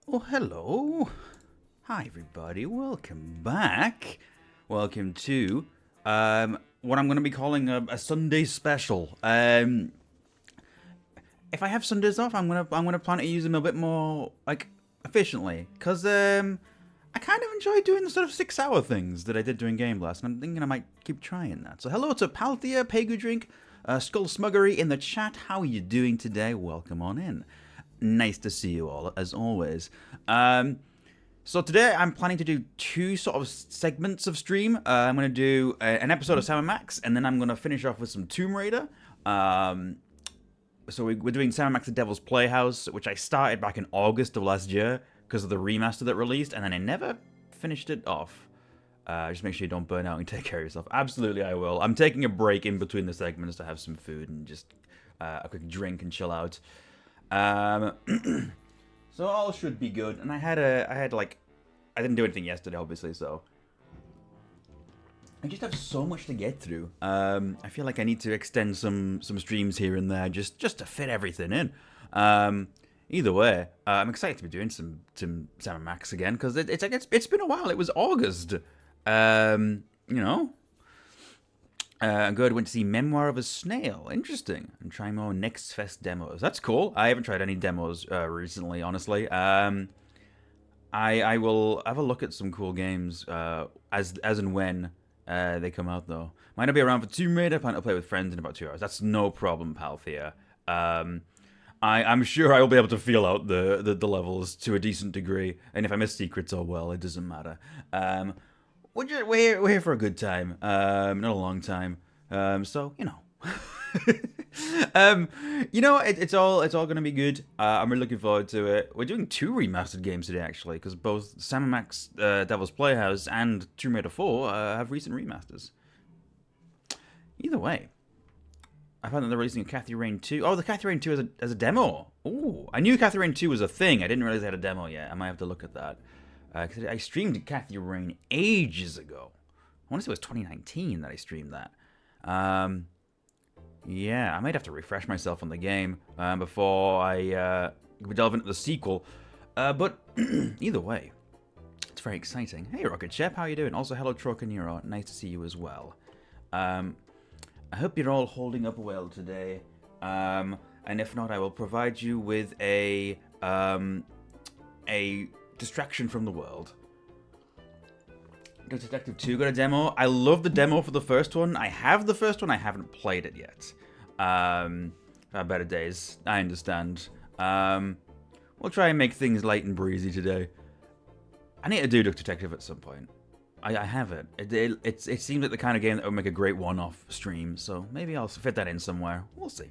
Oh, hello. Hi, everybody. Welcome back. Welcome to what I'm going to be calling a Sunday special. If I have Sundays off, I'm gonna plan to use them a bit more like efficiently, cause I kind of enjoy doing the sort of 6-hour things that I did during Game Blast, and I'm thinking I might keep trying that. So hello to Palthea, Pegu Drink, Skull Smuggery in the chat. How are you doing today? Welcome on in. Nice to see you all, as always. So today I'm planning to do two sort of segments of stream. I'm going to do an episode of Sammun-Mak, and then I'm going to finish off with some Tomb Raider. So we're doing Sammun-Mak the Devil's Playhouse, which I started back in August of last year because of the remaster that released, and then I never finished it off. Just make sure you don't burn out and take care of yourself. Absolutely, I will. I'm taking a break in between the segments to have some food and just a quick drink and chill out. So all should be good. And I didn't do anything yesterday, obviously, so I just have so much to get through. I feel like I need to extend some streams here and there just to fit everything in. Either way, I'm excited to be doing some Sammun-Mak again because it's been a while. It was August. You know. Good. Went to see Memoir of a Snail. Interesting. And try more Next Fest demos. That's cool. I haven't tried any demos recently, honestly. I will have a look at some cool games as and when they come out, though. Might not be around for Tomb Raider. Plan to play with friends in about 2 hours. That's no problem, Palthea. I'm sure I will be able to feel out the levels to a decent degree. And if I miss secrets, oh well, it doesn't matter. We're here for a good time, not a long time. So you know, it's all gonna be good. I'm really looking forward to it. We're doing 2 remastered games today, actually, because both Sammun-Mak's Devil's Playhouse and Tomb Raider 4 have recent remasters. Either way, I found that they're releasing a Kathy Rain 2. Oh, the Kathy Rain 2 as a demo. Ooh, I knew Kathy Rain 2 was a thing. I didn't realize they had a demo yet. I might have to look at that. Cause I streamed Kathy Rain ages ago. I want to say it was 2019 that I streamed that. Yeah, I might have to refresh myself on the game before I delve into the sequel. But either way, it's very exciting. Hey, Rocket Shep, how you doing? Also, hello, Trocanero. Nice to see you as well. I hope you're all holding up well today. And if not, I will provide you with a distraction from the world. Does Detective 2 got a demo? I love the demo for the first one. I have the first one. I haven't played it yet. Better days. I understand. We'll try and make things light and breezy today. I need to do Duck Detective at some point. I have it. It seems like the kind of game that would make a great one-off stream, so maybe I'll fit that in somewhere. We'll see.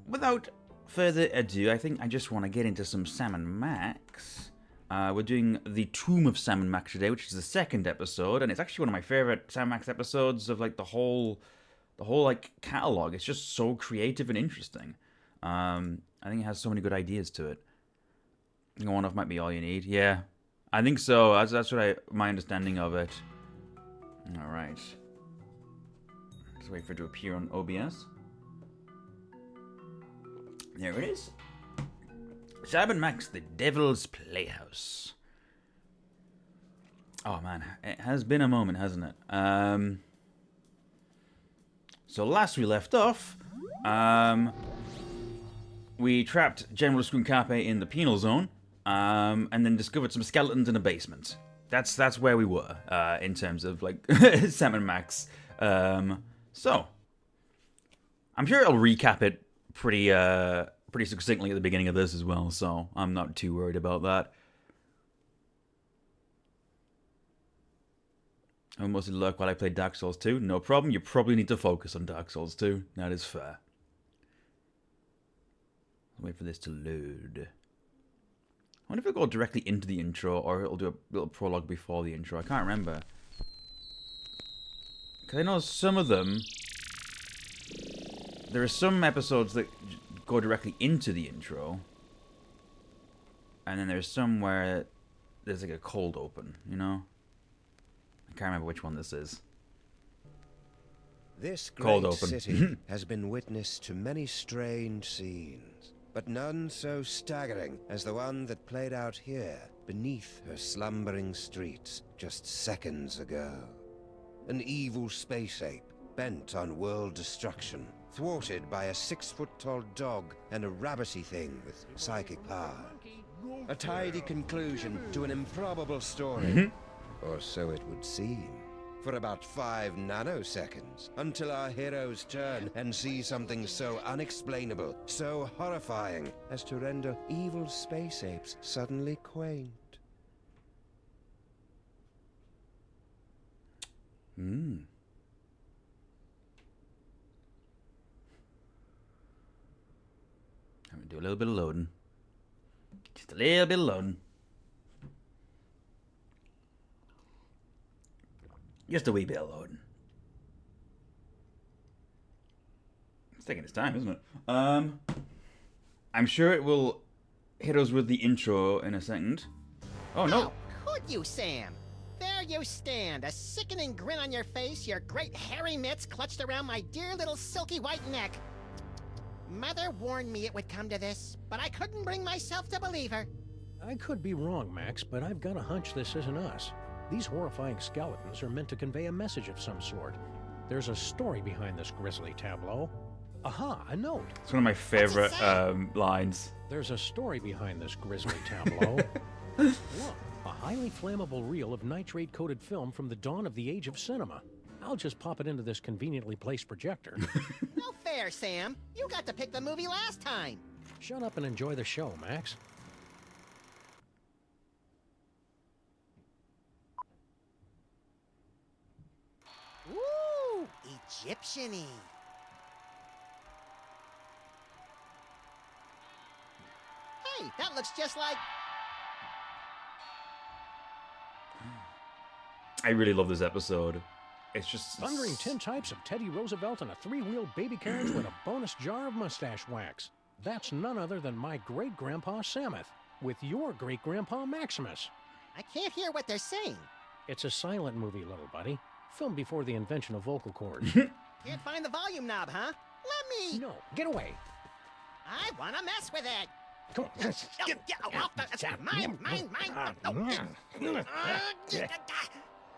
Without further ado, I think I just want to get into some Sammun-Mak. We're doing the Tomb of Sammun-Mak today, which is the 2nd episode, and it's actually one of my favorite Sammun-Mak episodes of like the whole like catalog. It's just so creative and interesting. I think it has so many good ideas to it. I think one-off might be all you need. Yeah, I think so. That's my understanding of it. All right. Just wait for it to appear on OBS. There it is. Sammun-Mak's The Devil's Playhouse. Oh man, it has been a moment, hasn't it? So last we left off, we trapped General Sphunx in the penal zone, and then discovered some skeletons in a basement. That's where we were, in terms of like Sammun-Mak's. So I'm sure I'll recap it pretty succinctly at the beginning of this as well, so I'm not too worried about that. I mostly lurk while I play Dark Souls 2. No problem, you probably need to focus on Dark Souls 2. That is fair. Wait for this to load. I wonder if it'll go directly into the intro, or it'll do a little prologue before the intro. I can't remember. Because I know some of them... There are some episodes that go directly into the intro, and then there's some where there's like a cold open, you know? I can't remember which one this is. This Cold great open. city has been witness to many strange scenes, but none so staggering as the one that played out here, beneath her slumbering streets, just seconds ago. An evil space ape, bent on world destruction, thwarted by a 6-foot-tall dog and a rabbity thing with psychic power. A tidy conclusion to an improbable story. Or so it would seem. For about 5 nanoseconds, until our heroes turn and see something so unexplainable, so horrifying, as to render evil space apes suddenly quaint. Hmm. I'm gonna do a little bit of loading. Just a little bit of loading. Just a wee bit of loading. It's taking its time, isn't it? I'm sure it will hit us with the intro in a second. Oh no! How could you, Sam? There you stand, a sickening grin on your face, your great hairy mitts clutched around my dear little silky white neck. Mother warned me it would come to this, but I couldn't bring myself to believe her. I could be wrong, Max, but I've got a hunch this isn't us. These horrifying skeletons are meant to convey a message of some sort. There's a story behind this grisly tableau. Aha, a note. It's one of my favorite lines. There's a story behind this grisly tableau. Look, a highly flammable reel of nitrate-coated film from the dawn of the age of cinema. I'll just pop it into this conveniently placed projector. No fair, Sam. You got to pick the movie last time. Shut up and enjoy the show, Max. Ooh, Egyptian-y. Hey, that looks just like... I really love this episode. It's just... Thundering 10 types of Teddy Roosevelt and a 3-wheeled baby carriage with a bonus jar of mustache wax. That's none other than my great-grandpa Samuth, with your great-grandpa Maximus. I can't hear what they're saying. It's a silent movie, little buddy. Filmed before the invention of vocal cords. Can't find the volume knob, huh? Let me... No, get away. I want to mess with it. Come on. Mine.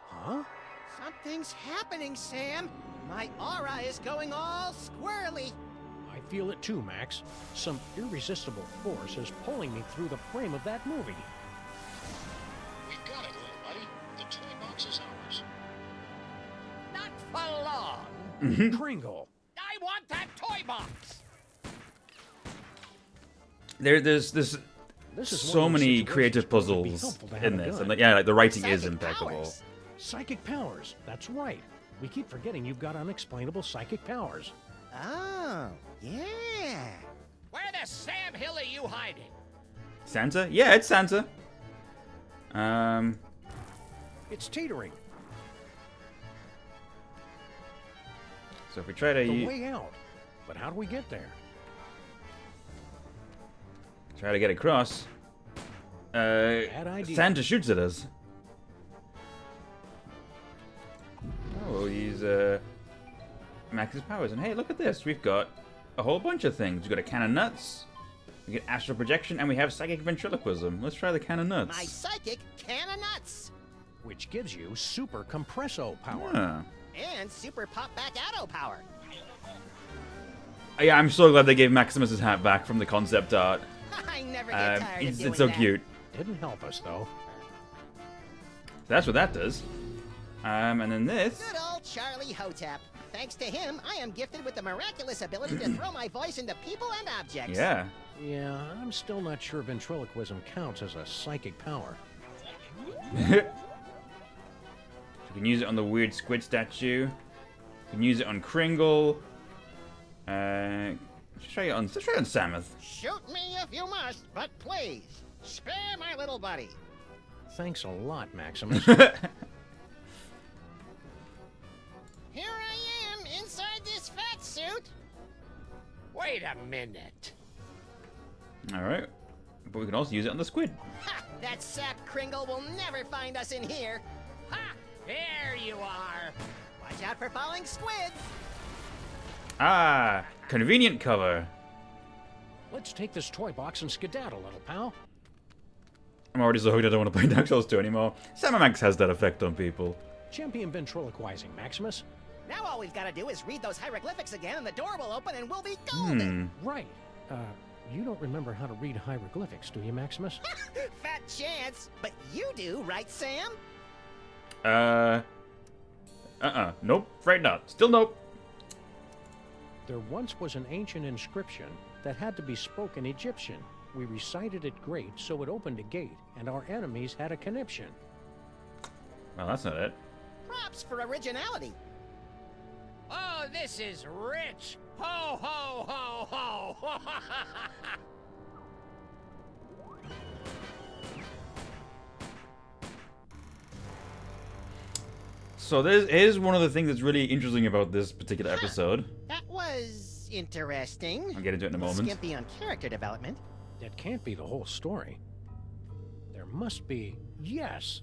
Huh? Something's happening, Sam. My aura is going all squirrely. I feel it too, Max. Some irresistible force is pulling me through the frame of that movie. We've got it, little buddy. The toy box is ours. Not for long. Kringle. I want that toy box. There's This is so one of those many situations creative where it would be puzzles helpful to have in a this. gun. And like, yeah, like the writing is Psychic impeccable. powers. Psychic powers. That's right. We keep forgetting you've got unexplainable psychic powers. Oh, yeah. Where the Sam Hill are you hiding? Santa? Yeah, it's Santa. It's teetering. So if we try to The way out. But how do we get there? get across, Bad idea. Santa shoots at us. Oh, he's Max's powers, and hey, look at this. We've got a whole bunch of things. We've got a can of nuts. We get astral projection, and we have psychic ventriloquism. Let's try the can of nuts. My psychic can of nuts. Which gives you super compresso power. Yeah. And super pop back auto power. Yeah, I'm so glad they gave Maximus his hat back from the concept art. I never get tired of doing It's so that. cute. Didn't help us, though. So that's what that does. And then this. Good old Charlie Hotep. Thanks to him, I am gifted with the miraculous ability to throw my voice into people and objects. Yeah. Yeah, I'm still not sure ventriloquism counts as a psychic power. You can use it on the weird squid statue. You can use it on Kringle. Let's try it on Samuth. Shoot me if you must, but please, spare my little buddy. Thanks a lot, Maximus. Here I am, inside this fat suit. Wait a minute. Alright. But we can also use it on the squid. Ha! That sap Kringle will never find us in here. Ha! There you are. Watch out for falling squid. Ah! Convenient cover. Let's take this toy box and skedaddle, little pal. I'm already so hooked I don't want to play Dark Souls 2 anymore. Sammun-Mak has that effect on people. Champion ventriloquizing, Maximus. Now all we've got to do is read those hieroglyphics again, and the door will open, and we'll be golden. Right. You don't remember how to read hieroglyphics, do you, Maximus? Fat chance. But you do, right, Sam? Nope. Afraid not. Still nope. There once was an ancient inscription that had to be spoken Egyptian. We recited it great, so it opened a gate, and our enemies had a conniption. Well, that's not it. Props for originality. Oh, this is rich. Ho, ho, ho, ho. So here's one of the things that's really interesting about this particular episode. That was interesting. I'll get into it in a moment. Skimpy on character development. That can't be the whole story. There must be... Yes!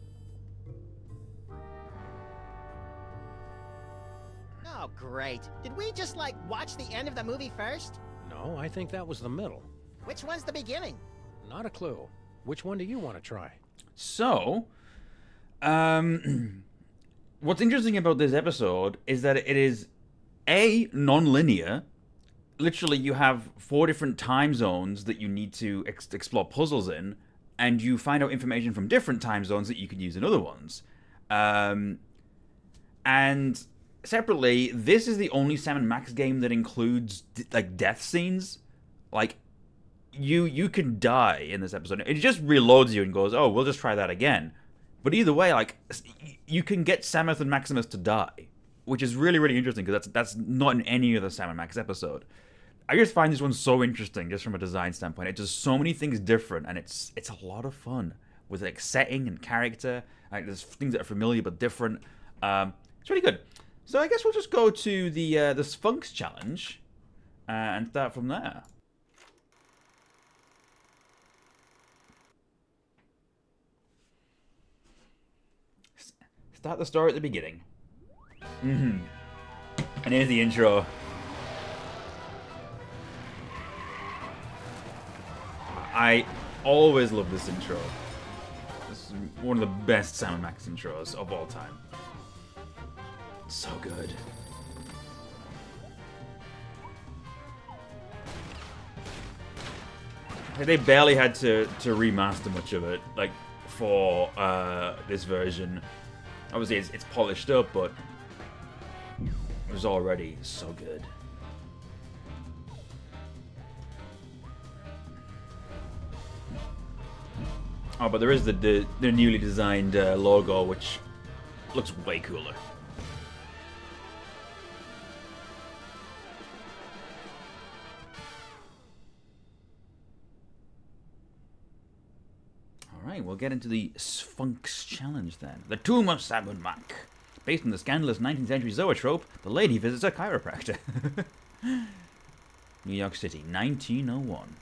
Oh, great. Did we just, like, watch the end of the movie first? No, I think that was the middle. Which one's the beginning? Not a clue. Which one do you want to try? So, what's interesting about this episode is that it is, A, non-linear. Literally, you have 4 different time zones that you need to explore puzzles in, and you find out information from different time zones that you can use in other ones. And separately, this is the only Sam&Max game that includes like death scenes. Like, you can die in this episode. It just reloads you and goes, "Oh, we'll just try that again." But either way, like, you can get Samus and Maximus to die, which is really, really interesting because that's not in any other Sam&Max episode. I just find this one so interesting, just from a design standpoint. It does so many things different, and it's a lot of fun with like setting and character. Like, there's things that are familiar but different. It's really good. So I guess we'll just go to the Sphunx challenge and start from there. Start the story at the beginning. And here's the intro. I always love this intro. This is one of the best Sam&Max intros of all time. So good. They barely had to remaster much of it, like, for this version. Obviously, it's polished up, but it was already so good. Oh, but there is the newly designed logo, which looks way cooler. Alright, we'll get into the Sphunx challenge then. The Tomb of Sammun-Mak. Based on the scandalous 19th century zoetrope, the lady visits a chiropractor. New York City, 1901.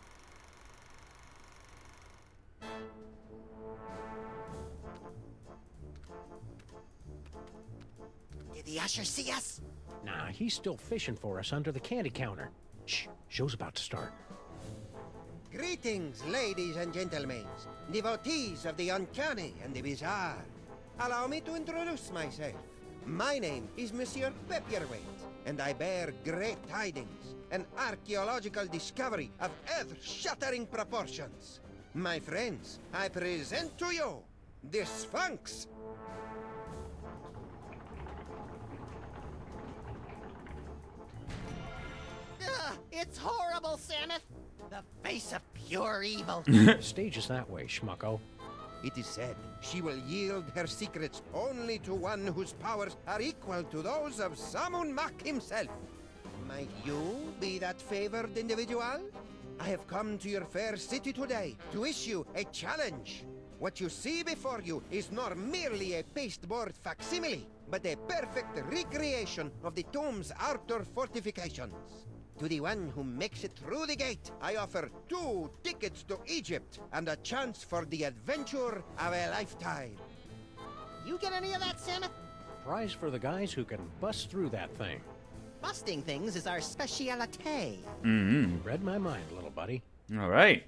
Did the usher see us? Nah, he's still fishing for us under the candy counter. Shh, show's about to start. Greetings, ladies and gentlemen, devotees of the uncanny and the bizarre. Allow me to introduce myself. My name is Monsieur Pepperweight, and I bear great tidings, an archaeological discovery of earth-shattering proportions. My friends, I present to you the Sphunx. Ugh, it's horrible, Samus. The face of pure evil. Stage is that way, schmucko. It is said she will yield her secrets only to one whose powers are equal to those of Sammun-Mak himself. Might you be that favored individual? I have come to your fair city today to issue a challenge. What you see before you is not merely a pasteboard facsimile, but a perfect recreation of the tomb's outer fortifications. To the one who makes it through the gate, I offer 2 tickets to Egypt and a chance for the adventure of a lifetime. You get any of that, Samus? Prize for the guys who can bust through that thing. Busting things is our speciality. You read my mind, little buddy. All right.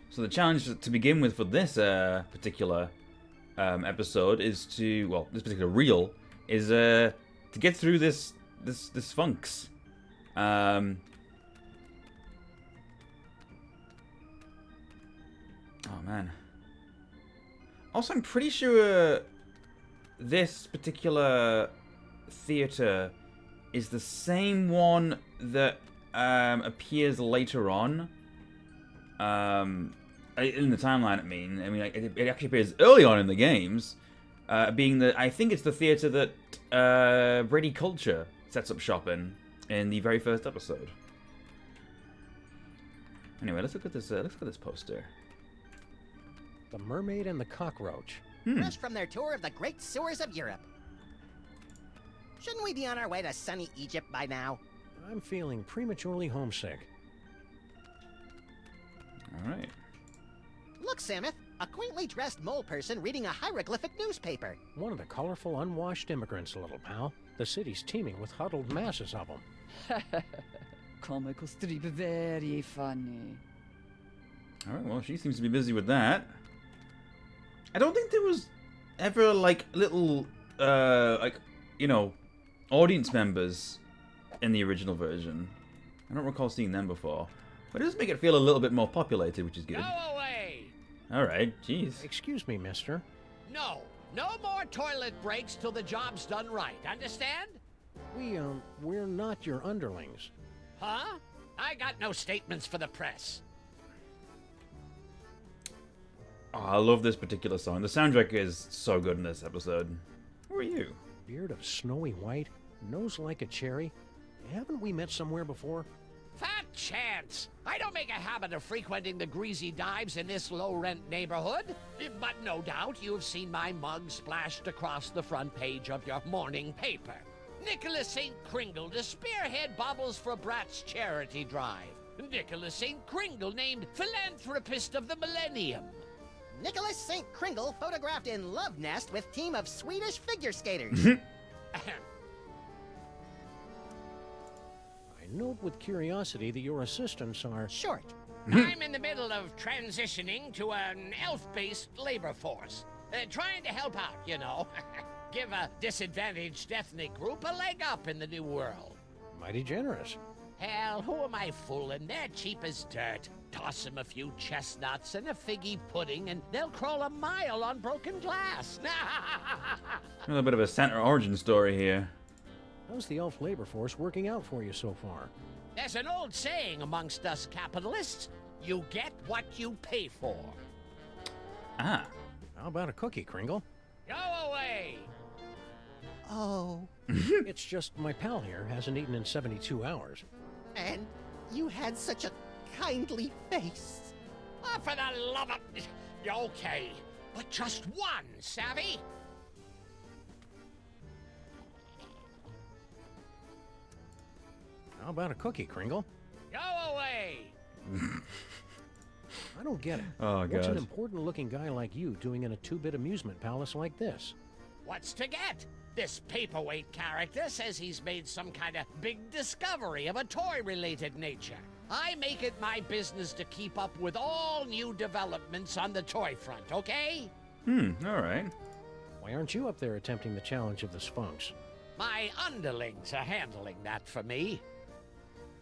So the challenge to begin with for this particular episode is to, well, this particular reel is to get through this Sphunx. Oh man. Also, I'm pretty sure this particular theater is the same one that appears later on. In the timeline, I mean, like, it actually appears early on in the games, being that I think it's the theater that Brady Culture sets up shop in the very first episode. Anyway, let's look at this. Let's look at this poster. The Mermaid and the Cockroach. Fresh from their tour of the great sewers of Europe. Shouldn't we be on our way to sunny Egypt by now? I'm feeling prematurely homesick. All right. Look, Samuth, a quaintly dressed mole person reading a hieroglyphic newspaper. One of the colorful, unwashed immigrants, little pal. The city's teeming with huddled masses of them. Comical strip, very funny. All right. Well, she seems to be busy with that. I don't think there was ever like little like, you know, audience members in the original version. I don't recall seeing them before. But it does make it feel a little bit more populated, which is good. Go away! Alright, jeez. Excuse me, mister. No more toilet breaks till the job's done right, understand? We're not your underlings. Huh? I got no statements for the press. Oh, I love this particular song. The soundtrack is so good in this episode. Who are you? Beard of snowy white, nose like a cherry. Haven't we met somewhere before? Fat chance! I don't make a habit of frequenting the greasy dives in this low-rent neighborhood. But no doubt you've seen my mug splashed across the front page of your morning paper. Nicholas St. Kringle to spearhead Bobbles for Brats charity drive. Nicholas St. Kringle named Philanthropist of the Millennium. Nicholas St. Kringle photographed in love nest with team of Swedish figure skaters. I note with curiosity that your assistants are... Short. I'm in the middle of transitioning to an elf-based labor force. Trying to help out, you know. Give a disadvantaged ethnic group a leg up in the new world. mighty generous. Hell, who am I fooling? They're cheap as dirt. Toss them a few chestnuts and a figgy pudding, and they'll crawl a mile on broken glass. A little bit of a Santa origin story here. How's the elf labor force working out for you so far? There's an old saying amongst us capitalists, you get what you pay for. Ah. How about a cookie, Kringle? Go away! Oh, It's just my pal here hasn't eaten in 72 hours. and you had such a kindly face. Oh, for the love of... Okay, but just one, savvy? How about a cookie, Kringle? Go away! I don't get it. Oh, What's an God. important-looking guy like you doing in a two-bit amusement palace like this? What's to get? This paperweight character says he's made some kind of big discovery of a toy-related nature. I make it my business to keep up with all new developments on the toy front, okay? Alright. Why aren't you up there attempting the challenge of the Sphunx? My underlings are handling that for me.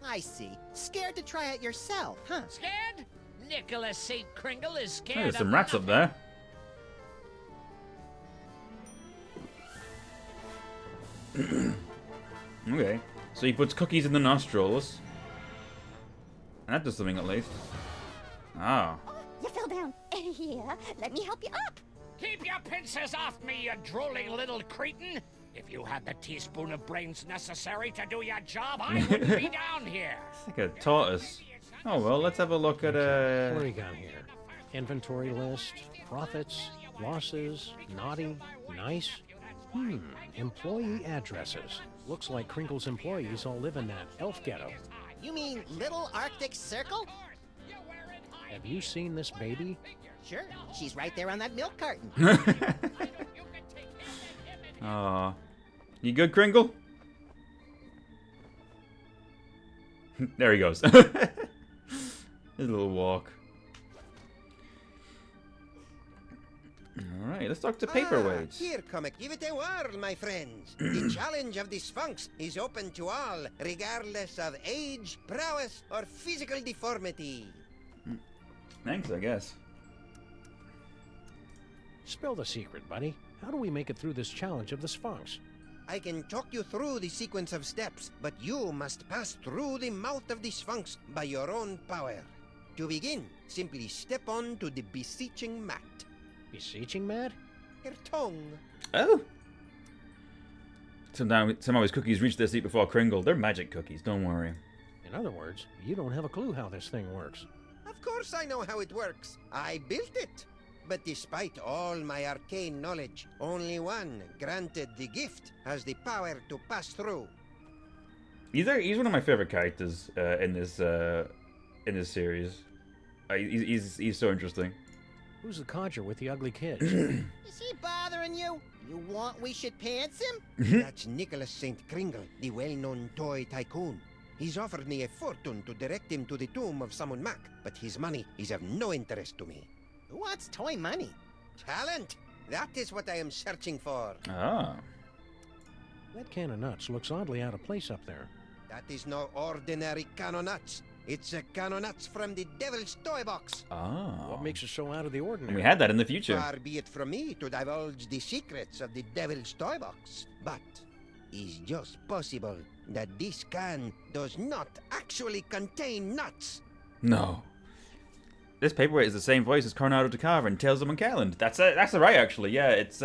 I see. Scared to try it yourself, huh? Scared? Nicholas St. Kringle is scared Hey, there's of some rats up nothing. there. Okay. So he puts cookies in the nostrils. And that does something at least. Ah. You fell down. Here, let me help you up. Keep your pincers off me, you drooling little cretin! If you had the teaspoon of brains necessary to do your job, I wouldn't be down here. It's like a tortoise. Oh well, let's have a look at What do we got here? Inventory list, profits, losses, naughty, nice. Employee addresses. Looks like Kringle's employees all live in that elf ghetto. You mean Little Arctic Circle? Have you seen this baby? Sure, she's right there on that milk carton. Aw. You good, Kringle? There he goes. His little walk. Alright, let's talk to Paperweight. Here come give it a whirl, my friends. The challenge of the Sphunx is open to all, regardless of age, prowess, or physical deformity. Thanks, I guess. Spill the secret, buddy. How do we make it through this challenge of the Sphunx? I can talk you through the sequence of steps, but you must pass through the mouth of the Sphunx by your own power. To begin, simply step on to the beseeching mat. Beseeching mat? Your tongue. Oh! Somehow his cookies reach their seat before Kringle. They're magic cookies, don't worry. In other words, you don't have a clue how this thing works. Of course I know how it works. I built it. But despite all my arcane knowledge, only one, granted the gift, has the power to pass through. He's one of my favorite characters in this series. He's so interesting. Who's the codger with the ugly kid? Is he bothering you? You want we should pants him? That's Nicholas St. Kringle, the well-known toy tycoon. He's offered me a fortune to direct him to the tomb of Sammun-Mak, but his money is of no interest to me. Who wants toy money? Talent! That is what I am searching for. Ah. That can of nuts looks oddly out of place up there. That is no ordinary can of nuts. It's a can of nuts from the Devil's Toy Box. Ah. What makes it so out of the And ordinary? we had that in the future. Far be it from me to divulge the secrets of the Devil's Toy Box, but it's just possible that this can does not actually contain nuts. No. This Paperweight is the same voice as Coronado Takava in Tales of Monkeyland. That's right, actually. Yeah, it's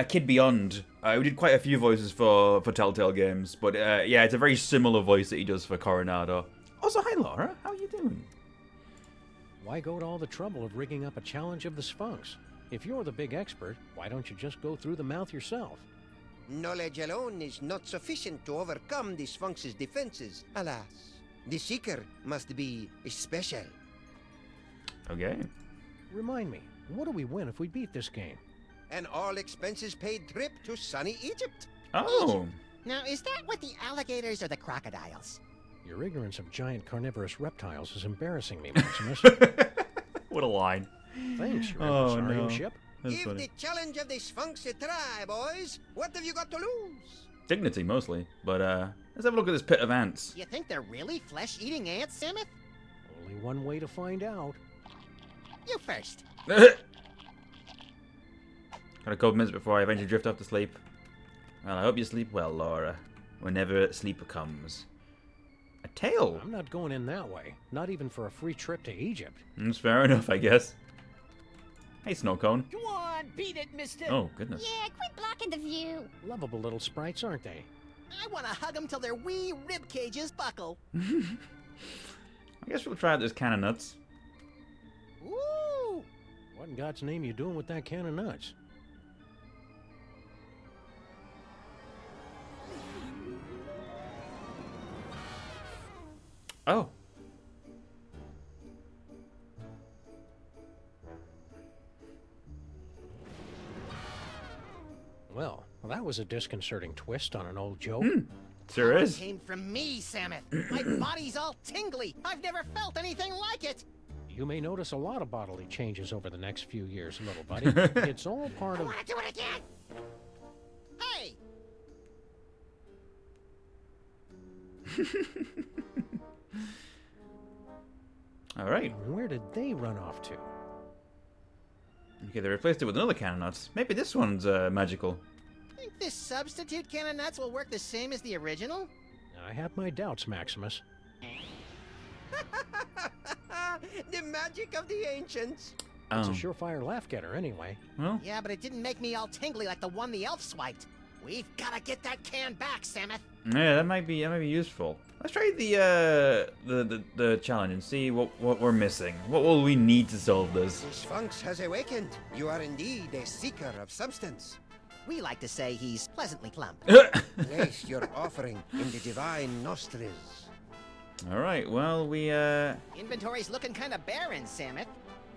Kid Beyond. We did quite a few voices for Telltale games, but yeah, it's a very similar voice that he does for Coronado. Also, hi Laura, how are you doing? Why go to all the trouble of rigging up a challenge of the Sphunx? If you're the big expert, why don't you just go through the mouth yourself? Knowledge alone is not sufficient to overcome the Sphunx's defenses, alas. The Seeker must be special. Okay. Remind me, what do we win if we beat this game? An all-expenses-paid trip to sunny Egypt. Oh. Now, is that with the alligators or the crocodiles? Your ignorance of giant carnivorous reptiles is embarrassing me, Maximus. What a line. Thanks, your Oh, impresario no. ship. That's Give funny. the challenge of the Sphunx a try, boys. What have you got to lose? Dignity, mostly. But, let's have a look at this pit of ants. You think they're really flesh-eating ants, Samuth? Only one way to find out. You first. Got a couple minutes before I eventually drift off to sleep. Well, I hope you sleep well, Laura. Whenever sleep comes. A tail? I'm not going in that way. Not even for a free trip to Egypt. That's fair enough, I guess. Hey, Snowcone. Go on, beat it, mister. Oh, goodness. Yeah, quit blocking the view. Lovable little sprites, aren't they? I want to hug them till their wee rib cages buckle. I guess we'll try out this can of nuts. Ooh! What in God's name you doing with that can of nuts? Oh. Well, that was a disconcerting twist on an old joke. Sure It is. came from me, Samuth. My body's all tingly. I've never felt anything like it. You may notice a lot of bodily changes over the next few years, little buddy. It's all part I of... want to do it again. Hey! All right. Where did they run off to? Okay, they replaced it with another can of nuts. Maybe this one's magical. Think this substitute can of nuts will work the same as the original? I have my doubts, Maximus. The magic of the ancients. It's a Oh. surefire laugh-getter, anyway. Well, Yeah, but it didn't make me all tingly like the one the elf swiped. We've got to get that can back, Samuth. yeah, that might be useful. Let's try the challenge and see what we're missing. What will we need to solve this? The Sphunx has awakened. You are indeed a seeker of substance. We like to say he's pleasantly plump. Place your offering in the divine nostrils. All right. Well, we Inventory's looking kind of barren, Samuth.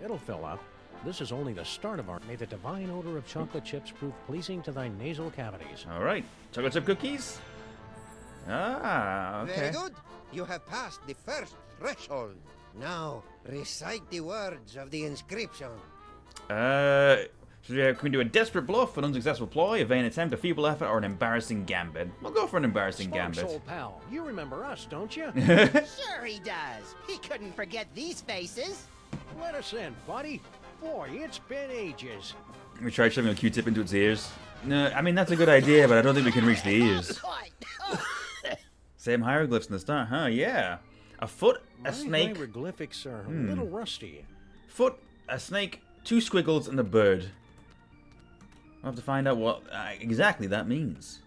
It'll fill up. This is only the start of our... May the divine odor of chocolate chips prove pleasing to thy nasal cavities. All right. Chocolate chip cookies. Ah, okay. Very good. You have passed the first threshold. Now, recite the words of the inscription. So can we do a desperate bluff, an unsuccessful ploy, a vain attempt, a feeble effort, or an embarrassing gambit? We'll go for an embarrassing Sphunx, gambit. old pal, you remember us, don't you? Sure he does. He couldn't forget these faces. Let us in, buddy. Boy, it's been ages. We tried shoving a Q-tip into its ears. No, I mean, that's a good idea, but I don't think we can reach the ears. Same hieroglyphs in the start, huh? Yeah. A foot, a My snake. hieroglyphics are a little rusty. Foot, a snake, 2 squiggles, and a bird. We'll have to find out what exactly that means.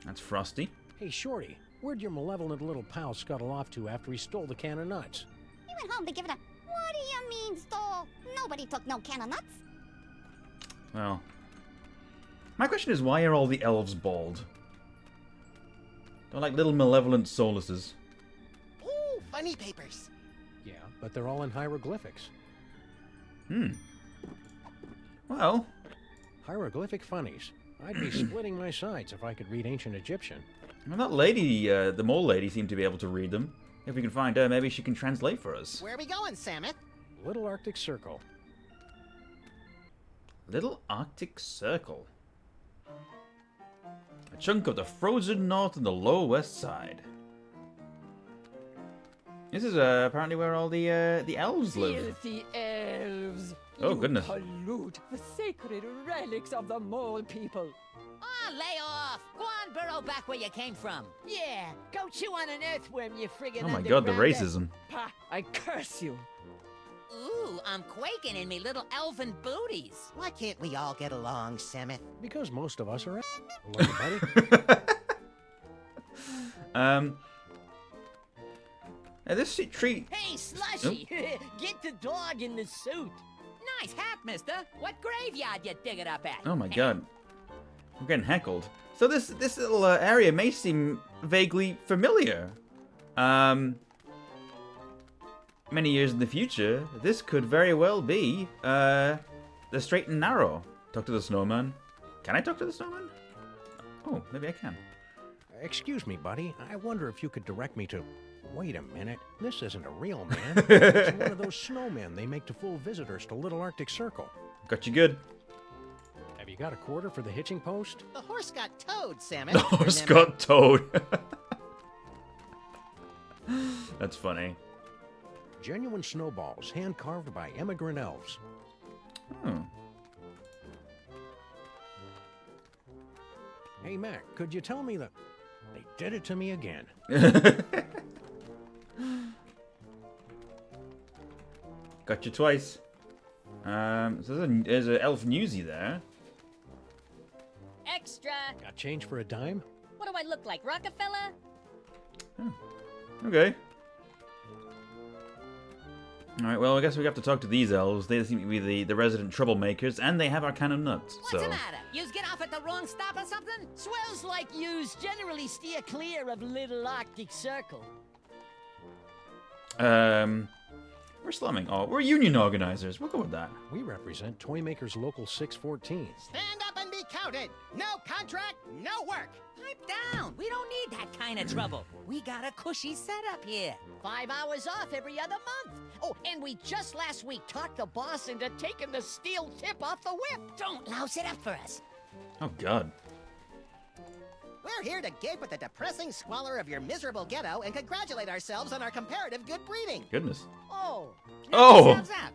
That's Frosty. Hey, Shorty, where'd your malevolent little pal scuttle off to after he stole the can of nuts? He went home to give it a... What do you mean, stole? Nobody took no can of nuts. Well, my question is, why are all the elves bald? They're like little malevolent soluses. Ooh, funny papers. Yeah, but they're all in hieroglyphics. Well, Hieroglyphic funnies. I'd be splitting my sides if I could read ancient Egyptian. well, that lady, the mole lady, seemed to be able to read them. If we can find her, maybe she can translate for us. Where are we going, Samus? Little Arctic Circle. Little Arctic Circle. A chunk of the frozen north and the low west side. This is apparently where all the elves live. Filthy elves. Oh, You goodness. pollute the sacred relics of the mole people. Oh, lay off! Go on, burrow back where you came from. Yeah, go chew on an earthworm, you friggin' Oh my god, the undergrounder. racism. Pa, I curse you. Ooh, I'm quaking in me little elfin booties. Why can't we all get along, Samus? Because most of us are... Hello, buddy. This tree. Hey, Slushy! Get the dog in the suit. Nice hat, mister. What graveyard you digging up at? Oh my god. I'm getting heckled. So this little area may seem vaguely familiar. Many years in the future, this could very well be the straight and narrow. Talk to the snowman. Can I talk to the snowman? Oh, maybe I can. Excuse me, buddy. I wonder if you could direct me to... Wait a minute. This isn't a real man. It's one of those snowmen they make to fool visitors to Little Arctic Circle. Got you good. Have you got a quarter for the hitching post? The horse got towed, Samus. The horse Remember? got towed. That's funny. Genuine snowballs, hand-carved by immigrant elves. Oh. Hey, Mac, could you tell me the... They did it to me again. Got you twice. So there's a elf newsie there. Extra. Got change for a dime? What do I look like, Rockefeller? Okay. Alright, well, I guess we have to talk to these elves. They seem to be the resident troublemakers, and they have our can of nuts, What's so... the matter? Yous get off at the wrong stop or something? Swells like yous generally steer clear of Little Arctic Circle. We're slumming. Oh, we're union organizers. We'll go with that. We represent Toymakers Local 614. Stand up and be counted. No contract, no work. Pipe down. We don't need that kind of trouble. We got a cushy setup here. 5 hours off every other month. Oh, and we just last week talked the boss into taking the steel tip off the whip. Don't louse it up for us. Oh, God. We're here to gape at the depressing squalor of your miserable ghetto and congratulate ourselves on our comparative good breeding. Goodness. Oh, Oh! Yourselves out.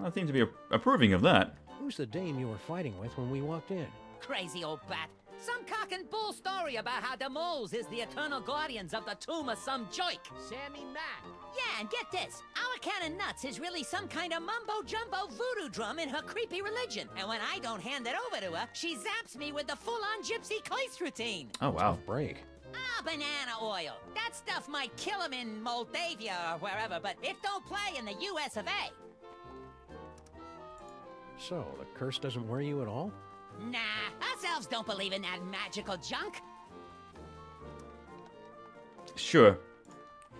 I seem to be approving of that. Who's the dame you were fighting with when we walked in? Crazy old bat. Some cock and bull story about how the moles is the eternal guardians of the tomb of some joik. Sammun-Mak. Yeah, and get this. Our can of nuts is really some kind of mumbo-jumbo voodoo drum in her creepy religion. And when I don't hand it over to her, she zaps me with the full-on gypsy Kleist routine. Oh, wow. Tough break. Ah, banana oil. That stuff might kill him in Moldavia or wherever, but it don't play in the US of A. So, the curse doesn't worry you at all? Nah, us elves don't believe in that magical junk. Sure.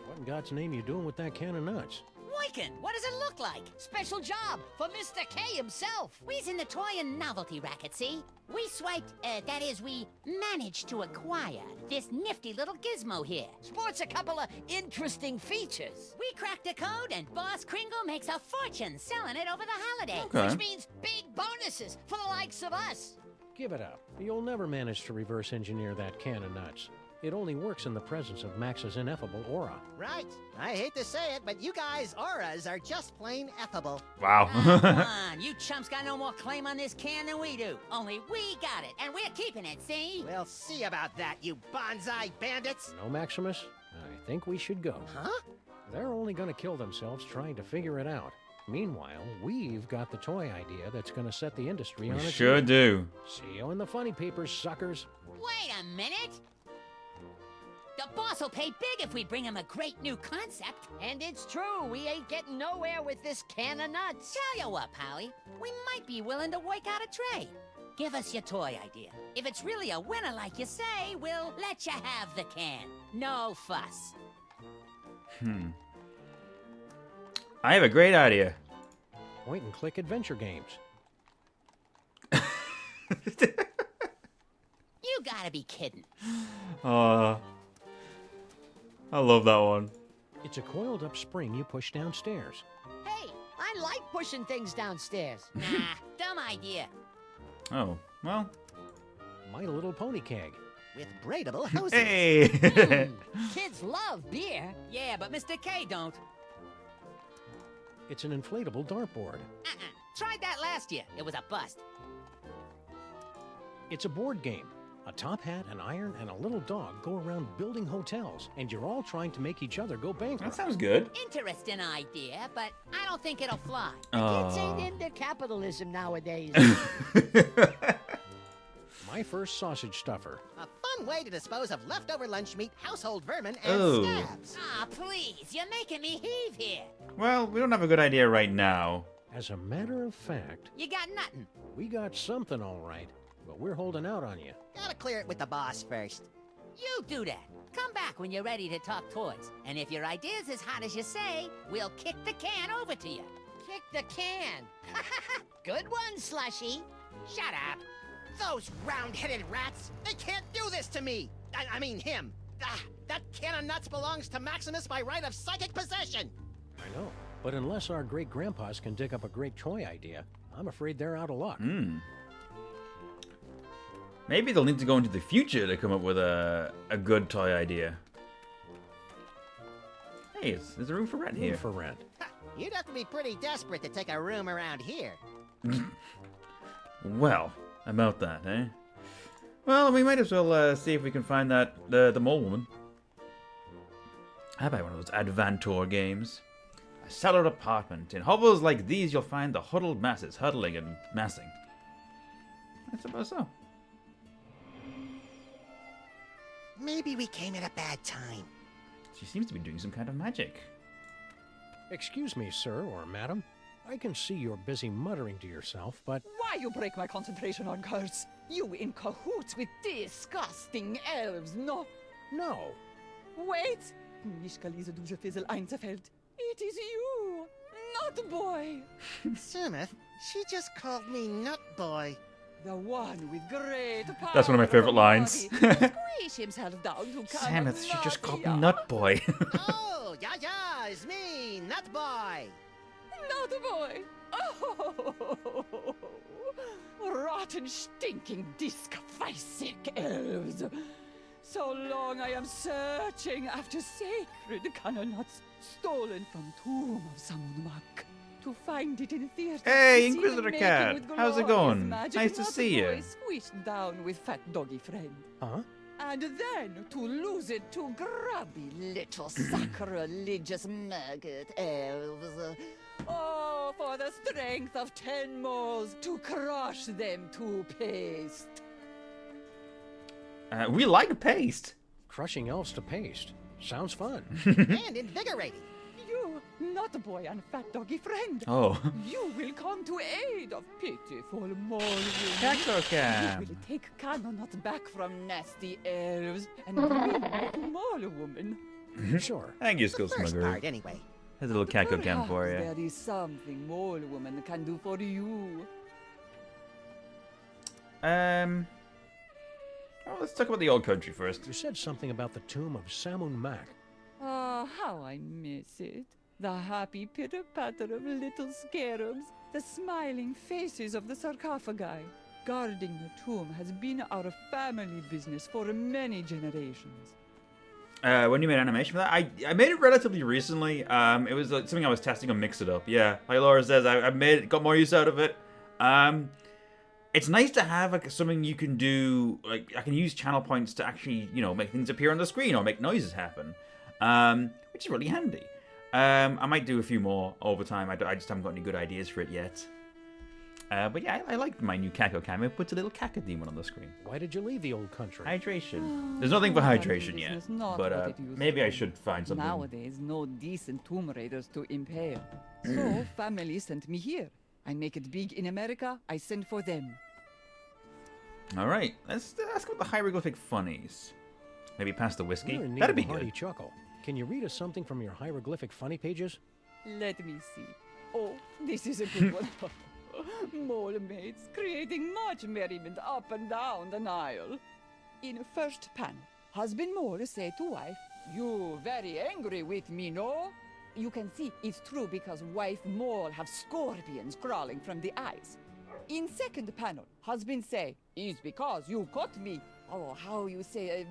What in God's name you doing with that can of nuts? toykin. What does it look like? Special job for Mr. K himself. We's in the toy and novelty racket, see? We swiped, that is, we managed to acquire this nifty little gizmo here. Sports a couple of interesting features. We cracked the code and Boss Kringle makes a fortune selling it over the holidays. Okay. Which means big bonuses for the likes of us. Give it up. You'll never manage to reverse engineer that can of nuts. It only works in the presence of Max's ineffable aura. Right. I hate to say it, but you guys' auras are just plain effable. Wow. Come on, you chumps got no more claim on this can than we do. Only we got it, and we're keeping it, see? We'll see about that, you bonsai bandits. No, Maximus? I think we should go. Huh? They're only gonna kill themselves trying to figure it out. Meanwhile, we've got the toy idea that's gonna set the industry on We its sure feet. do. See you in the funny papers, suckers. Wait a minute! The boss will pay big if we bring him a great new concept. And it's true, we ain't getting nowhere with this can of nuts. Tell you what, Polly, we might be willing to work out a trade. Give us your toy idea. If it's really a winner like you say, we'll let you have the can. No fuss. I have a great idea. Point and click adventure games. You gotta be kidding. I love that one. It's a coiled up spring you push downstairs. Hey, I like pushing things downstairs. Nah, dumb idea. Oh, well. My Little Pony keg. With braidable hoses. Hey! Kids love beer. Yeah, but Mr. K don't. It's an inflatable dartboard. Tried that last year. It was a bust. It's a board game. A top hat, an iron, and a little dog go around building hotels, and you're all trying to make each other go bankrupt. That sounds good. Interesting idea, but I don't think it'll fly. Kids ain't into capitalism nowadays. My first sausage stuffer. A fun way to dispose of leftover lunch meat, household vermin, and Oh. scabs. Ah, please, you're making me heave here. Well, we don't have a good idea right now. As a matter of fact, You got nothing. we got something all right, but we're holding out on you. Gotta clear it with the boss first. You do that. Come back when you're ready to talk toys. And if your idea's as hot as you say, we'll kick the can over to you. Kick the can. Good one, Slushy. Shut up. Those round-headed rats! They can't do this to me! I mean him! That can of nuts belongs to Maximus by right of psychic possession! I know. But unless our great-grandpas can dig up a great toy idea, I'm afraid they're out of luck. Maybe they'll need to go into the future to come up with a good toy idea. Hey, there's a room for rent Room here. for rent. You'd have to be pretty desperate to take a room around here. Well, about that, eh? Well, we might as well see if we can find that the mole woman. How about one of those Advantor games? A cellar apartment. In hovels like these, you'll find the huddled masses huddling and massing. I suppose so. Maybe we came at a bad time. She seems to be doing some kind of magic. Excuse me, sir or madam. I can see you're busy muttering to yourself, but Why you break my concentration on curse? You in cahoots with disgusting elves, no? no. Wait! Nicht diese Dusche Fizzle Einzelfeld. It is you, Nut Boy. Sumith, she just called me Nut Boy. The one with great power. That's one of my favorite lines. Squish himself down to kind of Samus, she just called me naughty. Nut Boy. Oh, yeah, it's me, Nut Boy. Nut Boy. Oh, rotten, stinking, disc-sick elves. So long I am searching after sacred cannonuts stolen from tomb of Sammun-Mak. To find it in theater. Hey, to see Inquisitor them making Cat. with How's it glorious going? magic, Nice to Nut see you. Boy squished down with fat doggy friend. Huh? And then to lose it to grubby little sacrilegious maggot elves. Oh, for the strength of 10 moles to crush them to paste. We like paste. Crushing elves to paste. Sounds fun. And invigorating. You, Nut Boy and fat doggy friend. Oh. You will come to aid of pitiful mole women. Cactocam. You will take cannonuts back from nasty elves and bring back mole woman. Sure. Thank you, The Skill first Smugger. part, anyway. Here's a little Kako cam Perhaps for you. there is something Mole Woman can do for you. Well, let's talk about the old country first. You said something about the tomb of Sammun-Mak. Ah, how I miss it. The happy pitter-patter of little scarabs, the smiling faces of the sarcophagi. Guarding the tomb has been our family business for many generations. When you made animation for that, I made it relatively recently. It was like something I was testing on Mix It Up. Yeah, like Laura says, I got more use out of it. It's nice to have like something you can do. Like I can use channel points to actually, make things appear on the screen or make noises happen, which is really handy. I might do a few more over time. I just haven't got any good ideas for it yet. But yeah, I liked my new Kako cam. It puts a little Kako demon on the screen. Why did you leave the old country? Hydration. There's nothing for hydration yet. Business, not But what it used maybe to I be. should find something. Nowadays, no decent tomb raiders to impale. So, family sent me here. I make it big in America, I send for them. Alright, let's ask about the hieroglyphic funnies. Maybe pass the whiskey? We're in need That'd of be a hearty good. chuckle. Can you read us something from your hieroglyphic funny pages? Let me see. Oh, this is a good one. Mole mates creating much merriment up and down the Nile. In first panel, husband Mole say to wife, "You very angry with me, no?" You can see it's true because wife Mole have scorpions crawling from the eyes. In second panel, husband say, "It's because you caught me." Oh, how you say,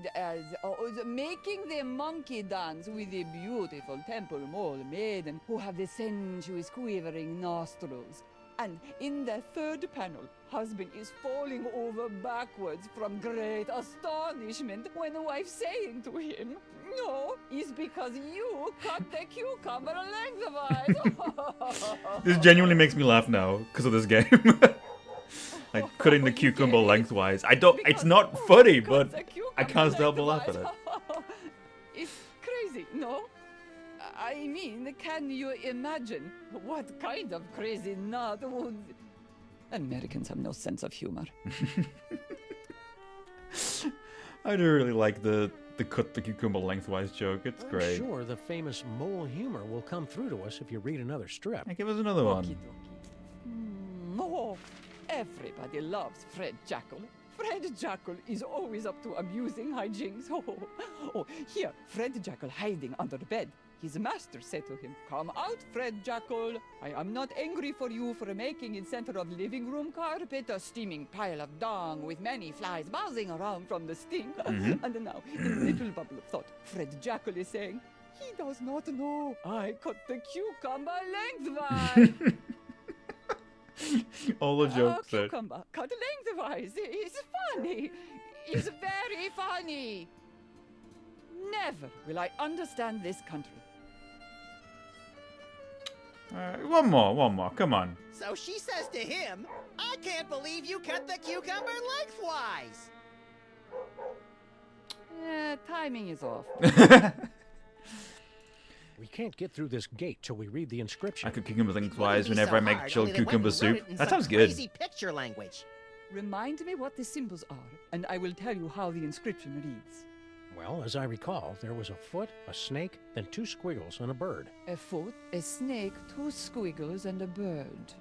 making the monkey dance with the beautiful temple mole maiden who have the sensuous quivering nostrils. And in the third panel, husband is falling over backwards from great astonishment when the wife saying to him, "No, it's because you cut the cucumber lengthwise." This genuinely makes me laugh now because of this game. Like cutting the cucumber lengthwise. It's not funny, but I can't help but laugh at it. It's crazy, no? I mean, can you imagine what kind of crazy nut would... Americans have no sense of humor. I do really like the cut the cucumber lengthwise joke. It's great. I'm sure the famous mole humor will come through to us if you read another strip. Hey, give us another one. Oh, everybody loves Fred Jackal. Fred Jackal is always up to amusing hijinks. Oh, here, Fred Jackal hiding under the bed. His master said to him, "Come out, Fred Jackal. I am not angry for you for making in center of living room carpet a steaming pile of dung with many flies buzzing around from the stink." And now, in little bubble of thought, Fred Jackal is saying, "He does not know. I cut the cucumber lengthwise." All the jokes there. Cucumber cut lengthwise. It's funny. It's very funny. Never will I understand this country. One more. Come on. So she says to him, "I can't believe you cut the cucumber lengthwise." Timing is off. We can't get through this gate till we read the inscription. I could cucumber It wouldn't lengthwise be whenever so I make hard, chilled only they went cucumber and wrote soup. it in That some sounds good. Crazy picture language. Remind me what the symbols are, and I will tell you how the inscription reads. Well, as I recall, there was a foot, a snake, then two squiggles and a bird. A foot, a snake, two squiggles, and a bird.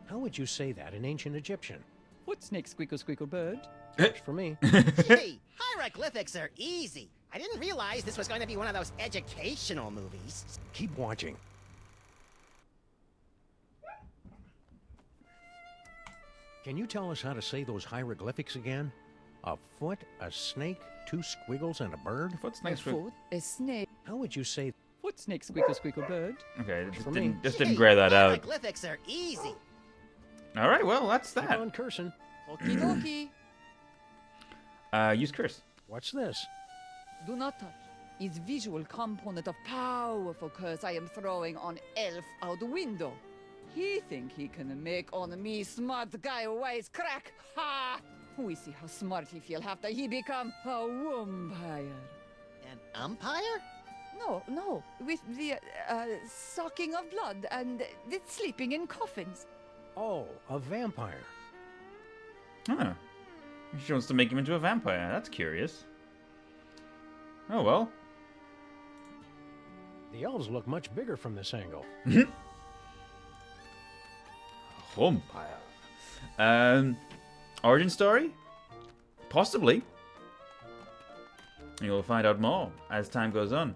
How would you say that in ancient Egyptian? Foot, snake, squiggle, squiggle, bird. Works for me. Gee, hieroglyphics are easy. I didn't realize this was going to be one of those educational movies. Keep watching. Can you tell us how to say those hieroglyphics again? A foot, a snake, two squiggles, and a bird? Foot, A snake, squig- foot, a snake, How would you say... foot, snake, squiggle, squiggle, bird. Okay, For me. just Gee, didn't grab that out. Hieroglyphics are easy. All right, well that's Keep that. on cursing. Okie dokie. Use curse. What's this? Do not touch. Is visual component of powerful curse I am throwing on elf out the window. He think he can make on me smart guy wise crack. Ha! We see how smart he feel after he become a vampire. An umpire? No, with the sucking of blood and the sleeping in coffins. Oh, a vampire. Huh. She wants to make him into a vampire. That's curious. Oh well. The elves look much bigger from this angle. Vampire. Origin story? Possibly. You'll find out more as time goes on.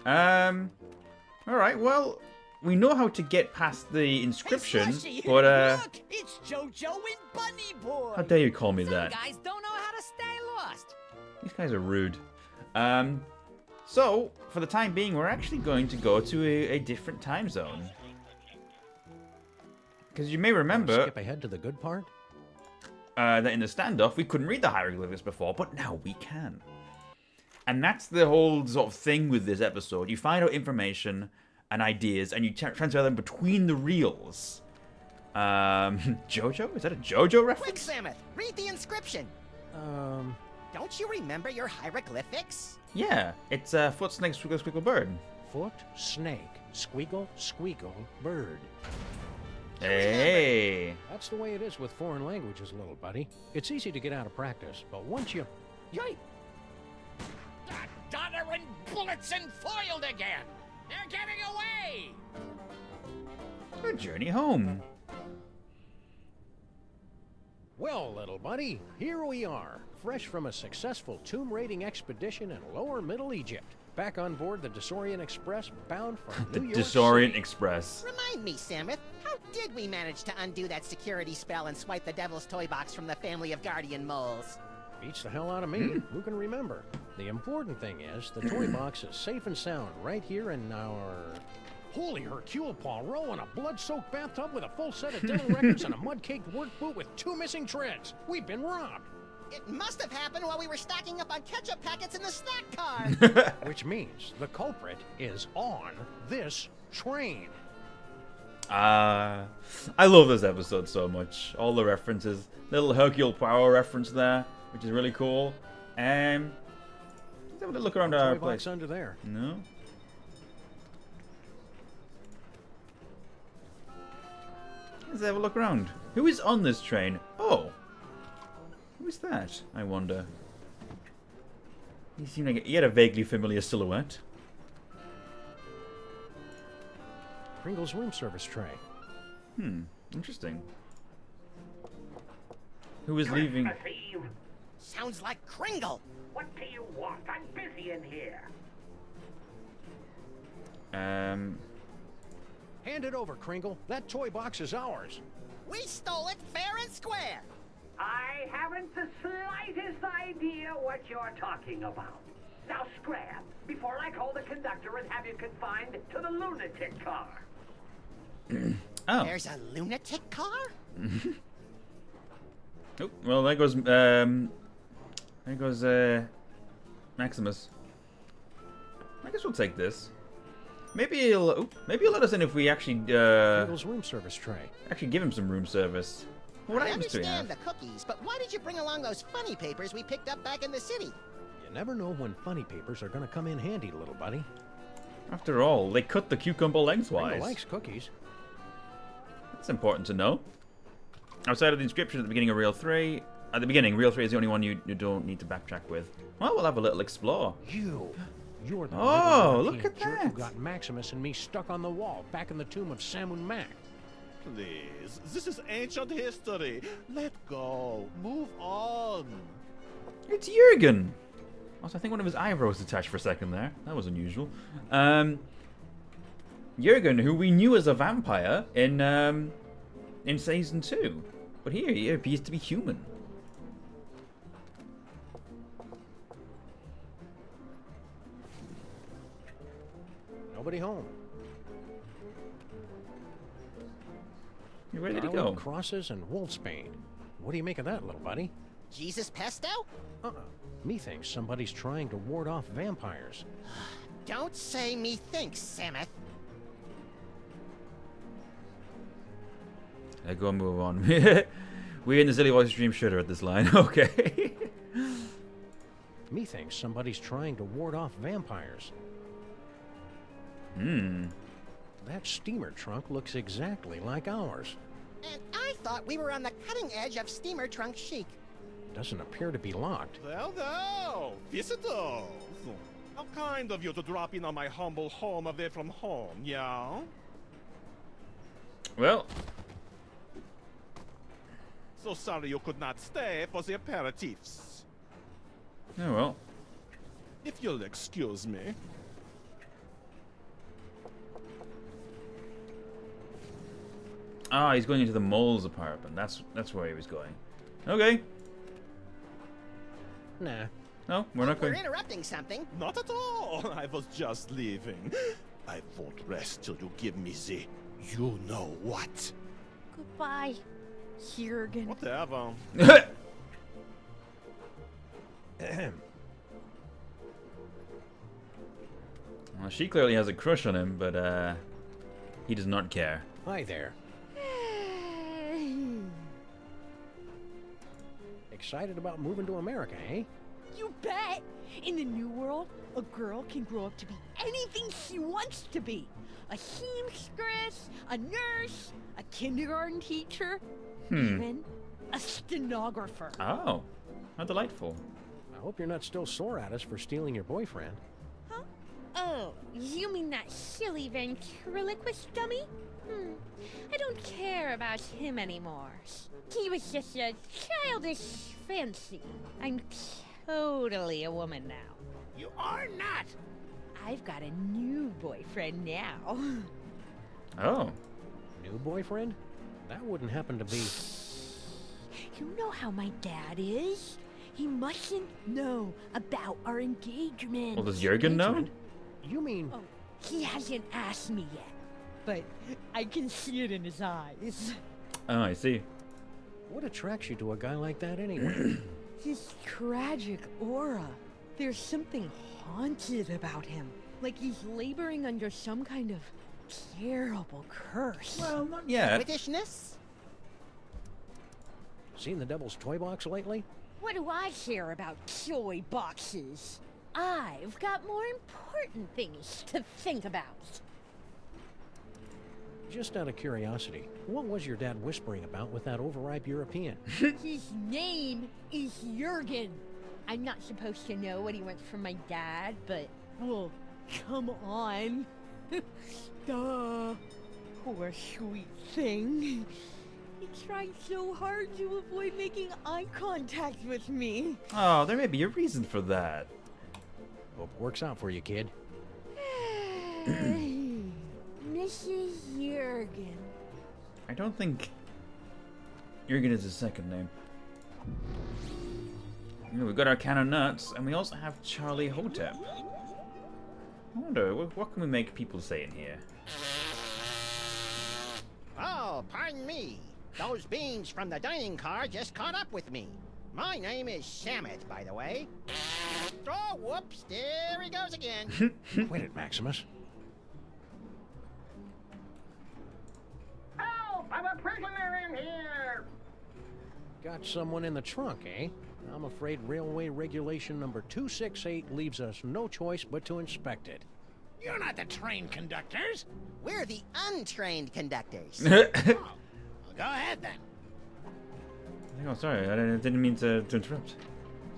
Alright, well, we know how to get past the inscription, Hey, Slushy, but, look! It's JoJo and Bunny Boy! how dare you call me Some that? guys don't know how to stay lost. These guys are rude. So, for the time being, we're actually going to go to a different time zone. Because you may remember Skip ahead to the good part? that in the standoff, we couldn't read the hieroglyphics before, but now we can. And that's the whole sort of thing with this episode. You find out information and ideas, and you transfer them between the reels. JoJo? Is that a JoJo Quick, reference? Samuth, read the inscription. Don't you remember your hieroglyphics? Yeah, it's foot, snake, squiggle, squiggle, bird. Foot, snake, squeagle, squeagle, bird. Hey! That's the way it is with foreign languages, little buddy. It's easy to get out of practice, but once you... Yay! Donner and bullets and foiled again! They're getting away! A journey home. Well, little buddy, here we are, fresh from a successful tomb raiding expedition in lower Middle Egypt. Back on board the Desorient Express, bound for The New York Desorient City. Express. Remind me, Samuth, how did we manage to undo that security spell and swipe the Devil's Toy Box from the family of guardian moles? Beats the hell out of me. Who can remember? The important thing is, the toy box is safe and sound right here in our... Holy Hercule Poirot in a blood-soaked bathtub with a full set of dental records and a mud-caked work boot with 2 missing treads. We've been robbed. It must have happened while we were stocking up on ketchup packets in the snack car. Which means the culprit is on this train. I love this episode so much. All the references. Little Hercule Poirot reference there, which is really cool. Let's have a look around our Toy place. box under there. No? Let's have a look around. Who is on this train? Oh! Who is that, I wonder? He seemed like he had a vaguely familiar silhouette. Pringle's room service tray. Interesting. Who is leaving? Sounds like Kringle. What do you want? I'm busy in here. Hand it over, Kringle. That toy box is ours. We stole it fair and square. I haven't the slightest idea what you're talking about. Now scram, before I call the conductor and have you confined to the lunatic car. Oh. There's a lunatic car? Oh, well, there goes Maximus. I guess we'll take this. Maybe he'll let us in if we actually Pringle's room service tray. actually give him some room service. What I items do we have? understand the cookies, but why did you bring along those funny papers we picked up back in the city? You never know when funny papers are gonna come in handy, little buddy. After all, they cut the cucumber lengthwise. Kringle likes cookies. That's important to know. Outside of the inscription at the beginning of Reel 3, at the beginning, Reel 3 is the only one you don't need to backtrack with. Well, we'll have a little explore. You're the Oh, little look at jerk that. who got Maximus and me stuck on the wall back in the tomb of Sammun-Mak. Please, this is ancient history. Let go. Move on. It's Jurgen! Also, I think one of his eyebrows detached for a second there. That was unusual. Jurgen, who we knew as a vampire in Season 2. But here, he appears to be human. Nobody home. Where did he Garland, go? Crosses and Wolfsbane. What do you make of that, little buddy? Jesus Pesto? Methinks somebody's trying to ward off vampires. Don't say methinks, Samuth. Go move on. We're in the Silly Voice Stream shudder at this line. Okay. Methinks somebody's trying to ward off vampires. That steamer trunk looks exactly like ours. And I thought we were on the cutting edge of steamer trunk chic. Doesn't appear to be locked. Well, now, visitors. How kind of you to drop in on my humble home away from home, yeah? Well, So sorry you could not stay for the aperitifs. oh well. If you'll excuse me. Ah, he's going into the mole's apartment. That's where he was going. Okay. Nah. No, we're not We're going. interrupting something. Not at all. I was just leaving. I won't rest till you give me the you know what. Goodbye, Jurgen. Whatever. Well, she clearly has a crush on him, but he does not care. Hi there. Excited about moving to America, eh? You bet! In the new world, a girl can grow up to be anything she wants to be. A seamstress, a nurse, a kindergarten teacher, even a stenographer. Oh, how delightful. I hope you're not still sore at us for stealing your boyfriend. Huh? Oh, you mean that silly ventriloquist dummy? I don't care about him anymore. He was just a childish fancy. I'm totally a woman now. You are not. I've got a new boyfriend now. Oh. New boyfriend? That wouldn't happen to be... You know how my dad is? He mustn't know about our engagement. Well, does Jurgen know? Engagement? You mean... Oh, he hasn't asked me yet, but I can see it in his eyes. Oh, I see. What attracts you to a guy like that anyway? His tragic aura. There's something haunted about him. Like he's laboring under some kind of terrible curse. Well, not yet. Britishness? Seen the Devil's Toy Box lately? What do I care about toy boxes? I've got more important things to think about. Just out of curiosity, what was your dad whispering about with that overripe European? His name is Jurgen. I'm not supposed to know what he wants from my dad, but, well, come on. Duh. Poor sweet thing. He tried so hard to avoid making eye contact with me. Oh, there may be a reason for that. Hope it works out for you, kid. Mrs. Jurgen. I don't think Jurgen is his second name. You know, we've got our can of nuts, and we also have Charlie Hotep. I wonder, what can we make people say in here? Oh, pardon me. Those beans from the dining car just caught up with me. My name is Samet, by the way. Oh, whoops, there he goes again. Quit it, Maximus. Help! I'm a prisoner in here! Got someone in the trunk, eh? I'm afraid Railway Regulation number 268 leaves us no choice but to inspect it. You're not the train conductors. We're the untrained conductors. Well, go ahead then. Oh, sorry, I didn't mean to interrupt.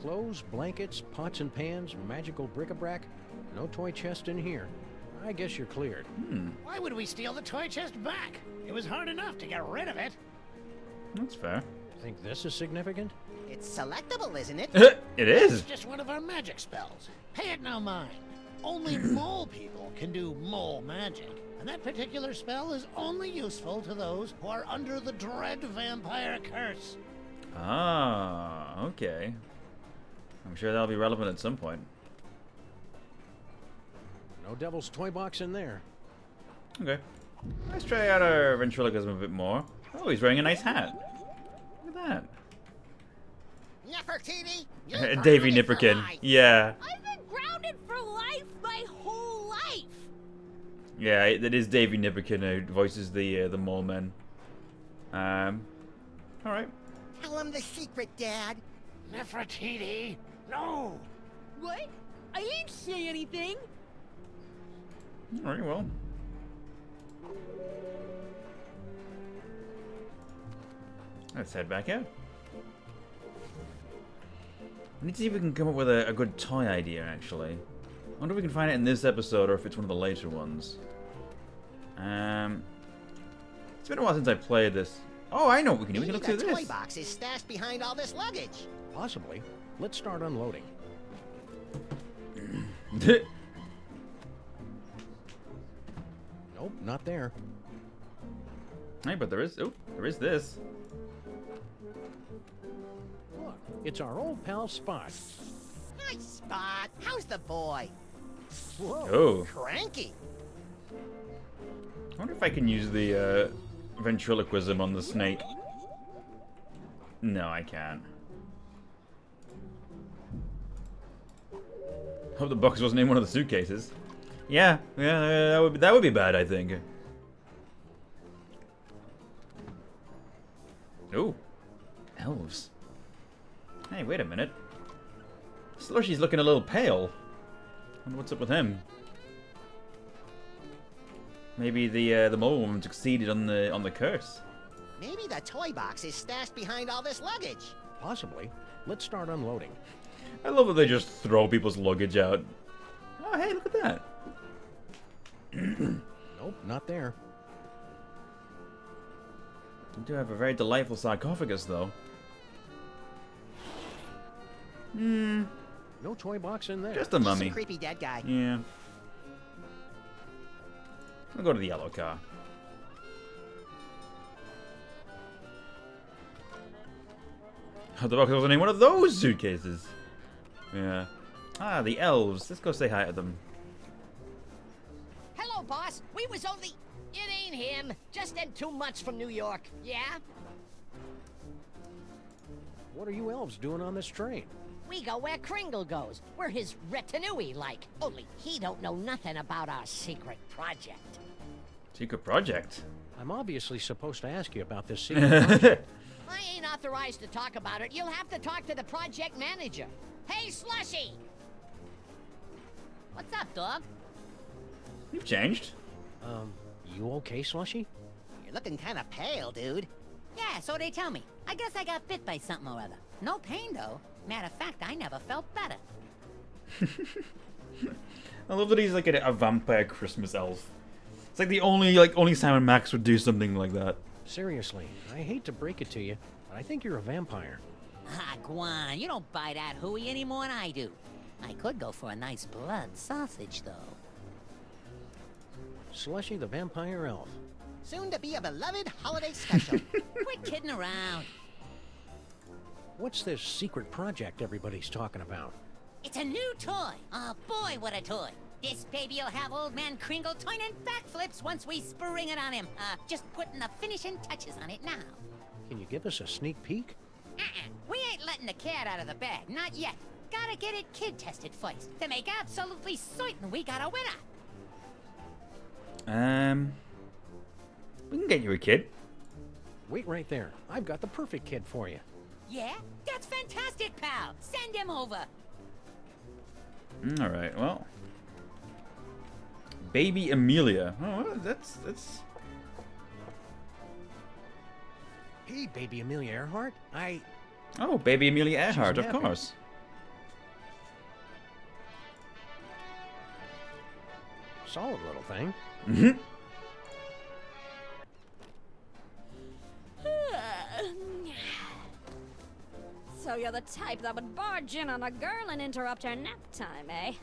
Clothes, blankets, pots and pans, magical bric-a-brac. No toy chest in here. I guess you're cleared. Why would we steal the toy chest back? It was hard enough to get rid of it. That's fair. Think this is significant? It's selectable, isn't it? It is. It's just one of our magic spells. Pay it no mind. Only mole people can do mole magic. And that particular spell is only useful to those who are under the dread vampire curse. Ah, okay. I'm sure that'll be relevant at some point. No Devil's Toy Box in there. Okay. Let's try out our ventriloquism a bit more. Oh, he's wearing a nice hat. Look at that. Nefertiti, Davy Nipperkin. Yeah. I've been grounded for life my whole life. Yeah, it is Davy Nipperkin who voices the mole men. Alright. Tell him the secret, Dad. Nefertiti, no! What? I didn't say anything. Alright, well. Let's head back out. We need to see if we can come up with a good toy idea, actually. wonder if we can find it in this episode or if it's one of the later ones. It's been a while since I played this. Oh, I know what we can do. We can look through the this. toy box is stashed behind all this luggage. Possibly. Let's start unloading. Nope, not there. Hey, but there is. Oh, there is this. Look, it's our old pal Spot. Hi, Spot. How's the boy? Whoa. Oh. Cranky. I wonder if I can use the ventriloquism on the snake. No, I can't. Hope the box wasn't in one of the suitcases. Yeah, that would be bad, I think. Ooh, elves. Hey, wait a minute. Slushy's looking a little pale. Wonder what's up with him. Maybe the mole woman succeeded on the curse. Maybe the toy box is stashed behind all this luggage. Possibly. Let's start unloading. I love that they just throw people's luggage out. Oh, hey, look at that. Nope, not there. You do have a very delightful sarcophagus, though. Hmm. No toy box in there. Just a mummy. Just a creepy dead guy. Yeah. I'll go to the yellow car. Oh, the box wasn't in one of those suitcases. Yeah. Ah, the elves. Let's go say hi to them. Hello, boss. We was only... It ain't him. Just them 2 months from New York. Yeah? What are you elves doing on this train? We go where Kringle goes. We're his retinue like. Only he don't know nothing about our secret project. Secret project? I'm obviously supposed to ask you about this secret project. I ain't authorized to talk about it. You'll have to talk to the project manager. Hey, Slushy! What's up, dog? You've changed. You okay, Slushy? You're looking kind of pale, dude. Yeah, so they tell me. I guess I got bit by something or other. No pain, though. Matter of fact, I never felt better. I love that he's like a vampire Christmas elf. It's like the only Sammun-Mak would do something like that. Seriously, I hate to break it to you, but I think you're a vampire. Ah, Guan, you don't buy that hooey any more than I do. I could go for a nice blood sausage, though. Slushy the vampire elf. Soon to be a beloved holiday special. Quit kidding around. What's this secret project everybody's talking about? It's a new toy. Oh, boy, what a toy. This baby'll have old man Kringle turning backflips once we spring it on him. Just putting the finishing touches on it now. Can you give us a sneak peek? We ain't letting the cat out of the bag, not yet. Gotta get it kid-tested first, to make absolutely certain we got a winner. We can get you a kid. Wait right there. I've got the perfect kid for you. Yeah? That's fantastic, pal. Send him over. Alright, well. Baby Amelia. Oh, that's... Hey, baby Amelia Earhart. Oh, baby Amelia Earhart, of napping. course. Solid little thing. Mm-hmm. So you're the type that would barge in on a girl and interrupt her nap time, eh?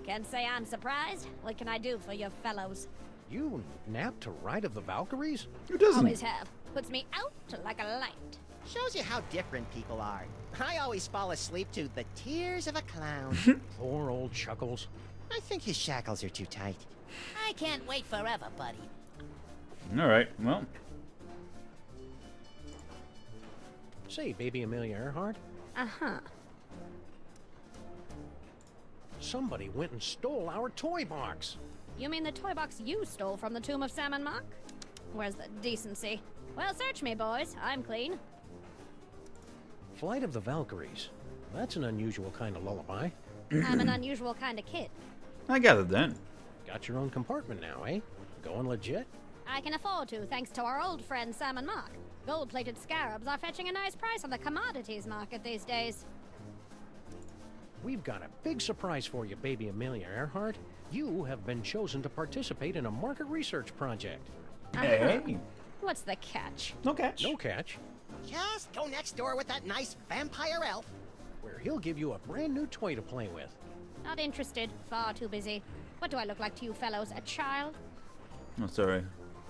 Can't say I'm surprised. What can I do for you fellows? You nap to Ride of the Valkyries? Who doesn't? Always have. Puts me out like a light. Shows you how different people are. I always fall asleep to the tears of a clown. Poor old Chuckles. I think his shackles are too tight. I can't wait forever, buddy. Alright, well. Say, baby Amelia Earhart, Uh-huh. somebody went and stole our toy box. You mean the toy box you stole from the tomb of Sammun-Mak? Where's the decency? Well, search me, boys. I'm clean. Flight of the Valkyries. That's an unusual kind of lullaby. I'm an unusual kind of kid. I gathered that. Got your own compartment now, eh? Going legit? I can afford to, thanks to our old friend Sammun-Mak. Gold-plated scarabs are fetching a nice price on the commodities market these days. We've got a big surprise for you, baby Amelia Earhart. You have been chosen to participate in a market research project. Hey. What's the catch? No catch. No catch. Just go next door with that nice vampire elf. Where he'll give you a brand new toy to play with. Not interested. Far too busy. What do I look like to you fellows? A child? Oh, sorry.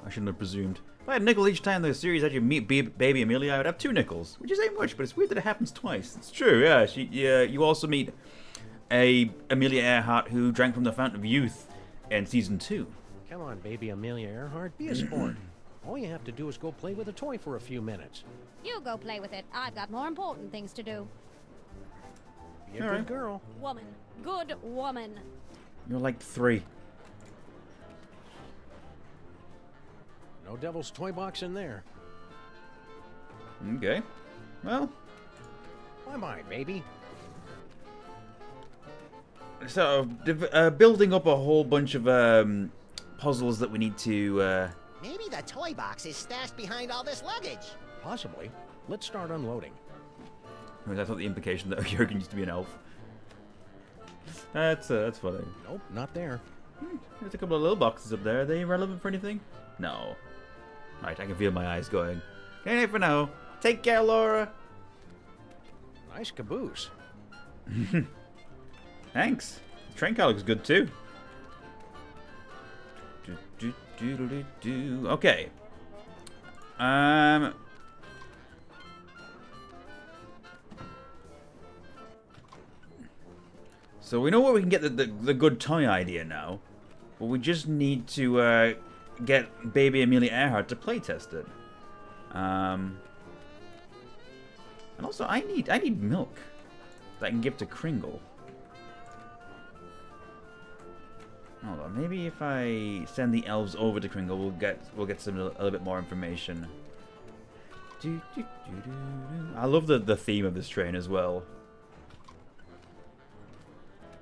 I shouldn't have presumed. If I had a nickel each time the series had you meet baby Amelia, I would have 2 nickels, which is ain't much, but it's weird that it happens twice. It's true, yeah. You also meet a Amelia Earhart who drank from the Fountain of Youth in season 2. Come on, baby Amelia Earhart, be a sport. All you have to do is go play with a toy for a few minutes. You go play with it. I've got more important things to do. Be a good girl. Woman. Good woman. You're like 3. No devil's toy box in there. Okay. Well. Bye-bye, baby. So, building up a whole bunch of puzzles that we need to... Maybe the toy box is stashed behind all this luggage. Possibly. Let's start unloading. I thought the implication that Jurgen used to be an elf. That's funny. Nope, not there. There's a couple of little boxes up there. Are they relevant for anything? No. Right, I can feel my eyes going. Okay, for now. Take care, Laura. Nice caboose. Thanks. The train car looks good too. Okay. So we know where we can get the good toy idea now, but we just need to get baby Amelia Earhart to playtest it. And also I need milk that I can give to Kringle. Hold on, maybe if I send the elves over to Kringle, we'll get a little bit more information. I love the theme of this train as well.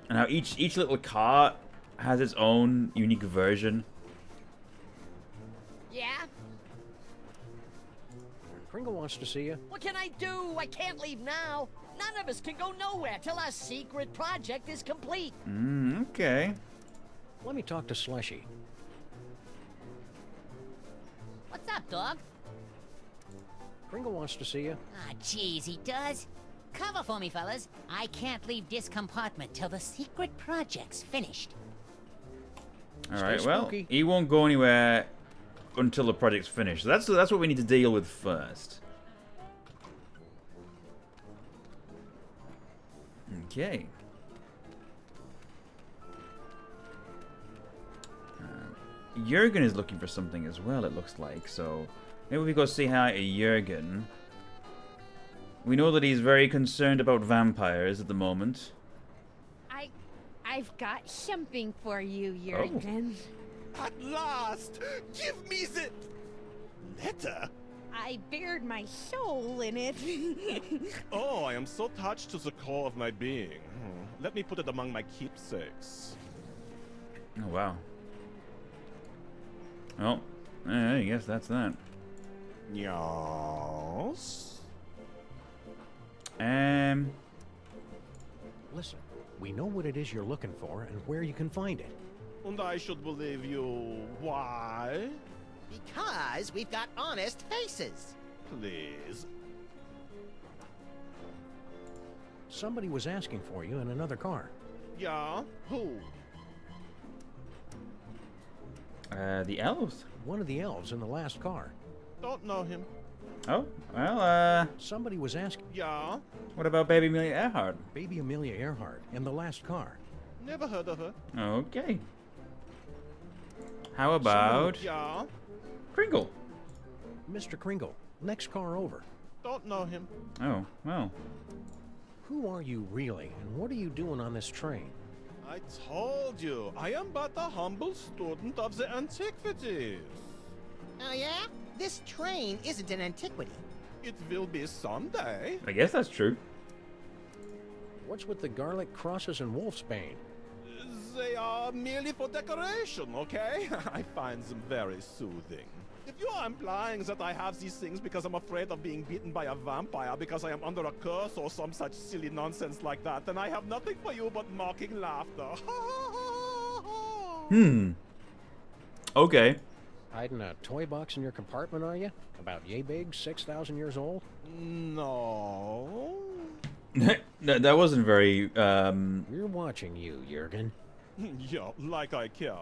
And how each little car has its own unique version. Yeah? Kringle wants to see you. What can I do? I can't leave now. None of us can go nowhere till our secret project is complete. Okay. Let me talk to Slushy. What's up, dog? Kringle wants to see you. Ah, jeez, he does. Cover for me, fellas. I can't leave this compartment till the secret project's finished. Alright, well, he won't go anywhere until the project's finished. So that's what we need to deal with first. Okay. Jurgen is looking for something as well, it looks like, so maybe we go say hi to Jurgen. We know that he's very concerned about vampires at the moment. I've got something for you, Jurgen. Oh. At last! Give me the letter! I bared my soul in it. Oh, I am so touched to the core of my being. Let me put it among my keepsakes. Oh, wow. Oh, I guess that's that. Yes? Listen, we know what it is you're looking for and where you can find it. And I should believe you. Why? Because we've got honest faces. Please. Somebody was asking for you in another car. Yeah? Who? The elves. One of the elves in the last car. Don't know him. Oh, well, Somebody was asking. Yeah? what about baby Amelia Earhart? Baby Amelia Earhart in the last car. Never heard of her. Okay. How about Yeah? Kringle? Mr. Kringle, next car over. Don't know him. Oh, well. Who are you really, and what are you doing on this train? I told you, I am but a humble student of the antiquities. Oh yeah? This train isn't an antiquity. It will be someday. I guess that's true. What's with the garlic crosses and wolfsbane? They are merely for decoration, okay? I find them very soothing. If you are implying that I have these things because I'm afraid of being beaten by a vampire because I am under a curse or some such silly nonsense like that, then I have nothing for you but mocking laughter. Okay. Hiding a toy box in your compartment, are you? About yay big, 6,000 years old? No. That wasn't very, We're watching you, Jurgen. Yeah, like I care.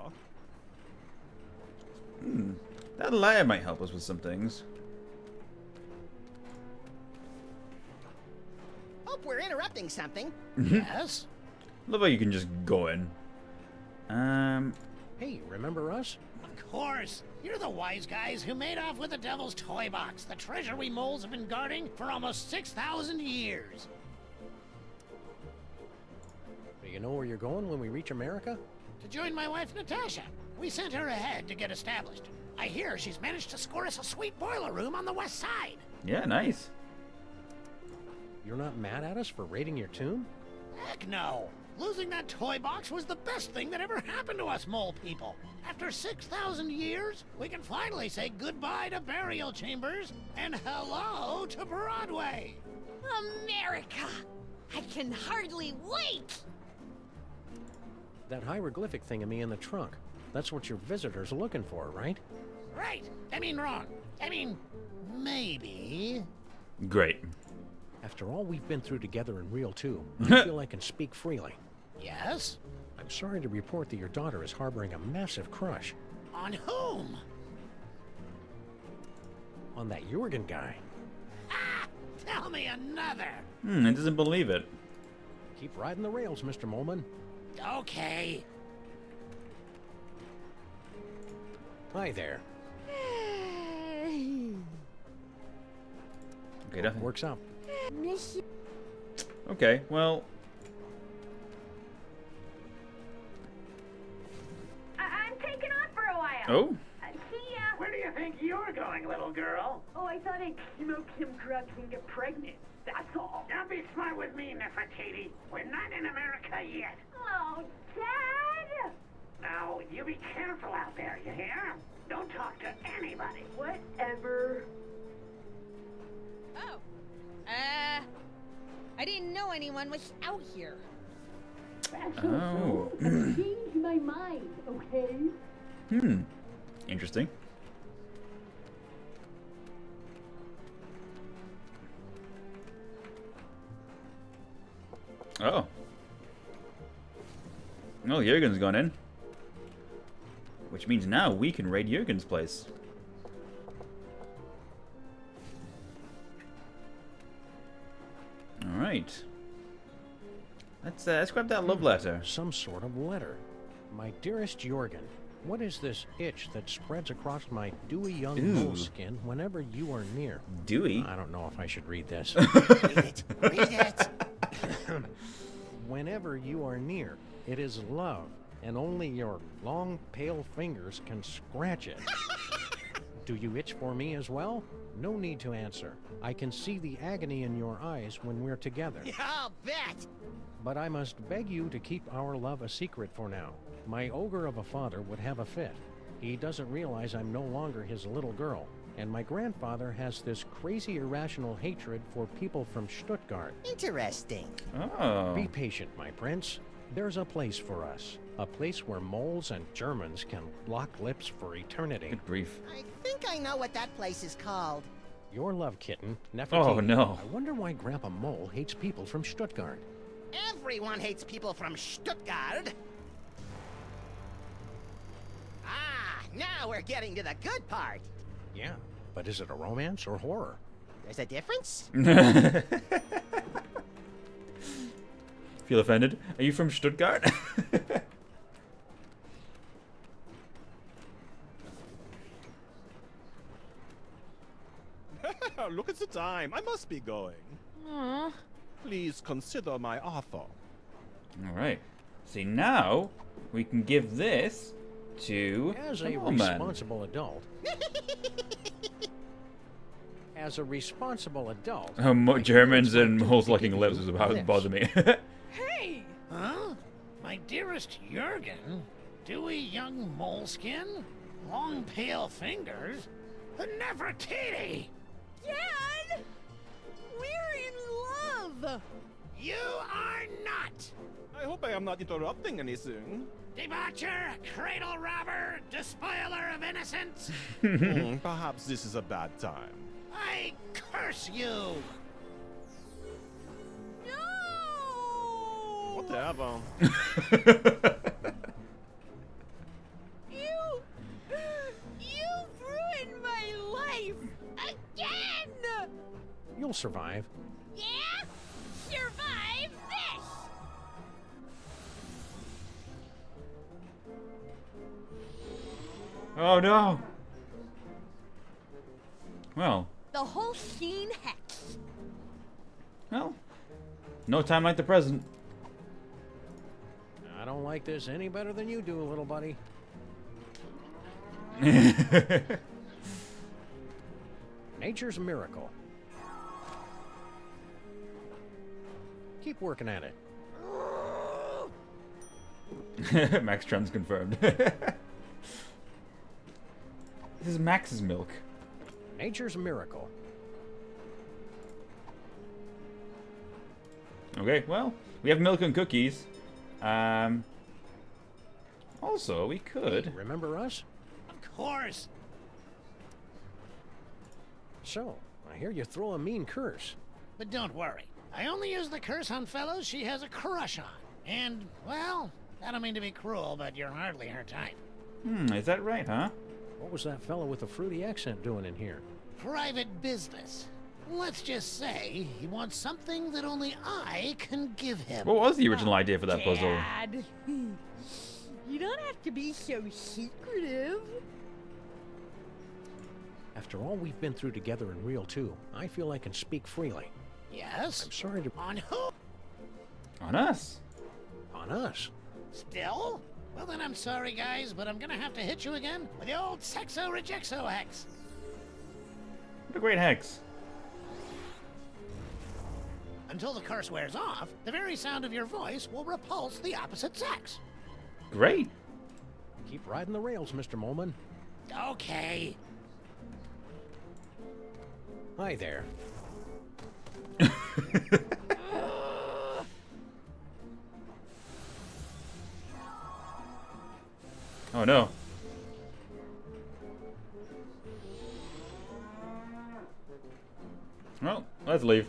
That ladder might help us with some things. Hope we're interrupting something. Yes? Love how you can just go in. Hey, remember us? Of course. You're the wise guys who made off with the Devil's Toy Box, the treasure we moles have been guarding for almost 6,000 years. Do you know where you're going when we reach America? To join my wife, Natasha. We sent her ahead to get established. I hear she's managed to score us a sweet boiler room on the west side. Yeah, nice. You're not mad at us for raiding your tomb? Heck no. Losing that toy box was the best thing that ever happened to us mole people. After 6,000 years, we can finally say goodbye to burial chambers and hello to Broadway. America! I can hardly wait! That hieroglyphic thingy in the trunk. That's what your visitors are looking for, right? Right. I mean wrong. I mean, maybe. Great. After all we've been through together in real too, I feel I can speak freely. Yes? I'm sorry to report that your daughter is harboring a massive crush. On whom? On that Jurgen guy. Ah! Tell me another. It doesn't believe it. Keep riding the rails, Mr. Molman. Okay. Hi there. Okay, nothing. Works out. Okay, well. I'm taking off for a while. Oh? See ya. Where do you think you're going, little girl? Oh, I thought I'd smoke some drugs and get pregnant. That's all. Don't be smart with me, Nefertiti. We're not in America yet. Oh, Dad! Now, you be careful out there, you hear? Don't talk to anybody. Whatever. Oh. I didn't know anyone was out here. Oh. I changed my mind, okay? Interesting. Oh. Oh, Jurgen's gone in. Which means now we can raid Jurgen's place. Alright. Let's grab that love letter. Some sort of letter. My dearest Jurgen, what is this itch that spreads across my dewy young mole skin whenever you are near? Dewy? I don't know if I should read this. Read it. Read it. Whenever you are near, it is love, and only your long, pale fingers can scratch it. Do you itch for me as well? No need to answer. I can see the agony in your eyes when we're together. Yeah, I'll bet. But I must beg you to keep our love a secret for now. My ogre of a father would have a fit. He doesn't realize I'm no longer his little girl. And my grandfather has this crazy irrational hatred for people from Stuttgart. Interesting. Oh. Be patient, my prince. There's a place for us. A place where moles and Germans can lock lips for eternity. Good grief. I think I know what that place is called. Your love kitten, Nefertiti. Oh, no. I wonder why Grandpa Mole hates people from Stuttgart. Everyone hates people from Stuttgart. Ah, now we're getting to the good part. Yeah, but is it a romance or horror? There's a difference? Feel offended? Are you from Stuttgart? Look at the time. I must be going. Aww. Please consider my offer. Alright. See, now we can give this to As a Sammun-Mak. responsible adult. As a responsible adult. Germans and moles licking lips is about to bother me. Hey! Huh? My dearest Jurgen, dewy young moleskin, long pale fingers, Nefertiti! Dad! We're in love! You are not! I hope I am not interrupting anything. Debaucher, cradle robber, despoiler of innocence! Perhaps this is a bad time. I curse you! No! Whatever. You've ruined my life! Again! You'll survive. Yeah? Survive this! Oh no! Well, The whole scene hex. well, no time like the present. I don't like this any better than you do, little buddy. Nature's a miracle. Keep working at it. Max Trans confirmed. This is Max's milk. Nature's a miracle. Okay, well, we have milk and cookies. Also, we could. Remember us? Of course! So, I hear you throw a mean curse. But don't worry. I only use the curse on fellows she has a crush on. And, well, I don't mean to be cruel, but you're hardly her type. Is that right, huh? What was that fella with the fruity accent doing in here? Private business. Let's just say he wants something that only I can give him. What was the original idea for that puzzle? Dad, you don't have to be so secretive. After all we've been through together in Real 2, I feel I can speak freely. Yes? I'm sorry to... On who? On us. On us. Still? Well then I'm sorry guys, but I'm gonna have to hit you again with the old Sexo-Rejexo hex. What a great hex. Until the curse wears off, the very sound of your voice will repulse the opposite sex. Great. Keep riding the rails, Mr. Molman. Okay. Hi there. Oh no. Well, let's leave.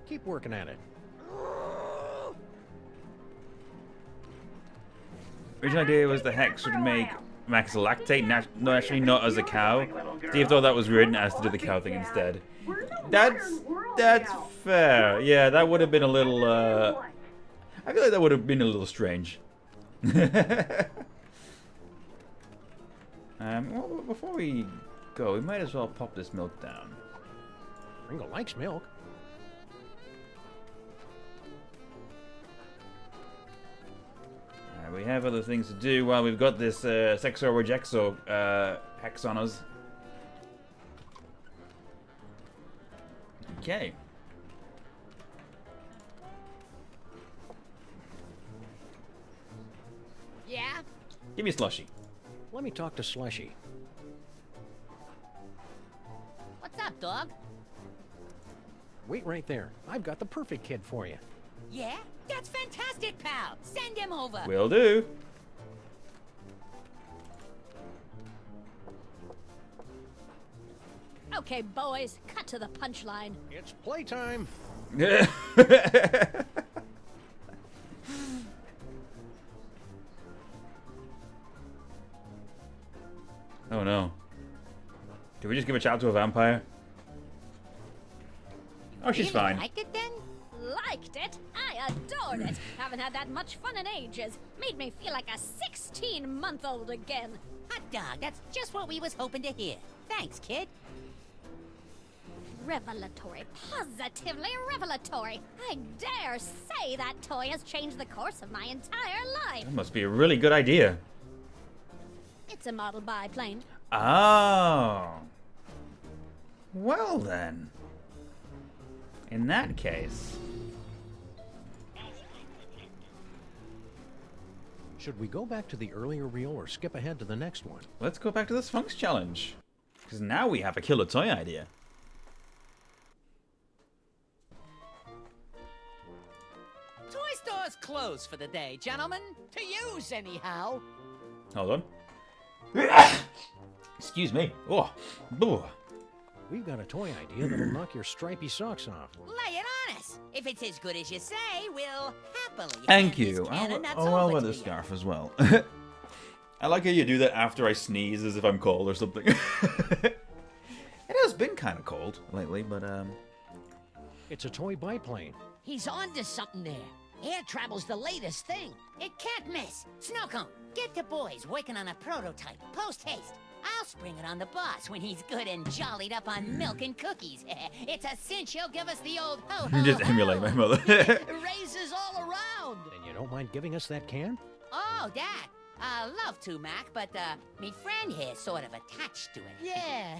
Keep working at it. Original idea was the hex would make Max lactate, naturally not as a cow. Steve thought that was weird and asked to do the cow thing instead. That's fair. Yeah, that would have been a little, I feel like that would have been a little strange. Well, before we go, we might as well pop this milk down. Ringo likes milk. We have other things to do while we've got this Sexo-Rejexo hex on us. Okay. Yeah? Give me a slushy. Let me talk to Slushy. What's up, dog? Wait right there. I've got the perfect kid for you. Yeah? That's fantastic, pal. Send him over. Will do. Okay, boys, cut to the punchline. It's playtime. Oh no. Did we just give a child to a vampire? Oh, she's fine. Liked it then? Liked it? I adored it. Haven't had that much fun in ages. Made me feel like a 16-month-old again. Hot dog, that's just what we was hoping to hear. Thanks, kid. Revelatory. Positively revelatory. I dare say that toy has changed the course of my entire life. That must be a really good idea. It's a model biplane. Oh. Well then. In that case, Should we go back to the earlier reel or skip ahead to the next one? Let's go back to the Sphunx challenge. Because now we have a killer toy idea. Toy store's closed for the day, gentlemen. To use, anyhow. Hold on. Excuse me. Oh. Ugh. We've got a toy idea that'll knock your stripy socks off. Lay it on us. If it's as good as you say, we'll happily Thank hand this you. can of nuts I'll over wear to the you. scarf as well. I like how you do that after I sneeze as if I'm cold or something. It has been kind of cold lately, but It's a toy biplane. He's onto something there. Air travel's the latest thing. It can't miss. Snowcone, get the boys working on a prototype. Post haste. I'll spring it on the boss when he's good and jollied up on milk and cookies. It's a cinch he'll give us the old ho-ho-ho. just emulate my mother. Raises all around. And you don't mind giving us that can? Oh, that. Love to, Mac, but, me friend here's sort of attached to it. Yeah,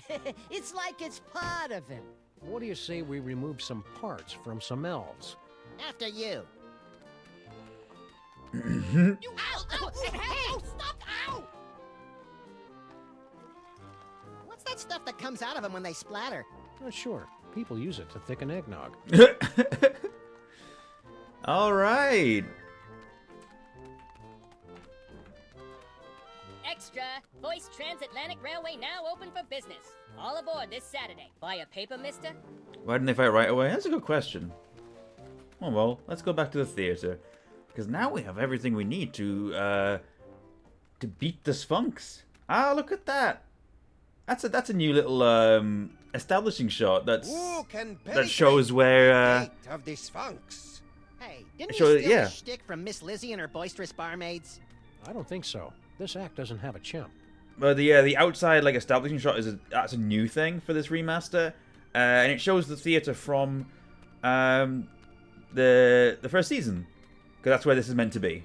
it's like it's part of him. What do you say we remove some parts from some elves? After you. You ow! Ow! Hey! Stop! Ow! What's that stuff that comes out of them when they splatter? Sure. People use it to thicken eggnog. All right. Extra! Voice Transatlantic Railway now open for business. All aboard this Saturday. Buy a paper, mister? Why didn't they fight right away? That's a good question. Oh well, let's go back to the theater. Because now we have everything we need to beat the Sphunx. Ah, look at that. That's a new little establishing shot that shows where Gate of the Sphunx. Hey, didn't Sure, you steal yeah. the shtick from Miss Lizzie and her boisterous barmaids? I don't think so. This act doesn't have a chimp. Well, the outside like establishing shot that's a new thing for this remaster, and it shows the theater from the first season, because that's where this is meant to be.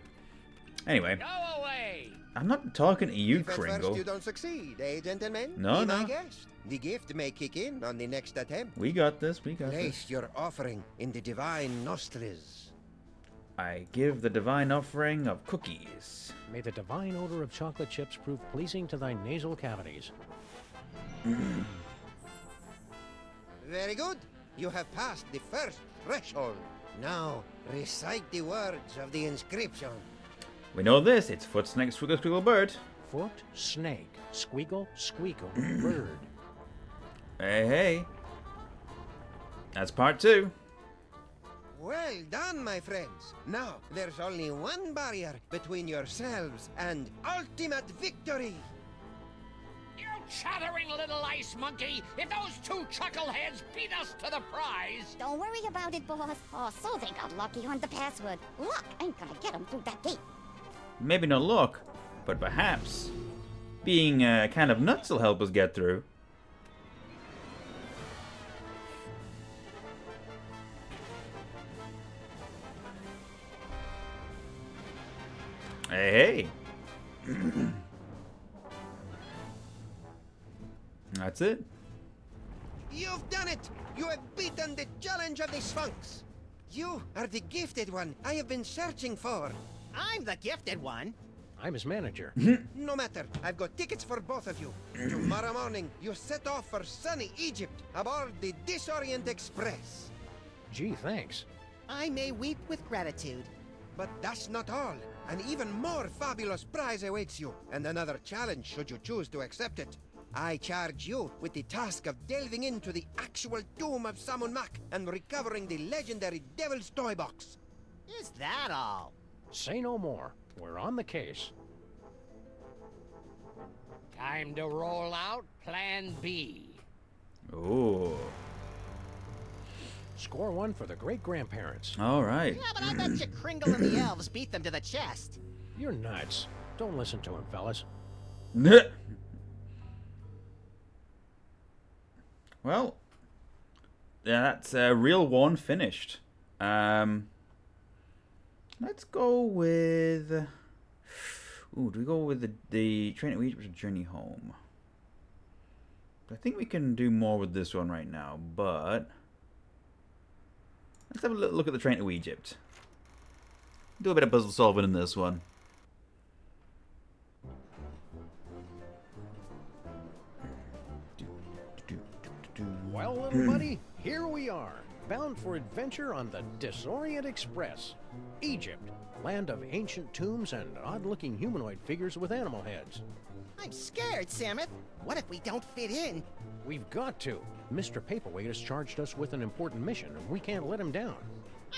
Anyway, Go away! I'm not talking to you, If at Kringle. first you don't succeed, eh, gentlemen? No, Be my no. guest. The gift may kick in on the next attempt. We got this. We got Place this. your offering in the divine nostrils. I give the divine offering of cookies. May the divine odor of chocolate chips prove pleasing to thy nasal cavities. Very good. You have passed the first threshold. Now, recite the words of the inscription. We know this. It's foot, snake, squiggle, squiggle, bird. Foot, snake, squeagle, squeakle, bird. Hey, hey. That's part 2. Well done, my friends. Now, there's only one barrier between yourselves and ultimate victory. You chattering little ice monkey! If those two chuckleheads beat us to the prize! Don't worry about it, boss. Oh, so they got lucky on the password. Luck ain't gonna get them through that gate. Maybe not luck, but perhaps being kind of nuts will help us get through. Hey, hey. That's it. You've done it! You have beaten the challenge of the Sphunx! You are the gifted one I have been searching for. I'm the gifted one. I'm his manager. No matter, I've got tickets for both of you. Tomorrow morning, you set off for sunny Egypt aboard the Disorient Express. Gee, thanks. I may weep with gratitude. But that's not all. An even more fabulous prize awaits you, and another challenge should you choose to accept it. I charge you with the task of delving into the actual tomb of Sammun-Mak and recovering the legendary Devil's Toy Box. Is that all? Say no more. We're on the case. Time to roll out Plan B. Ooh. Score 1 for the great-grandparents. All right. Yeah, but I bet you Kringle and the elves beat them to the chest. You're nuts. Don't listen to him, fellas. Well, yeah, that's reel 1 finished. Let's go with. Ooh, do we go with the Train to Egypt or Journey Home? I think we can do more with this one right now, but let's have a little look at the Train to Egypt. Do a bit of puzzle solving in this one. Well, little buddy, here we are, bound for adventure on the Disorient Express. Egypt, land of ancient tombs and odd-looking humanoid figures with animal heads. I'm scared, Samuth. What if we don't fit in? We've got to. Mr. Paperweight has charged us with an important mission, and we can't let him down.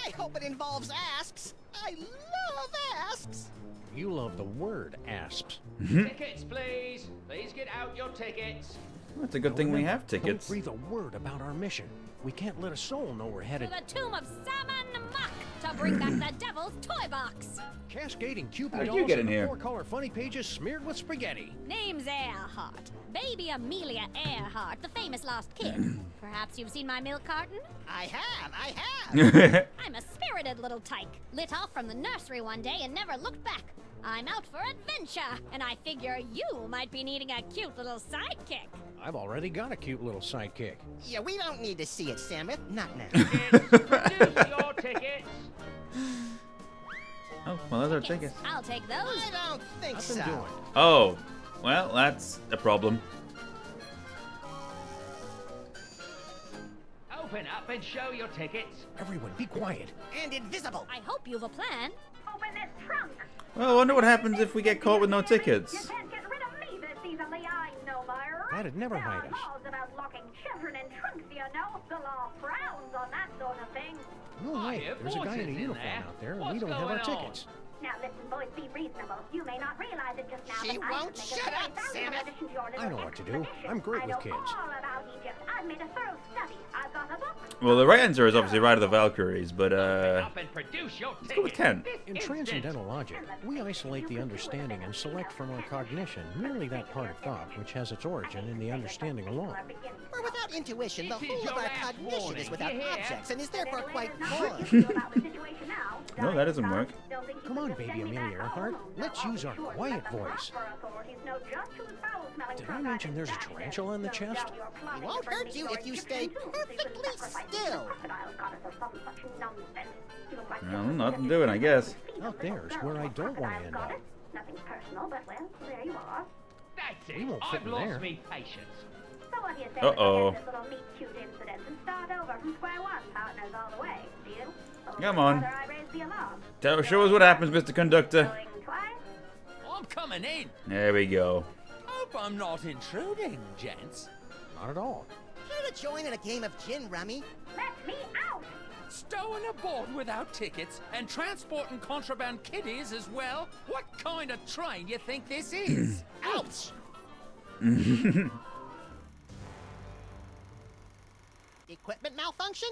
I hope it involves asps. I love asps. You love the word asps. Tickets, please. Please get out your tickets. That's a good thing we have tickets. Don't breathe a word about our mission. We can't let a soul know we're headed To the tomb of Sammun-Mak to bring back the devil's toy box. Cascading Cupid How'd you dolls get in and here? 4-color funny pages smeared with spaghetti. Name's Earhart. Baby Amelia Earhart, the famous lost kid. Perhaps you've seen my milk carton? I have. I'm a spirited little tyke. Lit off from the nursery one day and never looked back. I'm out for adventure, and I figure you might be needing a cute little sidekick. I've already got a cute little sidekick. Yeah, we don't need to see it, Samuth. Not now. Produce your tickets. Oh, well, those are tickets. I'll take those. I don't think so. Nothing doing. Oh, well, that's a problem. Open up and show your tickets. Everyone, be quiet. And invisible. I hope you've a plan. Open this trunk. Well, I wonder what happens if we get caught with no You tickets. can't get rid of me this easily. I know my rights. That'd never There hide are us. laws about locking children in trunks, you know. The law frowns on that sort of thing. No way. hear There's a guy in a voices in uniform there. out there, and What's we don't have our going on? tickets. Now listen, boys, be reasonable. You may not realize it just now, She but I won't could make a shut very up, valuable Samuth. addition to your I little know what to do. expedition. I'm great I with know kids. all about Egypt. I've made a thorough study. I've got a book. Well, the right answer is obviously Ride of the Valkyries, but Up and produce your let's go with tickets. 10. In transcendental logic, we isolate the understanding and select from our cognition merely that part of thought which has its origin in the understanding alone. For without intuition, the This is whole of your our last cognition warning. is without You hear? objects and is therefore quite There's void. nothing you can do about the situation now. No, that doesn't work. They'll think you Come can on, just baby send me Amelia back Earhart. home. Let's They'll use our be sure to quiet let the voice. proper authorities know just whose foul-smelling Did I trunk mention there's a stashed it. tarantula in the No chest? doubt you're plotting It won't to bring hurt me you your if you Egyptian stay tombs so you can perfectly sacrifice the still. crocodile goddess or some such nonsense. You look like Well, just nothing doing, I guess. Out there's where I don't want to end up. Nothing personal, but well, there you are. That's We it. won't fit I've in lost there. me patience. So what do you say Uh-oh. we forget this little meet-cute incident and start over from square one, partners all the way? Deal? Come on. Whether I raise the alarm. Show us what happens, Mr. Conductor. Going twice. I'm coming in. There we go. Hope I'm not intruding, gents. Not at all. Here to join in a game of gin rummy. Let me out! Stowing aboard without tickets and transporting contraband kiddies as well? What kind of train you think this is? Ouch! Equipment malfunction?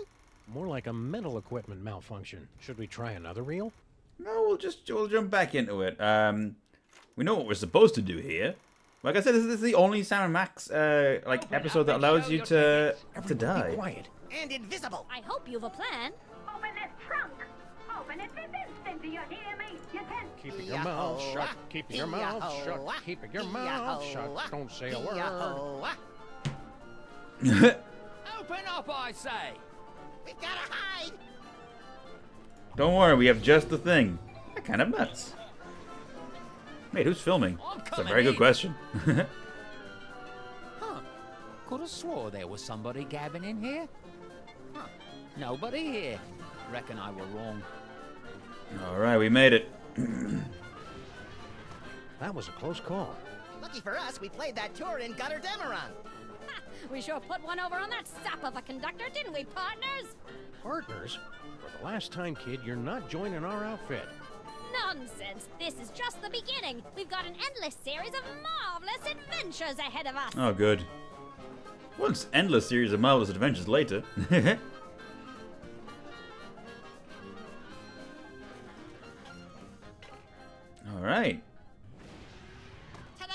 More like a mental equipment malfunction. Should we try another reel? No, we'll jump back into it. We know what we're supposed to do here. Like I said, this is the only Sammun-Mak's episode that allows you to die. Be quiet. And invisible. I hope you've a plan. Open this trunk! Open it this instant, do you hear me? You can't... Keeping your mouth shut. Keeping your mouth shut. Keeping your mouth shut. Don't say a word. Open up, I say! We gotta hide. Don't worry, we have just the thing. That kind of nuts. Wait, who's filming? That's a very good question. Huh. Could have swore there was somebody gabbing in here. Huh. Nobody here. Reckon I were wrong. Alright, we made it. That was a close call. Lucky for us, we played that tour in Gutter Demeron. We sure put one over on that sap of a conductor, didn't we, partners? Partners? For the last time, kid, you're not joining our outfit. Nonsense. This is just the beginning. We've got an endless series of marvelous adventures ahead of us. Oh, good. Well, it's an endless series of marvelous adventures later. Alright. Ta-da!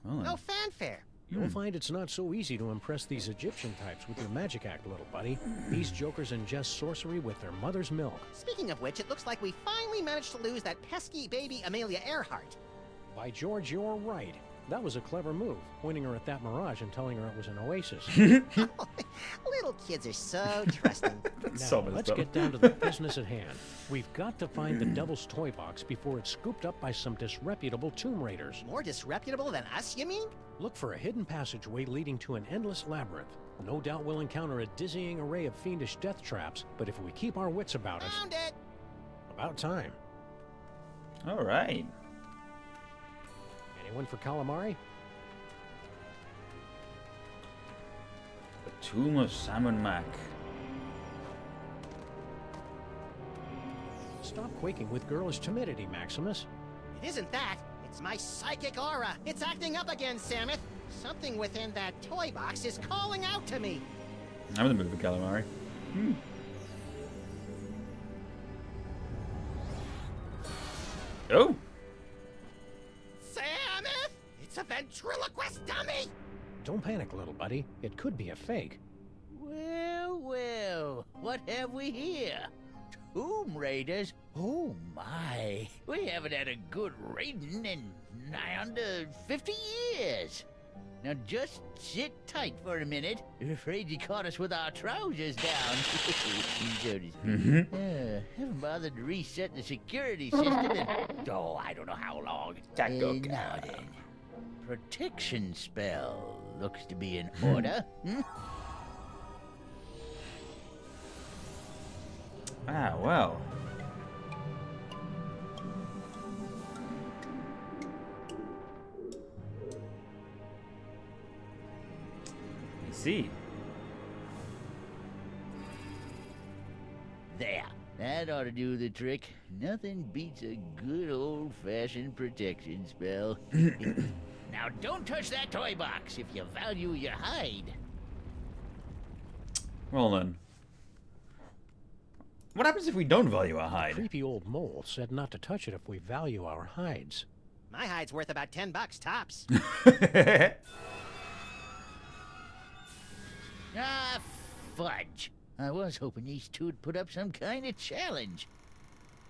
Well, No fanfare. You'll find it's not so easy to impress these Egyptian types with your magic act, little buddy. These jokers ingest sorcery with their mother's milk. Speaking of which, it looks like we finally managed to lose that pesky baby Amelia Earhart. By George, you're right. That was a clever move, pointing her at that mirage and telling her it was an oasis. Little kids are so trusting. Now, let's get down to the business at hand. We've got to find the Devil's Toy Box before it's scooped up by some disreputable tomb raiders. More disreputable than us, you mean? Look for a hidden passageway leading to an endless labyrinth. No doubt we'll encounter a dizzying array of fiendish death traps, but if we keep our wits about us... Found it! About time. All right. Anyone for calamari? The Tomb of Sammun-Mak. Stop quaking with girlish timidity, Maximus. It isn't that. It's my psychic aura. It's acting up again, Samus. Something within that toy box is calling out to me. I'm in the mood for calamari. Oh! Samus! It's a ventriloquist dummy! Don't panic, little buddy. It could be a fake. Well, well, what have we here? Tomb Raiders? Oh my, we haven't had a good raiding in nigh under 50 years. Now just sit tight for a minute. Afraid you caught us with our trousers down. So to speak. Haven't bothered to reset the security system in, I don't know how long. Now then, protection spell looks to be in order. Ah, well. I see. There. That ought to do the trick. Nothing beats a good old-fashioned protection spell. Now don't touch that toy box if you value your hide. Well then. What happens if we don't value our hide? Creepy old mole said not to touch it if we value our hides. My hide's worth about $10 tops. Ah, fudge. I was hoping these two would put up some kind of challenge.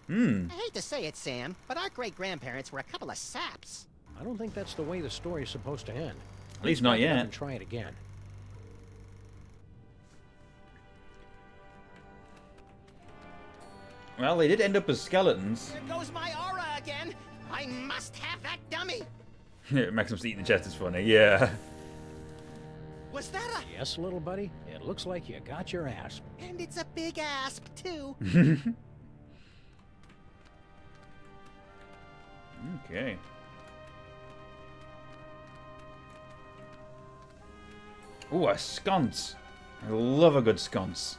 I hate to say it, Sam, but our great-grandparents were a couple of saps. I don't think that's the way the story's supposed to end. At least not yet. And try it again. Well, they did end up as skeletons. There goes my aura again. I must have that dummy. Maximus eating the chest is funny, yeah. Was that a... Yes, little buddy. It looks like you got your asp. And it's a big asp, too. Okay. Ooh, a sconce. I love a good sconce.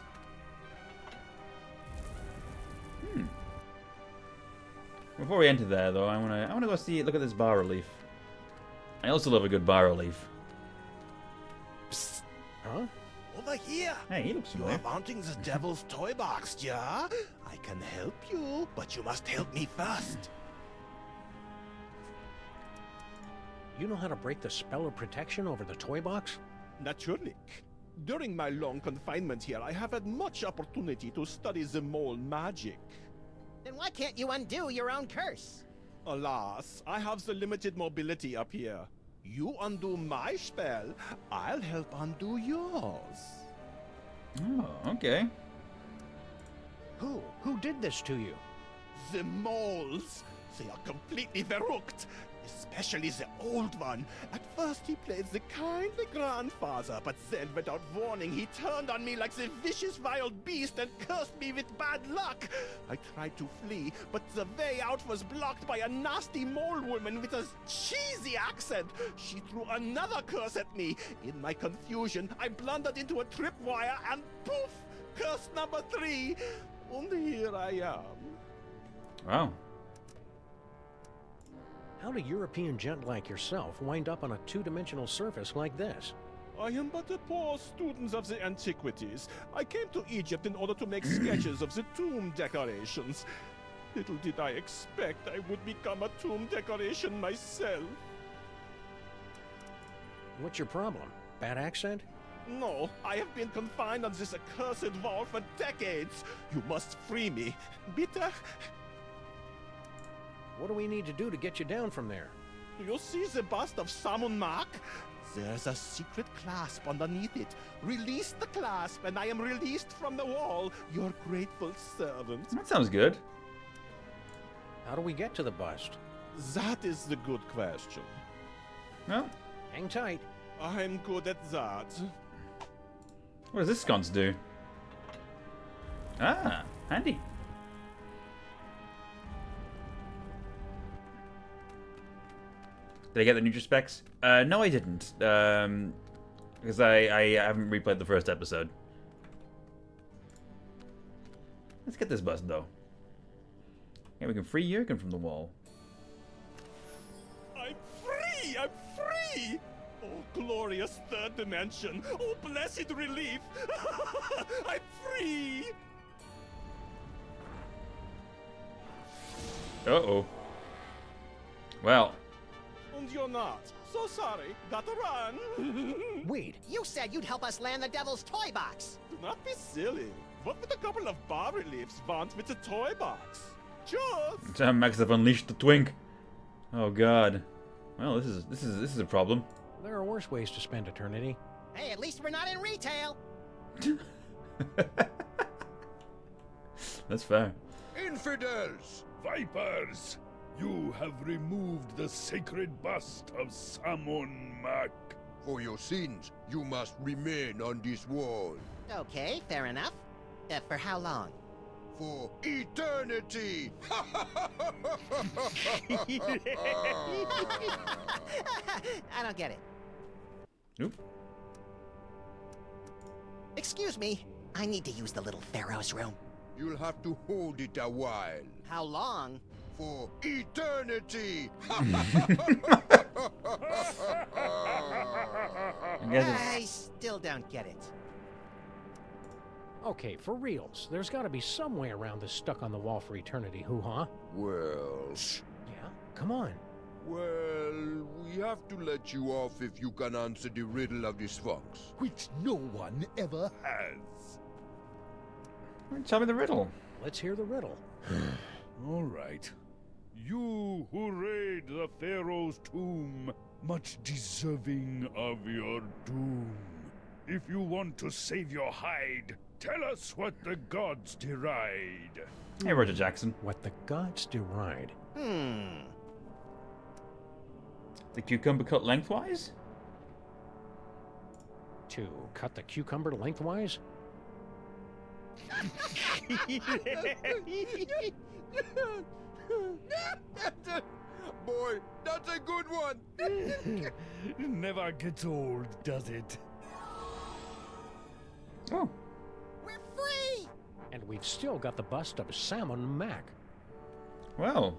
Before we enter there, though, I wanna go look at this bas relief. I also love a good bas relief. Psst. Huh? Over here. Hey, he looks You familiar. are wanting the devil's toy box, yeah? I can help you, but you must help me first. You know how to break the spell of protection over the toy box? Naturally. During my long confinement here, I have had much opportunity to study the mole magic. Then why can't you undo your own curse? Alas, I have the limited mobility up here. You undo my spell, I'll help undo yours. Oh, okay. Who did this to you? The moles. They are completely verrückt. Especially the old one. At first he played the kindly grandfather, but then without warning he turned on me like the vicious wild beast and cursed me with bad luck. I tried to flee, but the way out was blocked by a nasty mole woman with a cheesy accent. She threw another curse at me. In my confusion, I blundered into a tripwire and poof! Curse number 3. And here I am. Wow. How'd a European gent like yourself wind up on a two-dimensional surface like this? I am but a poor student of the antiquities. I came to Egypt in order to make sketches of the tomb decorations. Little did I expect I would become a tomb decoration myself. What's your problem? Bad accent? No, I have been confined on this accursed wall for decades. You must free me. Bitte? What do we need to do to get you down from there? Do you see the bust of Sammun-Mak? There's a secret clasp underneath it. Release the clasp, and I am released from the wall. Your grateful servant. That sounds good. How do we get to the bust? That is the good question. Well, hang tight. I'm good at that. What does this sconce do? Ah, handy. Did I get the neutral specs? No, I didn't. Because I haven't replayed the first episode. Let's get this bust, though. Yeah, we can free Jurgen from the wall. I'm free! I'm free! Oh, glorious third dimension! Oh, blessed relief! I'm free! Uh-oh. Well. And you're not. So sorry. Gotta run. Wait. You said you'd help us land the devil's toy box. Do not be silly. What would a couple of bas-reliefs want with a toy box? Just. Sam-Mak have unleashed the twink. Oh god. Well, this is a problem. There are worse ways to spend eternity. Hey, at least we're not in retail. That's fair. Infidels! Vipers! You have removed the sacred bust of Sammun-Mak. For your sins, you must remain on this wall. Okay, fair enough. For how long? For eternity! I don't get it. Nope. Excuse me. I need to use the little Pharaoh's room. You'll have to hold it a while. How long? For eternity! I still don't get it. Okay, for reals. There's got to be some way around this stuck on the wall for eternity hoo-ha. Well... Yeah? Come on. Well, we have to let you off if you can answer the riddle of the Sphunx, which no one ever has. Tell me the riddle. Let's hear the riddle. All right. You who raid the Pharaoh's tomb, much deserving of your doom. If you want to save your hide, tell us what the gods deride. Hey, Roger Jackson. What the gods deride? The cucumber cut lengthwise? To cut the cucumber lengthwise? Boy, that's a good one. Never gets old, does it? Oh. We're free! And we've still got the bust of Sammun-Mak. Well.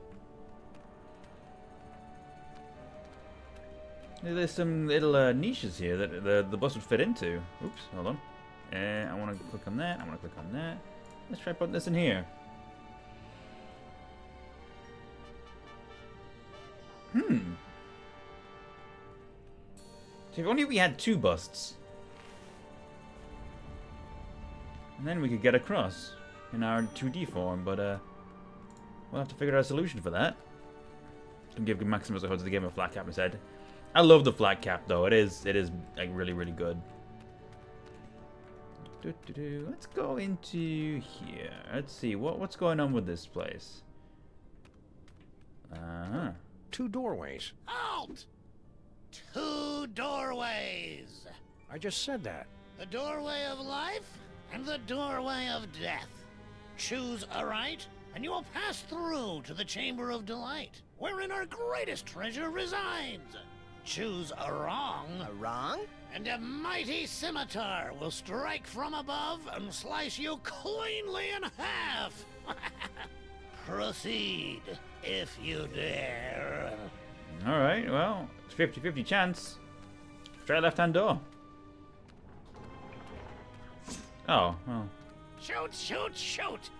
There's some little niches here that the bus would fit into. Oops, hold on. I want to click on that. I want to click on that. Let's try putting this in here. So if only we had two busts. And then we could get across in our 2D form, but we'll have to figure out a solution for that. And give Maximus a hold to the game of flat cap instead. I love the flat cap though. It is like really good. Let's go into here. Let's see what's going on with this place. Two doorways. Halt! Two doorways. I just said that. The doorway of life and the doorway of death. Choose aright, and you will pass through to the Chamber of Delight, wherein our greatest treasure resides. Choose a wrong. A wrong? And a mighty scimitar will strike from above and slice you cleanly in half. Proceed, if you dare. Alright, well, it's 50-50 chance. Try left-hand door. Oh, well. Shoot, shoot, shoot!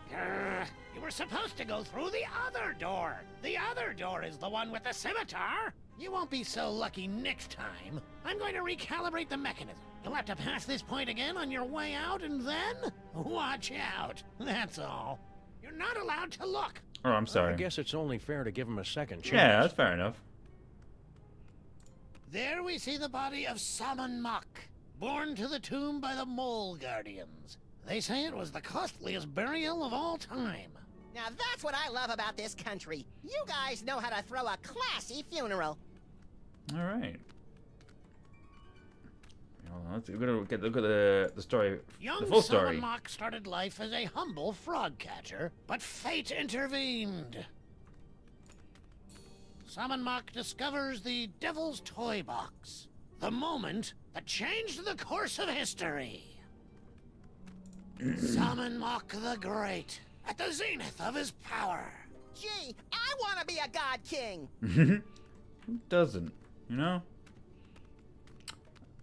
You were supposed to go through the other door. The other door is the one with the scimitar. You won't be so lucky next time. I'm going to recalibrate the mechanism. You'll have to pass this point again on your way out, and then watch out. That's all. You're not allowed to look. Oh, I'm sorry. I guess it's only fair to give him a second chance. Yeah, that's fair enough. There we see the body of Sammun-Mak, borne to the tomb by the Mole Guardians. They say it was the costliest burial of all time. Now that's what I love about this country. You guys know how to throw a classy funeral. All right. Hold on, look at the story, Young the full story. Sammun-Mak started life as a humble frog catcher, but fate intervened. Sammun-Mak discovers the Devil's Toy Box, the moment that changed the course of history. Sammun-Mak the Great, at the zenith of his power. Gee, I want to be a god king. Who doesn't? You know?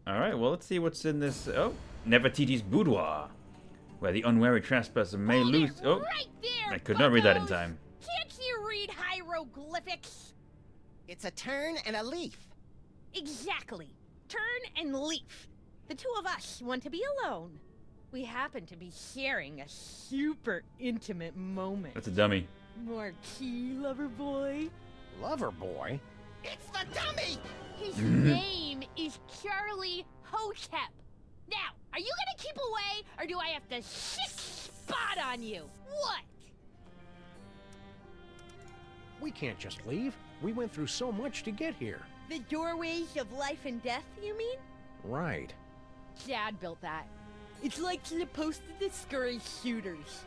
Alright, well, let's see what's in this. Oh, Nefertiti's boudoir, where the unwary trespasser may lose. Oh, right there, I could not read that in buccos. time. Can't you read hieroglyphics? It's a turn and a leaf. Exactly. Turn and leaf. The two of us want to be alone. We happen to be sharing a super intimate moment. That's a dummy. Marquis, lover boy. Lover boy? It's the dummy! His name is Charlie Hotep. Now, are you gonna keep away, or do I have to sick spot on you? What? We can't just leave. We went through so much to get here. The doorways of life and death, you mean? Right. Dad built that. It's like supposed to discourage shooters.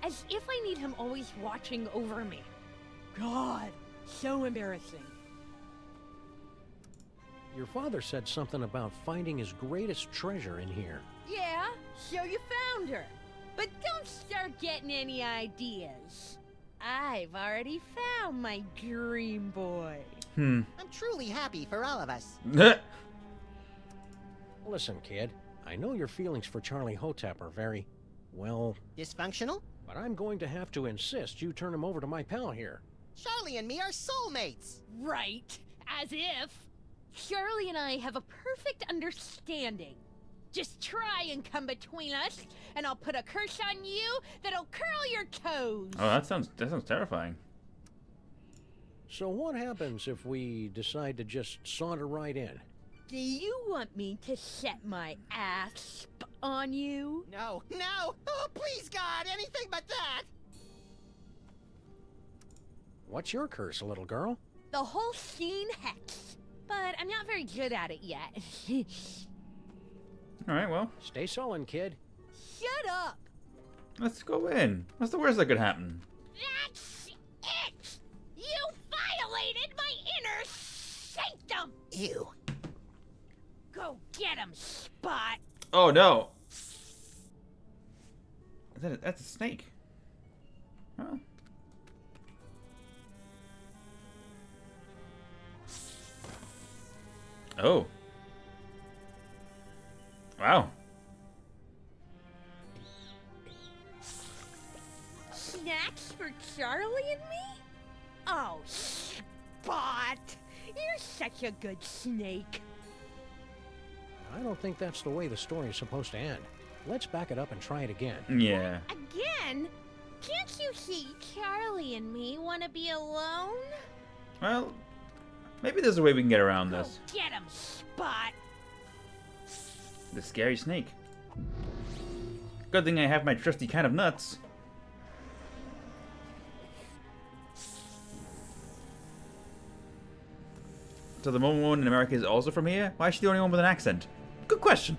As if I need him always watching over me. God, so embarrassing. Your father said something about finding his greatest treasure in here. Yeah, so you found her. But don't start getting any ideas. I've already found my dream boy. I'm truly happy for all of us. Listen, kid. I know your feelings for Charlie Hotep are very, well... Dysfunctional? But I'm going to have to insist you turn him over to my pal here. Charlie and me are soulmates. Right, as if. Charlie and I have a perfect understanding. Just try and come between us, and I'll put a curse on you that'll curl your toes. Oh, that sounds terrifying. So what happens if we decide to just saunter right in? Do you want me to set my asp on you? No, no! Oh, please, God, anything but that! What's your curse, little girl? The whole scene hex. But I'm not very good at it yet. Alright, well. Stay sullen, kid. Shut up! Let's go in. What's the worst that could happen? That's it! You violated my inner sanctum! Ew. Go get him, Spot! Oh, no! That's a snake. Huh? Oh. Wow. Snacks for Charlie and me? Oh, Spot! You're such a good snake. I don't think that's the way the story is supposed to end. Let's back it up and try it again. Yeah. Again? Can't you see Charlie and me want to be alone? Well, maybe there's a way we can get around this. Get him, Spot! The scary snake. Good thing I have my trusty can of nuts. So the Momo one in America is also from here? Why is she the only one with an accent? Good question.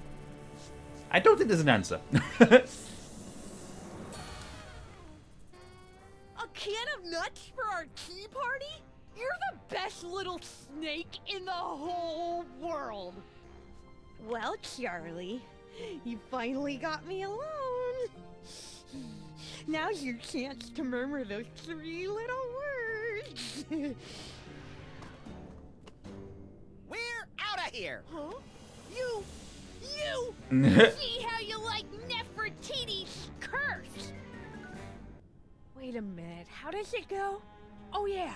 I don't think there's an answer. A can of nuts for our tea party? You're the best little snake in the whole world. Well, Charlie, you finally got me alone. Now's your chance to murmur those 3 little words. We're out of here! Huh? You! See how you like Nefertiti's curse! Wait a minute, how does it go? Oh yeah.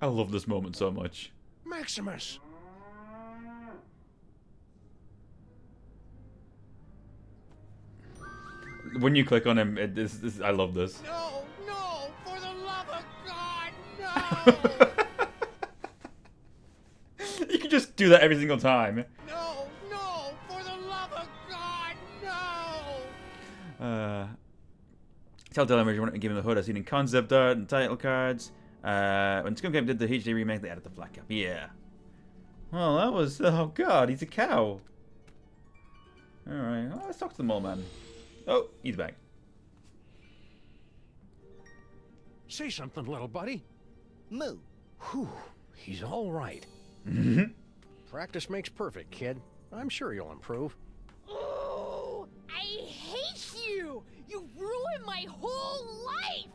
I love this moment so much. Maximus! when you click on him, I love this. No, no, for the love of God, no! You can just do that every single time. No, no, for the love of God, no! Telltale Image wanted to give him the hood I've seen in concept art and title cards. When Sphunx did the HD remake, they added the flat cap. Yeah. Well, that was... Oh, God, he's a cow. Alright, well, let's talk to the mole man. Oh, he's back. Say something, little buddy. Moo. Whew, he's all right. Practice makes perfect, kid. I'm sure you'll improve. Oh, I hate you! You ruined my whole life!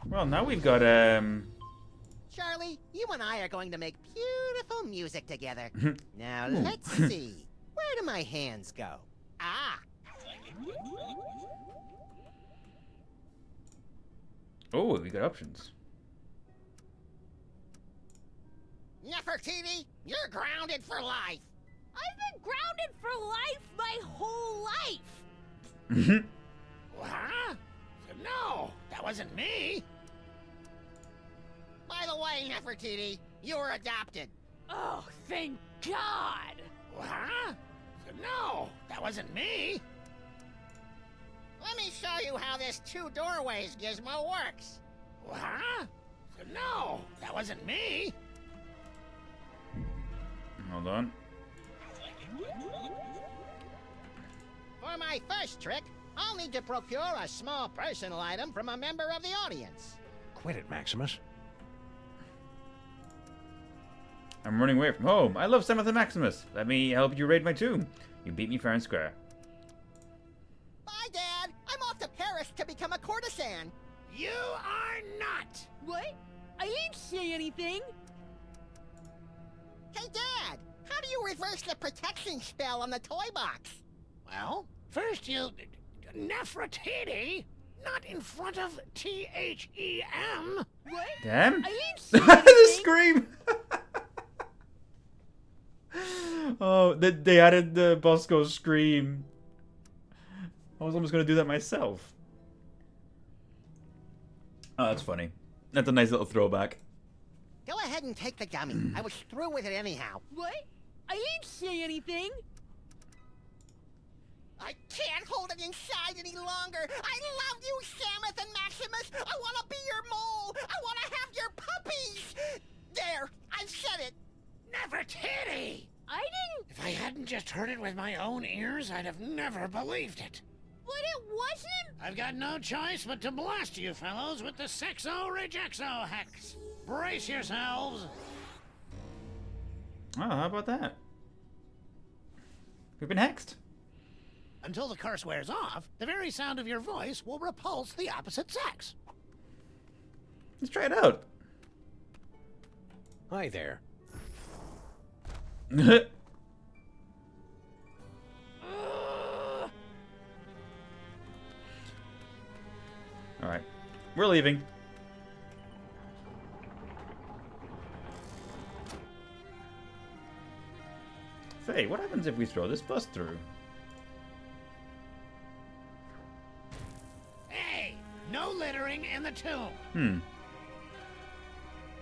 Well, now we've got, Charlie, you and I are going to make beautiful music together. Now, let's see. Where do my hands go? Ah! Oh, we got options. Nefertiti, you're grounded for life. I've been grounded for life my whole life! Huh? No, that wasn't me. By the way, Nefertiti, you were adopted. Oh, thank God! Huh? No, that wasn't me. Let me show you how this two doorways gizmo works. Huh? No, that wasn't me. Hold on. For my first trick, I'll need to procure a small personal item from a member of the audience. Quit it, Maximus. I'm running away from home. I love Samantha Maximus. Let me help you raid my tomb. You beat me fair and square. Bye, Dad. I'm off to Paris to become a courtesan. You are not. What? I didn't say anything. Hey, Dad. How do you reverse the protection spell on the toy box? Well, first you... Nefertiti? Not in front of T-H-E-M. What? Damn. I didn't say The anything. scream. Oh, they added the Bosco scream. I was almost going to do that myself. Oh, that's funny. That's a nice little throwback. Go ahead and take the gummy. I was through with it anyhow. What? I didn't say anything. I can't hold it inside any longer. I love you, Samuth and Maximus. I want to be your mole. I want to have your puppies. There, I've said it. Nefertiti! I didn't... If I hadn't just heard it with my own ears, I'd have never believed it. But it wasn't... I've got no choice but to blast you fellows with the Sexo-Rejexo hex. Brace yourselves. Oh, how about that? We've been hexed. Until the curse wears off, the very sound of your voice will repulse the opposite sex. Let's try it out. Hi there. Alright. We're leaving. Say, what happens if we throw this bus through? Hey, no littering in the tomb.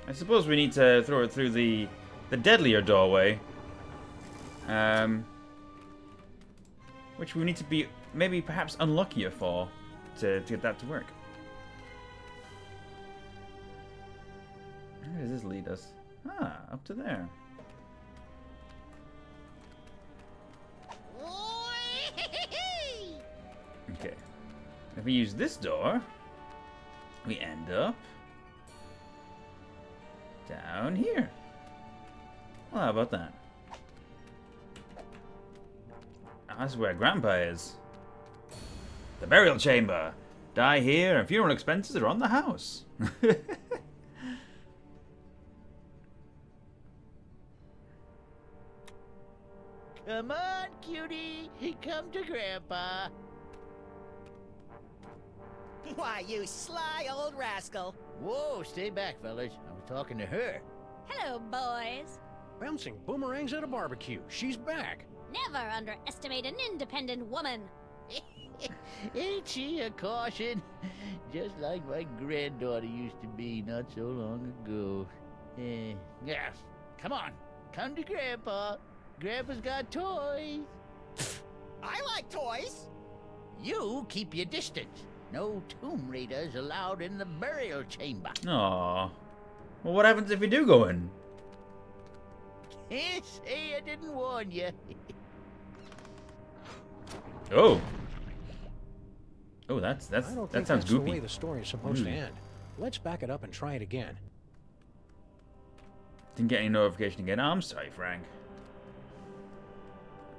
I suppose we need to throw it through the deadlier doorway. Which we need to be maybe perhaps unluckier for to get that to work. Where does this lead us? Ah, up to there. Okay. If we use this door, we end up down here. Well, how about that? That's where Grandpa is. The burial chamber. Die here, and funeral expenses are on the house. Come on, cutie. Come to Grandpa. Why, you sly old rascal. Whoa, stay back, fellas. I was talking to her. Hello, boys. Bouncing boomerangs at a barbecue. She's back. Never underestimate an independent woman. Ain't she a caution? Just like my granddaughter used to be not so long ago. Yeah, come on. Come to Grandpa. Grandpa's got toys. I like toys. You keep your distance. No Tomb Raiders allowed in the burial chamber. Aww. Well, what happens if you do go in? Can't say I didn't warn you. Oh. Oh, that I don't think sounds that's the goopy. way the story is supposed to end. Let's back it up and try it again. Didn't get any notification again. Oh, I'm sorry, Frank.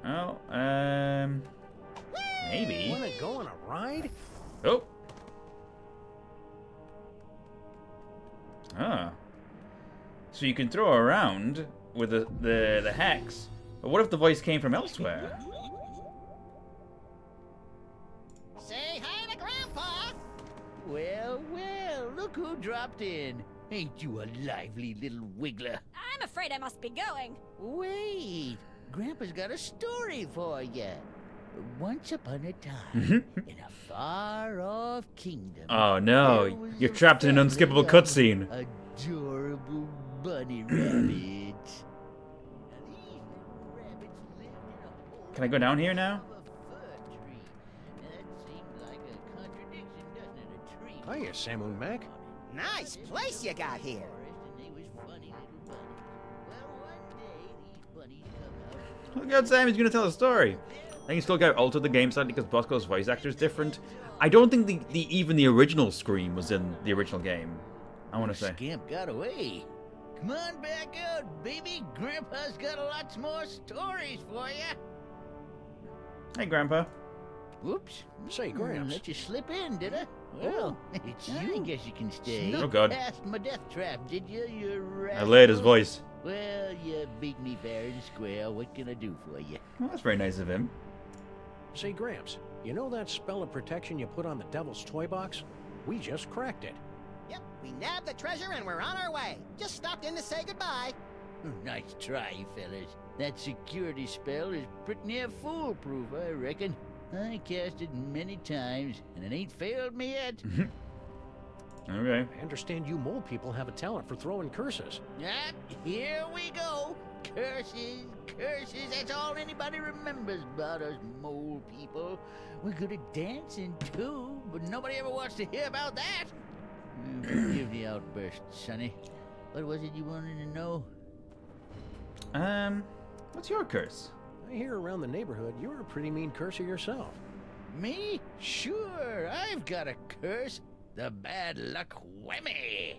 Oh, maybe. Want to go on a ride? Oh. Ah. So you can throw around with the hex. But what if the voice came from elsewhere? Say hi to Grandpa. Well, look who dropped in. Ain't you a lively little wiggler? I'm afraid I must be going. Wait, Grandpa's got a story for you. Once upon a time, in a far-off kingdom. Oh no, you're trapped in an unskippable cutscene. Adorable bunny rabbits. Can I go down here now? Hiya, Sammun-Mak. Nice place you got here. Look out, Sam, he's gonna tell a story. I think he still got altered the game slightly because Bosco's voice actor is different. I don't think even the original Scream was in the original game. I want to say. Scamp got away. Come on back out, baby. Grandpa's got lots more stories for you. Hey, Grandpa. Whoops. Say, Gramps. Let you slip in, did I? Well, it's you. I guess you can stay. Oh, God. Past my death trap, did you? You I laid his voice. Well, you beat me fair and square. What can I do for you? Well, that's very nice of him. Say, Gramps, you know that spell of protection you put on the Devil's Toy Box? We just cracked it. Yep, we nabbed the treasure and we're on our way. Just stopped in to say goodbye. Nice try, fellas. That security spell is pretty near foolproof, I reckon. I cast it many times, and it ain't failed me yet. Okay. I understand you mole people have a talent for throwing curses. Ah, here we go. Curses, curses, that's all anybody remembers about us mole people. We're good at dancing, too, but nobody ever wants to hear about that. Forgive the outburst, Sonny. What was it you wanted to know? What's your curse? I hear around the neighborhood you're a pretty mean curser yourself. Me? Sure, I've got a curse. The bad luck whammy.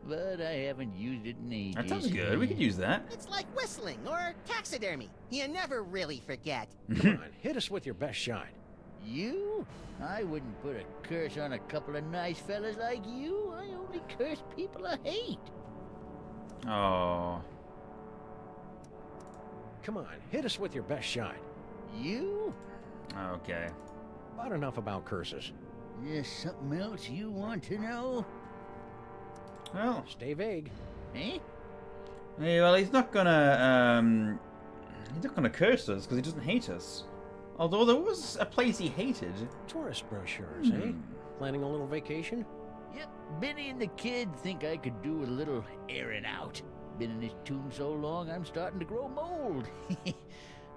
But I haven't used it in ages. That sounds good. We could use that. It's like whistling or taxidermy. You never really forget. Come on, hit us with your best shot. You? I wouldn't put a curse on a couple of nice fellas like you. I only curse people I hate. Oh. Come on, hit us with your best shot. You? Okay. About enough about curses. There's something else you want to know? Well, stay vague. Eh? Hey, well, he's not gonna curse us because he doesn't hate us. Although there was a place he hated. Tourist brochures, eh? Planning a little vacation? Yep, Benny and the kid think I could do a little airing out. Been in this tomb so long, I'm starting to grow mold.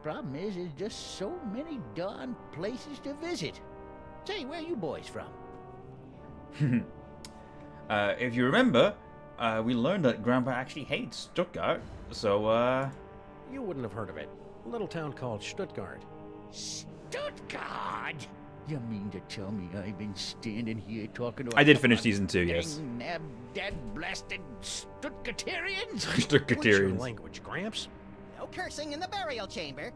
Problem is, there's just so many darn places to visit. Say, where you boys from? If you remember, we learned that Grandpa actually hates Stuttgart, so, You wouldn't have heard of it. A little town called Stuttgart. Stuttgart? You mean to tell me I've been standing here talking to I did finish season 2, yes. Dead blasted Stuttgarterians? Stuttgarterians. What's your language, Gramps? No cursing in the burial chamber.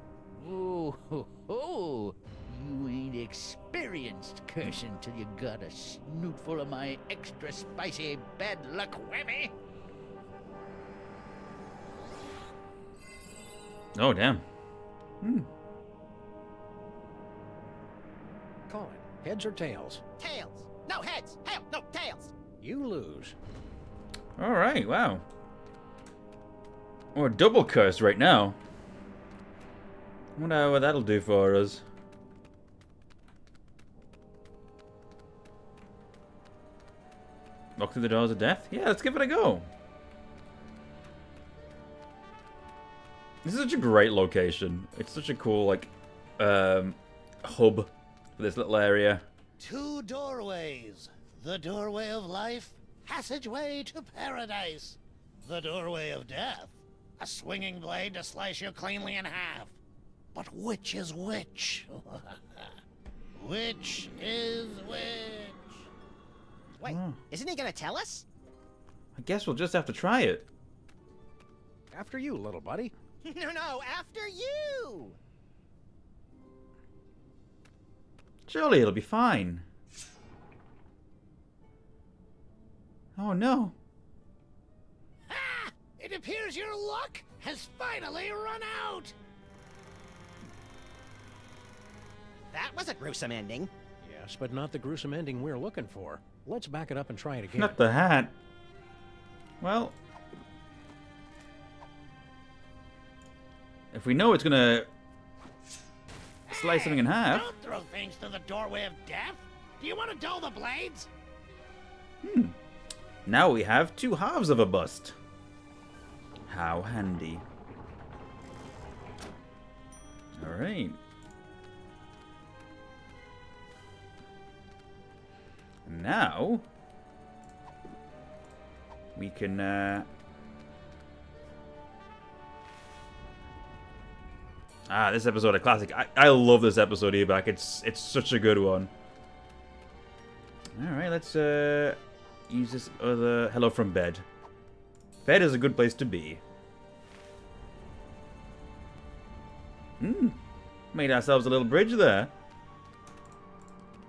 Oh, ho, ho. You ain't experienced cursing till you got a snoot full of my extra spicy bad luck whammy. Oh, damn. Call it. Heads or tails? Tails. No heads. Hell, no tails. You lose. Alright, wow. We're double cursed right now. Wonder what that'll do for us. Walk through the doors of death? Yeah, let's give it a go. This is such a great location. It's such a cool, like, hub for this little area. 2 doorways. The doorway of life, passageway to paradise. The doorway of death, a swinging blade to slice you cleanly in half. But which is which? Which is which? Wait, isn't he gonna tell us? I guess we'll just have to try it. After you, little buddy. No, after you! Surely it'll be fine. Oh no. Ah! It appears your luck has finally run out! That was a gruesome ending. Yes, but not the gruesome ending we're looking for. Let's back it up and try it again. Not the hat. Well, if we know it's gonna slice something in half. Don't throw things through the doorway of death! Do you want to dull the blades? Now we have 2 halves of a bust. How handy. Alright. Now we can this episode of Classic. I love this episode here back. It's such a good one. Alright, let's use this other hello from bed. Bed is a good place to be. Made ourselves a little bridge there.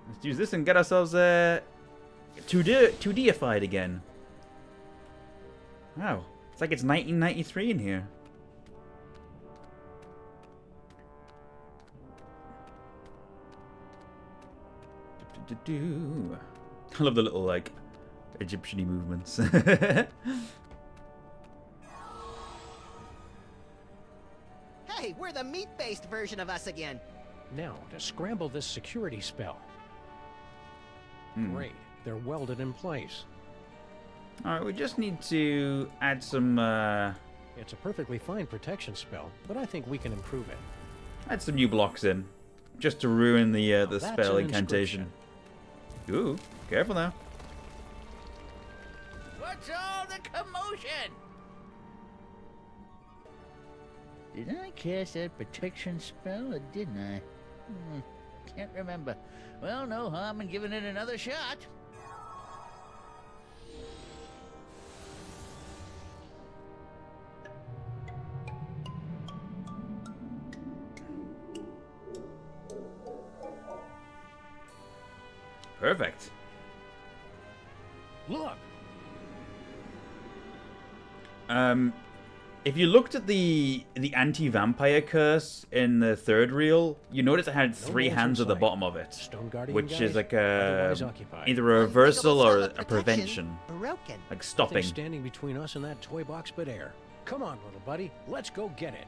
Let's use this and get ourselves 2Dified again. Wow, it's like it's 1993 in here. I love the little, like, Egyptian-y movements. Hey, we're the meat-based version of us again. Now, to scramble this security spell. Great, they're welded in place. Alright, we just need to add some, It's a perfectly fine protection spell, but I think we can improve it. Add some new blocks in. Just to ruin the That's spell an incantation. Ooh, careful now. What's all the commotion? Did I cast that protection spell or didn't I? Can't remember. Well, no harm in giving it another shot. Perfect. Look. If you looked at the anti-vampire curse in the 3rd reel, you notice it had 3 hands at the bottom of it, which is like a either a reversal or a prevention, Broken. like stopping. Nothing standing between us and that toy box but air. Come on, little buddy, let's go get it.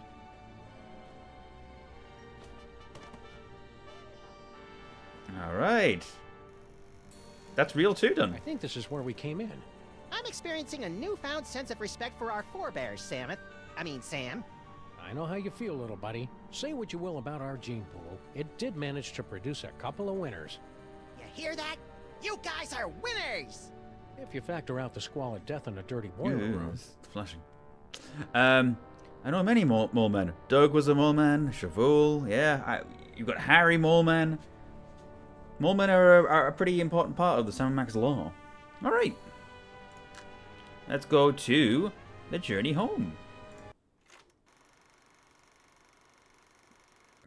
All right. That's real too, done. I think this is where we came in. I'm experiencing a newfound sense of respect for our forebears, Sam. I know how you feel, little buddy. Say what you will about our gene pool, it did manage to produce a couple of winners. You hear that? You guys are winners! If you factor out the squalid death in a dirty boiler room. It's flashing. I know many mole men. Doug was a mole man. Shavul, yeah. You've got Harry Mole Man. Mole men are a pretty important part of the Sammun-Mak's lore. All right. Let's go to the journey home.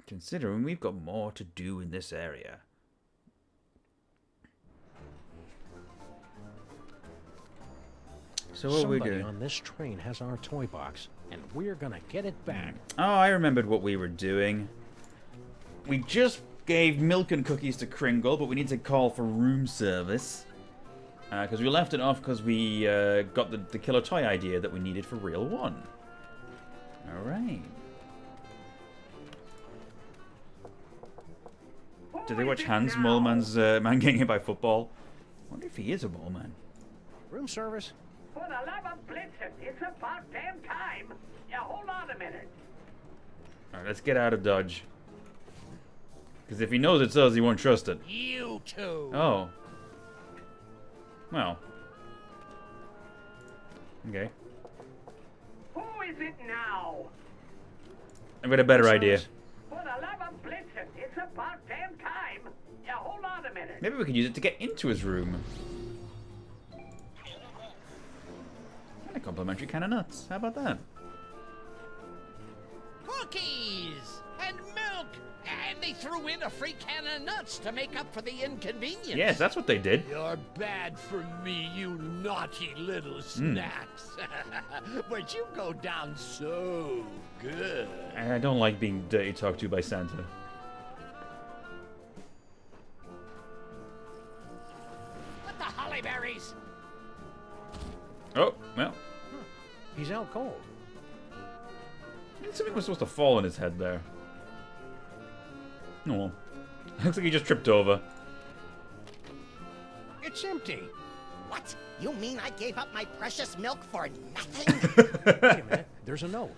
Considering we've got more to do in this area. So what are we Somebody doing? on this train has our toy box, and we're gonna get it back. Oh, I remembered what we were doing. We just gave milk and cookies to Kringle, but we need to call for room service. Because we left it off because we got the killer toy idea that we needed for Reel 1. Alright. Did they watch Hans, Mole Man's man getting hit by football? I wonder if he is a mole man. Room service? For the love of Blitzen, it's about damn time. Now, hold on a minute. Alright, let's get out of Dodge. Because if he knows it's us, he won't trust it. You two. Oh. Well. Okay. Who is it now? I've got a better idea. For the love of Blitzen, it's about damn time. Now, hold on a minute. Maybe we could use it to get into his room. And a complimentary can of nuts. How about that? Cookies and milk, and they threw in a free can of nuts to make up for the inconvenience. Yes, that's what they did. You're bad for me, you naughty little snacks. But you go down so good. I don't like being dirty talked to by Santa. What the hollyberries? Oh, well. He's out cold. Something was supposed to fall on his head there. Oh well. Looks like he just tripped over. It's empty. What? You mean I gave up my precious milk for nothing? Wait a minute. There's a note.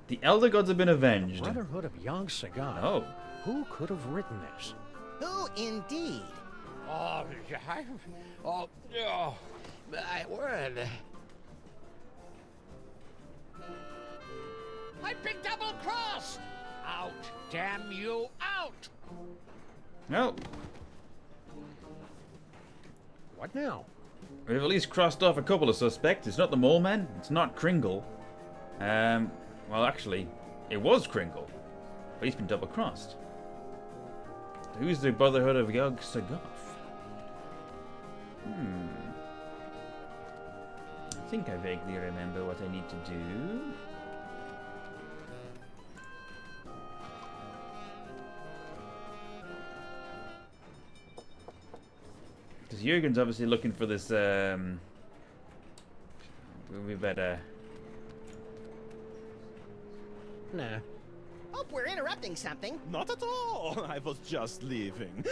The Elder Gods have been avenged. Brotherhood of Young Sagat. Oh. Who could have written this? Who indeed? I word. I've been double-crossed! Out! Damn you, out! Well, What now? we've at least crossed off a couple of suspects. It's not the Mole Man. It's not Kringle. Well, actually, it was Kringle. But he's been double-crossed. Who's the Brotherhood of Yog Sagoth? I think I vaguely remember what I need to do. Because Jurgen's obviously looking for this, we better... Nah. Hope we're interrupting something. Not at all. I was just leaving.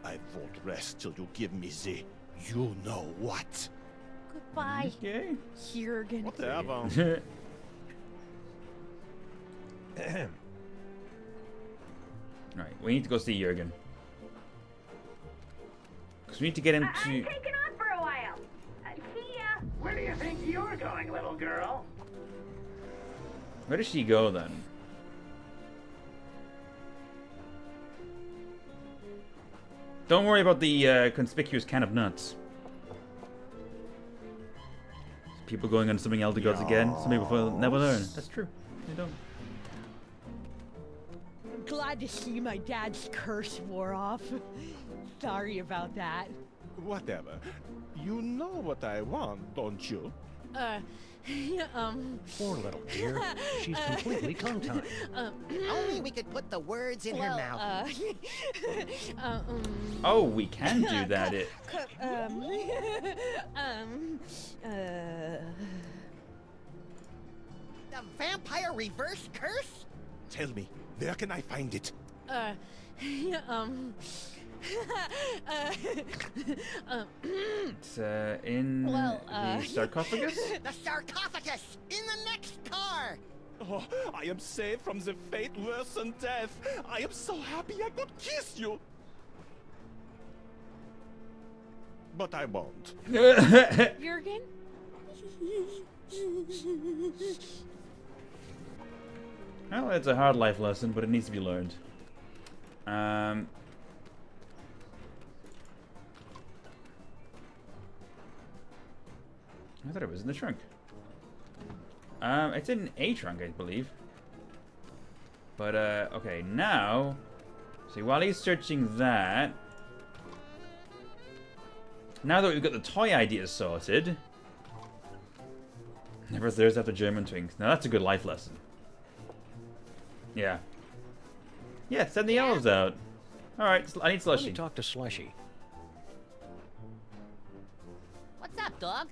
I won't rest till you give me the you know what. Goodbye, Okay. Jurgen. Whatever. Right, we need to go see Jurgen. Because we need to get him I'm to... taking off for a while. See ya. Where do you think you're going, little girl? Where does she go then? Don't worry about the conspicuous can of nuts. People going on something Elder Gods again. Some people will never learn. That's true. They don't. Glad to see my dad's curse wore off. Sorry about that. Whatever. You know what I want, don't you? Poor little dear. She's completely tongue-tied. Only we could put the words in her mouth. Oh, we can do that. The vampire reverse curse? Tell me, where can I find it? It's in the sarcophagus? The sarcophagus! In the next car! Oh, I am saved from the fate worse than death. I am so happy I could kiss you. But I won't. Jurgen? Well, it's a hard life lesson, but it needs to be learned. I thought it was in the trunk. It's in a trunk, I believe. But, okay, now... See, while he's searching that... Now that we've got the toy idea sorted... Never thirst after German twinks. Now that's a good life lesson. Yeah. Yeah, send the elves out. Alright, I need Slushy. Let me talk to Slushy. What's up, dog?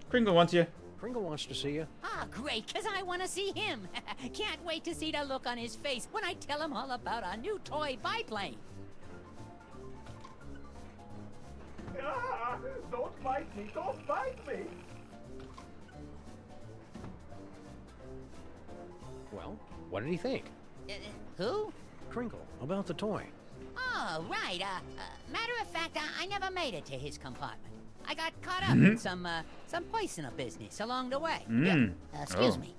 Kringle wants you. Kringle wants to see you. Ah, great, because I want to see him. Can't wait to see the look on his face when I tell him all about our new toy biplane. Ah, Don't bite me! Don't bite me! Well, what did he think? Who? Crinkle, about the toy. Oh, right. Matter of fact, I never made it to his compartment. I got caught up in some personal business along the way. Mm. Excuse me.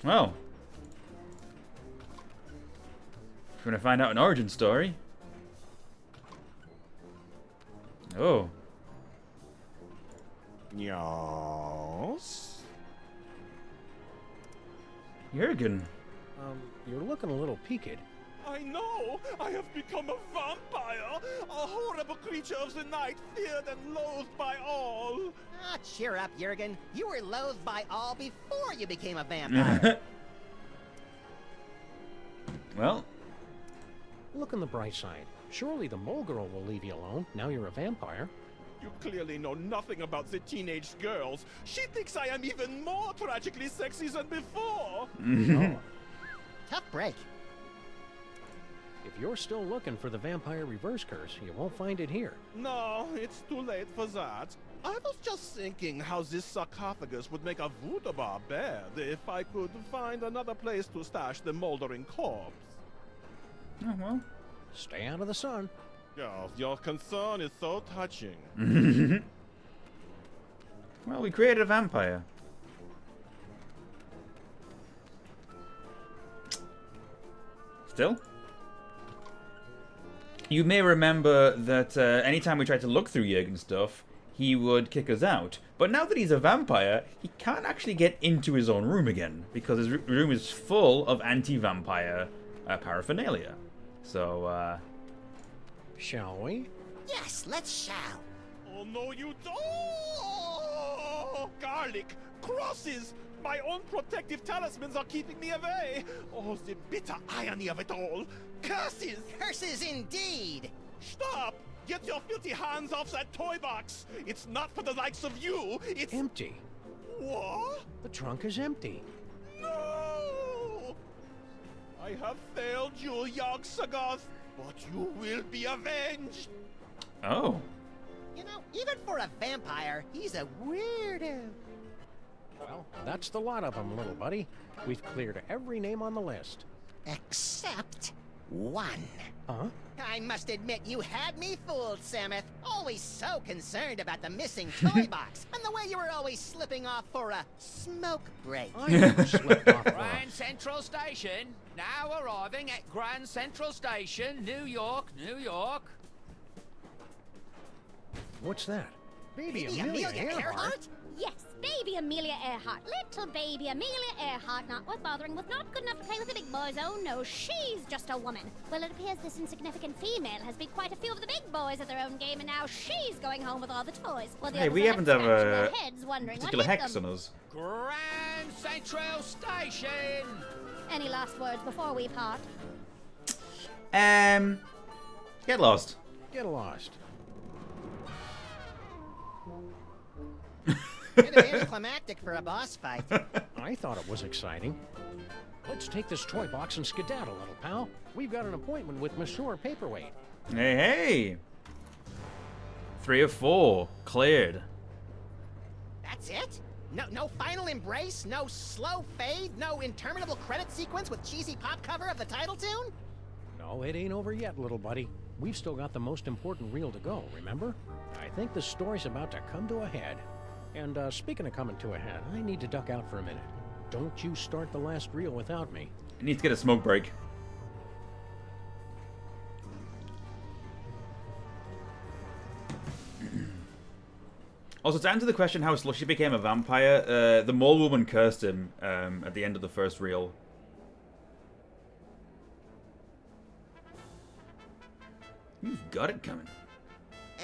Well. If you want to find out an origin story. Oh. Yes? Jurgen. You're looking a little peaked. I know! I have become a vampire! A horrible creature of the night, feared and loathed by all! Ah, cheer up, Jurgen. You were loathed by all before you became a vampire. Well. Look on the bright side. Surely the mole girl will leave you alone. Now you're a vampire. You clearly know nothing about the teenage girls. She thinks I am even more tragically sexy than before! Oh. Tough break. If you're still looking for the vampire reverse curse, you won't find it here. No, it's too late for that. I was just thinking how this sarcophagus would make a voodoo bar bad if I could find another place to stash the moldering corpse. Oh, well. Stay out of the sun. Oh, your concern is so touching. Well, we created a vampire. Still? You may remember that anytime we tried to look through Jurgen's stuff, he would kick us out. But now that he's a vampire, he can't actually get into his own room again, because his room is full of anti-vampire paraphernalia. So, shall we? Yes, let's shout. Oh, no, you don't! Oh, garlic! Crosses! My own protective talismans are keeping me away! Oh, the bitter irony of it all! Curses! Curses indeed! Stop! Get your filthy hands off that toy box! It's not for the likes of you, it's... Empty. What? The trunk is empty. No! I have failed you, Yogg-Sagoth, but you will be avenged! Oh. You know, even for a vampire, he's a weirdo. Well, that's the lot of them, little buddy. We've cleared every name on the list. Except one. Huh? I must admit, you had me fooled, Samuth. Always so concerned about the missing toy box, and the way you were always slipping off for a smoke break. I never slipped off. Grand Central Station, now arriving at Grand Central Station, New York, New York. What's that? Baby Baby Amelia Amelia Earhart? Earhart? Yes, baby Amelia Earhart. Little baby Amelia Earhart, not worth bothering with, not good enough to play with the big boys. Oh no, she's just a woman. Well, it appears this insignificant female has beat quite a few of the big boys at their own game, and now she's going home with all the toys. Well, the Hey, others we are happen left to have scratching a their heads, wondering what particular hit hex them. on us. Grand Central Station. Any last words before we part? Get lost. Get lost. Kind of anticlimactic for a boss fight. I thought it was exciting. Let's take this toy box and skedaddle, little pal. We've got an appointment with Monsieur Paperweight. Hey, hey! 3 of 4. Cleared. That's it? No final embrace? No slow fade? No interminable credit sequence with cheesy pop cover of the title tune? No, it ain't over yet, little buddy. We've still got the most important reel to go, remember? I think the story's about to come to a head. And speaking of coming to a head, I need to duck out for a minute. Don't you start the last reel without me. I need to get a smoke break. Also, to answer the question how Slushy became a vampire, the mole woman cursed him at the end of the first reel. You've got it coming.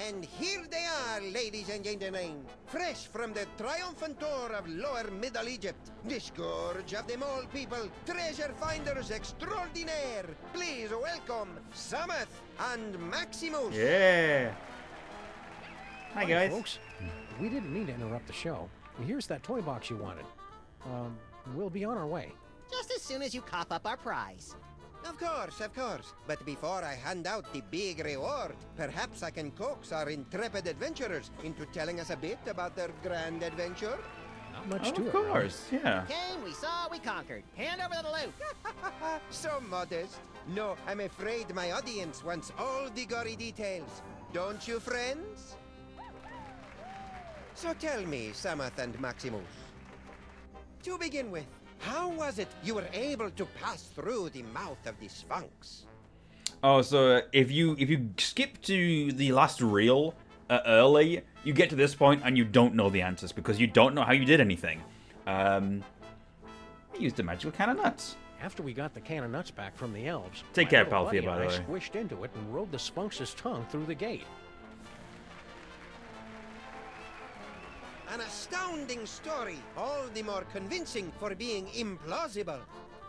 And here they are, ladies and gentlemen, fresh from the triumphant tour of Lower Middle Egypt, the scourge of the mole people, treasure finders extraordinaire. Please welcome Sammuth and Maximus. Yeah. Hi, guys. Folks. We didn't mean to interrupt the show. Here's that toy box you wanted. We'll be on our way. Just as soon as you cough up our prize. Of course. But before I hand out the big reward, perhaps I can coax our intrepid adventurers into telling us a bit about their grand adventure. Not much to Of it. course, yeah. Came, we saw, we conquered. Hand over the loot. So modest. No, I'm afraid my audience wants all the gory details. Don't you, friends? So tell me, Samath and Maximus. To begin with, how was it you were able to pass through the mouth of the Sphunx? Oh, so if you skip to the last reel early, you get to this point and you don't know the answers because you don't know how you did anything. I used a magical can of nuts. After we got the can of nuts back from the elves, Take my care, little buddy Palthea, by and the I way. squished into it and rode the Sphunx's tongue through the gate. An astounding story, all the more convincing for being implausible.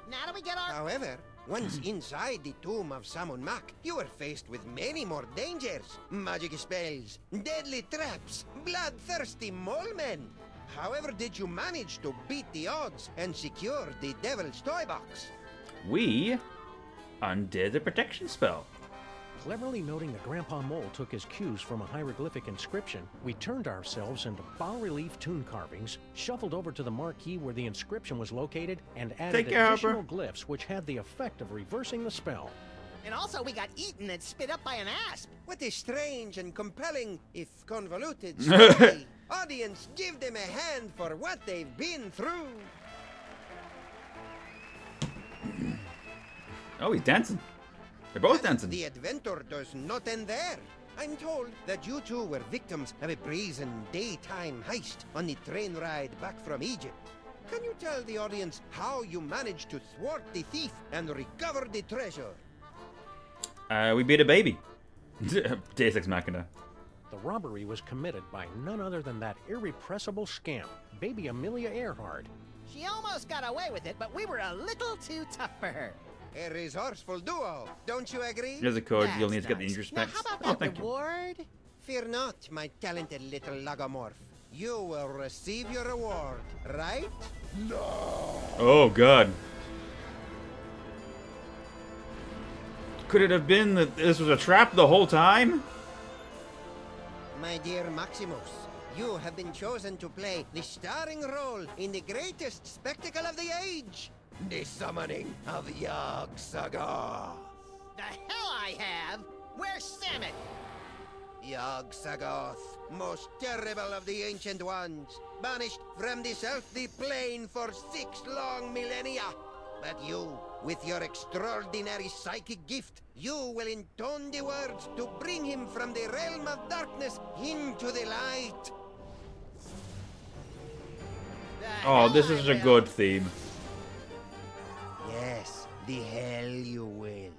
Now do we get our... However, once inside the tomb of Sammun-Mak, you were faced with many more dangers. Magic spells, deadly traps, bloodthirsty mole men. However did you manage to beat the odds and secure the Devil's Toy Box? We undid the protection spell. Cleverly noting that Grandpa Mole took his cues from a hieroglyphic inscription, we turned ourselves into bas-relief tomb carvings, shuffled over to the marquee where the inscription was located, and added Take care, additional Harper. glyphs which had the effect of reversing the spell. And also we got eaten and spit up by an asp. What a strange and compelling, if convoluted, story. Audience, give them a hand for what they've been through. Oh, he's dancing. They're both And dancing. the adventure does not end there. I'm told that you two were victims of a brazen daytime heist on the train ride back from Egypt. Can you tell the audience how you managed to thwart the thief and recover the treasure? We beat a baby. Deus Ex Machina. The robbery was committed by none other than that irrepressible scamp, baby Amelia Earhart. She almost got away with it, but we were a little too tough for her. A resourceful duo, don't you agree? Here's a code. You'll need That's to get the nice. injury Now, specs. how about Oh, that thank you. reward? Fear not, my talented little logomorph. You will receive your reward, right? Oh, God. Could it have been that this was a trap the whole time? My dear Maximus, you have been chosen to play the starring role in the greatest spectacle of the age, the summoning of Yog-Sagoth. The hell I have? Where's Samet? Yog-Sagoth, most terrible of the ancient ones, banished from this earthly plane for 6 long millennia. But you, with your extraordinary psychic gift, you will intone the words to bring him from the realm of darkness into the light. Oh, this is a good theme. Yes, the hell you will.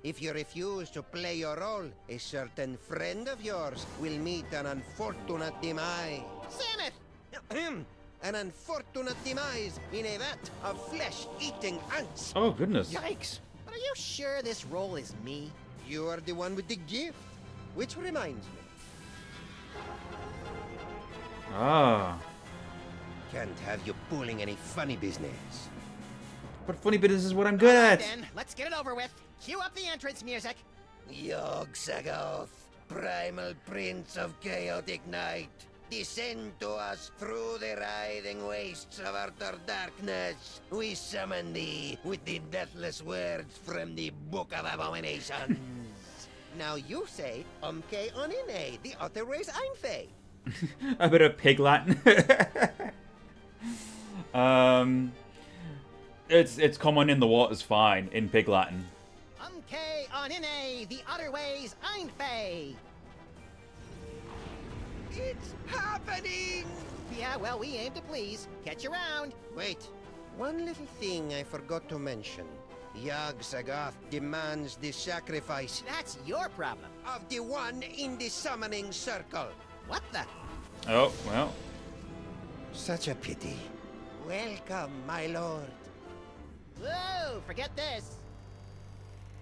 If you refuse to play your role, a certain friend of yours will meet an unfortunate demise. Samet! An unfortunate demise in a vat of flesh-eating ants. Oh, goodness. Yikes. But are you sure this role is me? You are the one with the gift. Which reminds me, Ah. can't have you pulling any funny business. But funny business is what I'm good at. Then, let's get it over with. Cue up the entrance music. Yog-Sagoth, primal prince of chaotic night, descend to us through the writhing wastes of utter darkness. We summon thee with the deathless words from the Book of Abominations. Now you say, Umke onine, the other ways Einfei. A bit of pig Latin. It's common in the water's fine in pig Latin. Umke onine, the other ways Einfei. It's happening! Yeah, well, we aim to please. Catch you around. Wait, one little thing I forgot to mention. Yog-Sagoth demands the sacrifice That's your problem. of the one in the summoning circle. What the? Oh, well. Such a pity. Welcome, my lord. Whoa, forget this.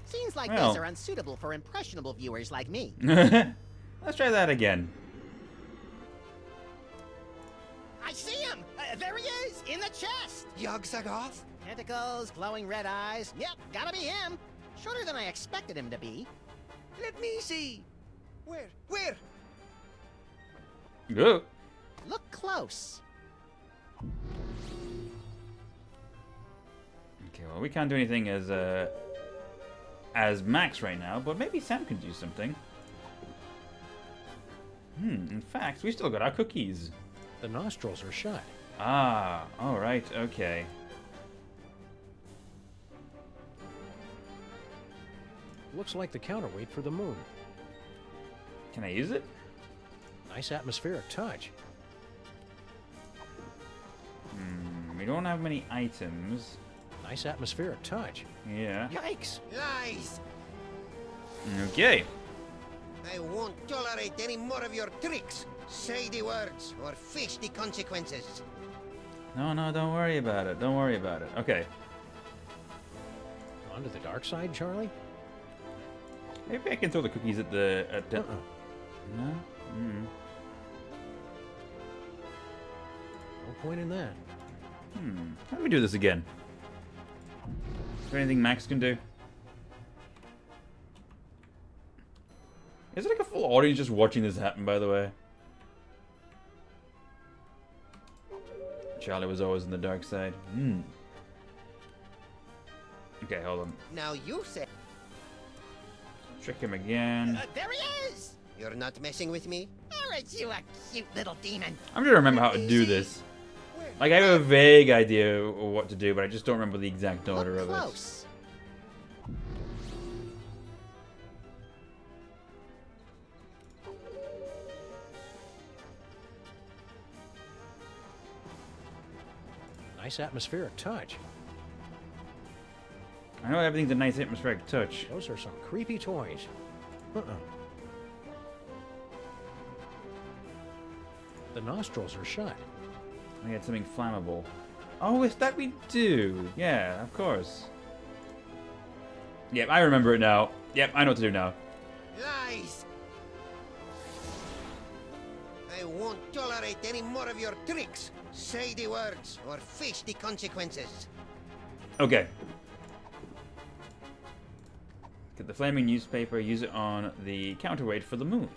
Scenes like Well. this are unsuitable for impressionable viewers like me. Let's try that again. I see him! There he is, in the chest! Yog-Sagoth? Tentacles, glowing red eyes. Yep, gotta be him. Shorter than I expected him to be. Let me see. Where? Go. Look close. Okay, well, we can't do anything as Max right now, but maybe Sam can do something. In fact, we still got our cookies. The nostrils are shut. Ah, alright, okay. Looks like the counterweight for the moon. Can I use it? Nice atmospheric touch. We don't have many items. Nice atmospheric touch. Yeah. Yikes! Lies! Okay. I won't tolerate any more of your tricks. Say the words, or face the consequences. No, don't worry about it. Don't worry about it. Okay. On to the dark side, Charlie? Maybe I can throw the cookies at the... No? No point in that. How do we do this again? Is there anything Max can do? Is it like a full audience just watching this happen, by the way? Charlie was always on the dark side. Okay, hold on. Now you say... Trick him again. There he is! You're not messing with me? Aren't you a cute little demon? I'm trying to remember how to do this. Like, I have a vague idea of what to do, but I just don't remember the exact order of close. Nice atmospheric touch. I know everything's a nice atmospheric touch. Those are some creepy toys. The nostrils are shut. I had something flammable. Oh, it's that we do. Yeah, of course. Yep, I remember it now. Yep, I know what to do now. Lies! I won't tolerate any more of your tricks. Say the words, or face the consequences. Okay. Get the flaming newspaper, use it on the counterweight for the moon.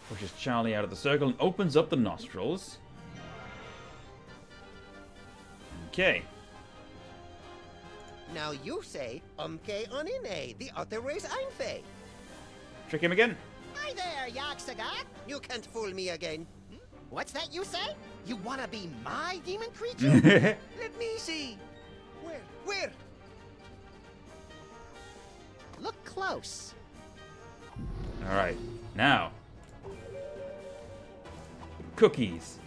Pushes Charlie out of the circle and opens up the nostrils. Okay. Now you say, umke onine, the other way's einfei. Trick him again. Hi there, Yaxagat. You can't fool me again. What's that you say? You wanna be my demon creature? Let me see. Where? Look close. Alright, now. Cookies.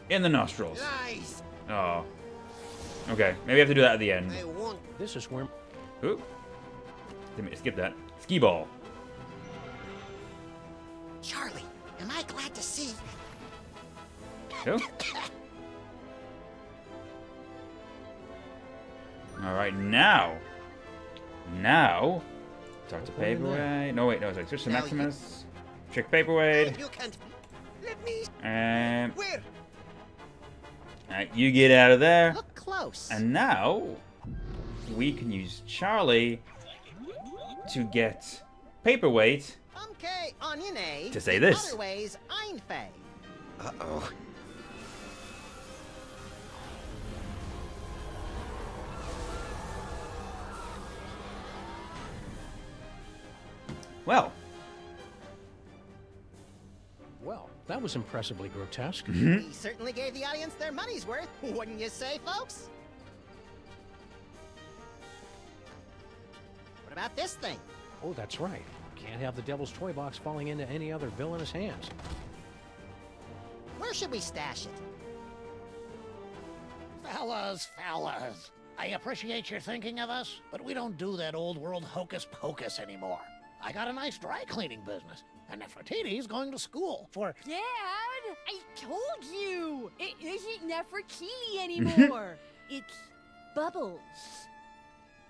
In the nostrils. Lies! Oh. Okay, maybe I have to do that at the end. I won't. This is where... Ooh. Didn't skip that. Ski ball. Charlie, am I glad to see? Go. Alright, now. Talk to Paperweight. No, wait, no, sorry. Switch to Maximus. Trick Paperweight. You can't. Let me. And. Where? Alright, you get out of there. Look close. And now, we can use Charlie to get Paperweight Umke onine, to say this. Other ways einfei. Uh-oh. Well, that was impressively grotesque. We certainly gave the audience their money's worth, wouldn't you say, folks? What about this thing? Oh, that's right. Can't have the Devil's Toy Box falling into any other villainous hands. Where should we stash it? Fellas. I appreciate your thinking of us, but we don't do that old world hocus pocus anymore. I got a nice dry cleaning business, and Nefertiti's going to school for... Dad, I told you! It isn't Nefertiti anymore. It's Bubbles.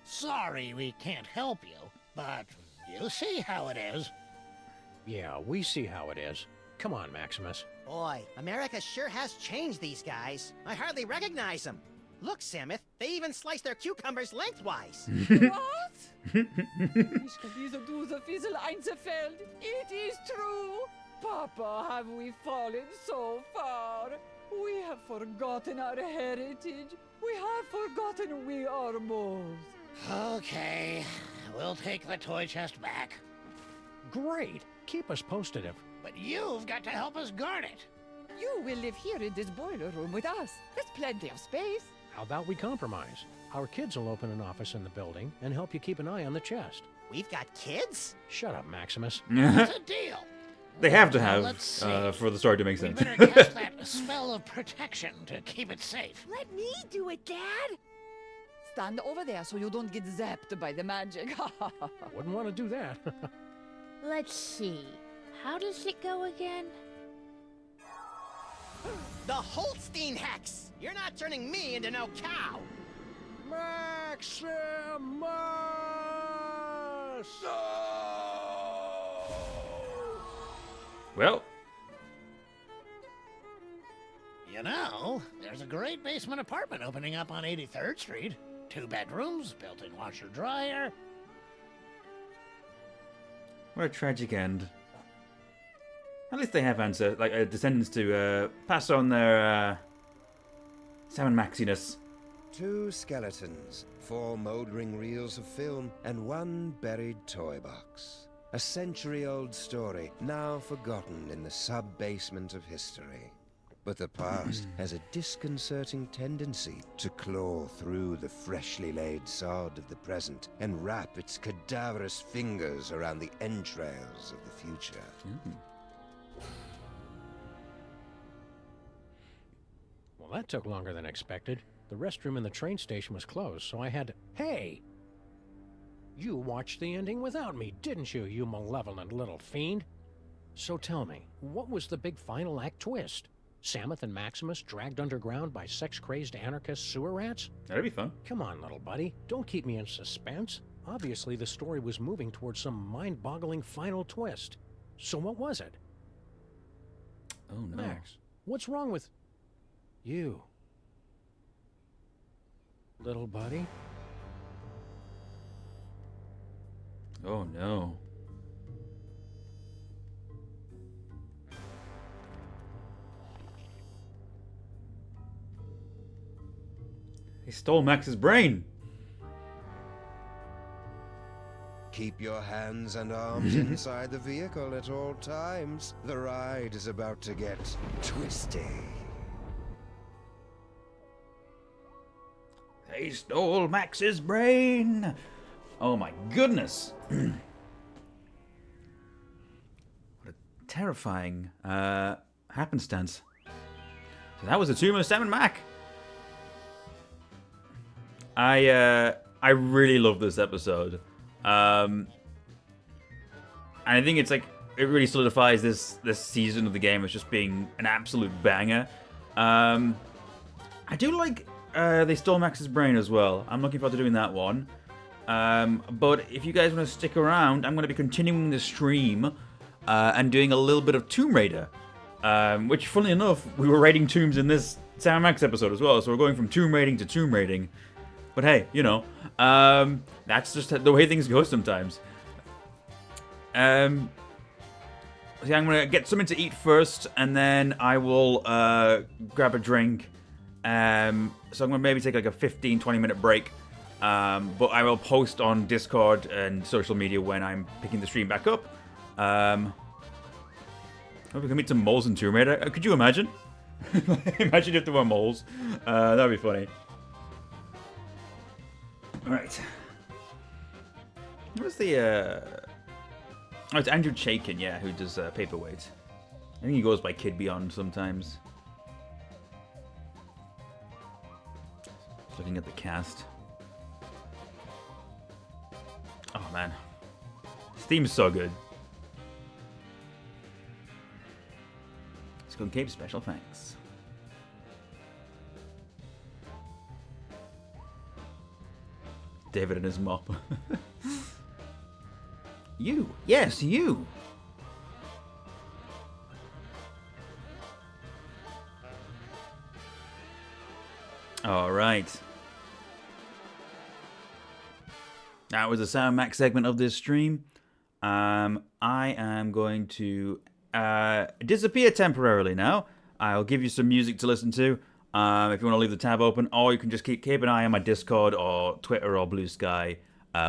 Sorry we can't help you, but you see how it is. Yeah, we see how it is. Come on, Maximus. Boy, America sure has changed these guys. I hardly recognize them. Look, Samuth, they even slice their cucumbers lengthwise. What? Ich kann diese Duse Fiesel einzufällt. It is true. Papa, have we fallen so far? We have forgotten our heritage. We have forgotten we are moles. Okay, we'll take the toy chest back. Great. Keep us posted if... But you've got to help us guard it. You will live here in this boiler room with us. There's plenty of space. How about we compromise? Our kids will open an office in the building and help you keep an eye on the chest. We've got kids? Shut up, Maximus. It's a deal. They have to have Let's see. for the story to make We sense. better cast that spell of protection to keep it safe. Let me do it, Dad. Stand over there so you don't get zapped by the magic. Wouldn't want to do that. Let's see. How does it go again? The Holstein Hex! You're not turning me into no cow! Maximus! Well, You know, there's a great basement apartment opening up on 83rd Street. 2 bedrooms, built-in washer-dryer. what a tragic end. At least they have descendants to pass on their Sammun-Maxiness. 2 skeletons, 4 mouldering reels of film, and 1 buried toy box. A century-old story, now forgotten in the sub-basement of history. But the past has a disconcerting tendency to claw through the freshly laid sod of the present and wrap its cadaverous fingers around the entrails of the future. Well, that took longer than expected. The restroom in the train station was closed, so I had to... Hey! You watched the ending without me, didn't you, you malevolent little fiend? So tell me, what was the big final act twist? Samuth and Maximus dragged underground by sex-crazed anarchist sewer rats? That'd be fun. Come on, little buddy. Don't keep me in suspense. Obviously, the story was moving towards some mind-boggling final twist. So what was it? Oh, no. Max, what's wrong with... you? Little buddy? Oh, no. He stole Max's brain. Keep your hands and arms inside the vehicle at all times. The ride is about to get twisty. They stole Max's brain. Oh my goodness. What a terrifying happenstance. So that was the Tomb of Sammun-Mak. I really love this episode. And I think it's like it really solidifies this season of the game as just being an absolute banger. I do like they stole Max's brain as well. I'm looking forward to doing that one. But if you guys want to stick around, I'm going to be continuing the stream and doing a little bit of Tomb Raider. Which, funnily enough, we were raiding tombs in this Sammun-Mak episode as well. So we're going from tomb raiding to tomb raiding. But hey, you know, that's just the way things go sometimes. So I'm going to get something to eat first, and then I will grab a drink. So I'm going to maybe take like a 15-20 minute break. But I will post on Discord and social media when I'm picking the stream back up. Hope we can meet some moles in Tomb Raider. Could you imagine? Imagine if there were moles. That'd be funny. Alright. What's the, Oh, it's Andrew Chaikin, yeah, who does Paperweight. I think he goes by Kid Beyond sometimes. Just looking at the cast. Oh, man. This theme is so good. Skunk Cape, special thanks. David and his mop. You. Yes, you. All right. That was the Sammun-Mak segment of this stream. I am going to disappear temporarily now. I'll give you some music to listen to if you want to leave the tab open, or you can just keep an eye on my Discord or Twitter or Blue Sky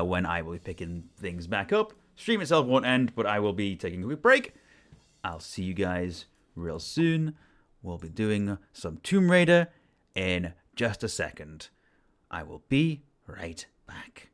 when I will be picking things back up. Stream itself won't end, but I will be taking a quick break. I'll see you guys real soon. We'll be doing some Tomb Raider in just a second. I will be right back.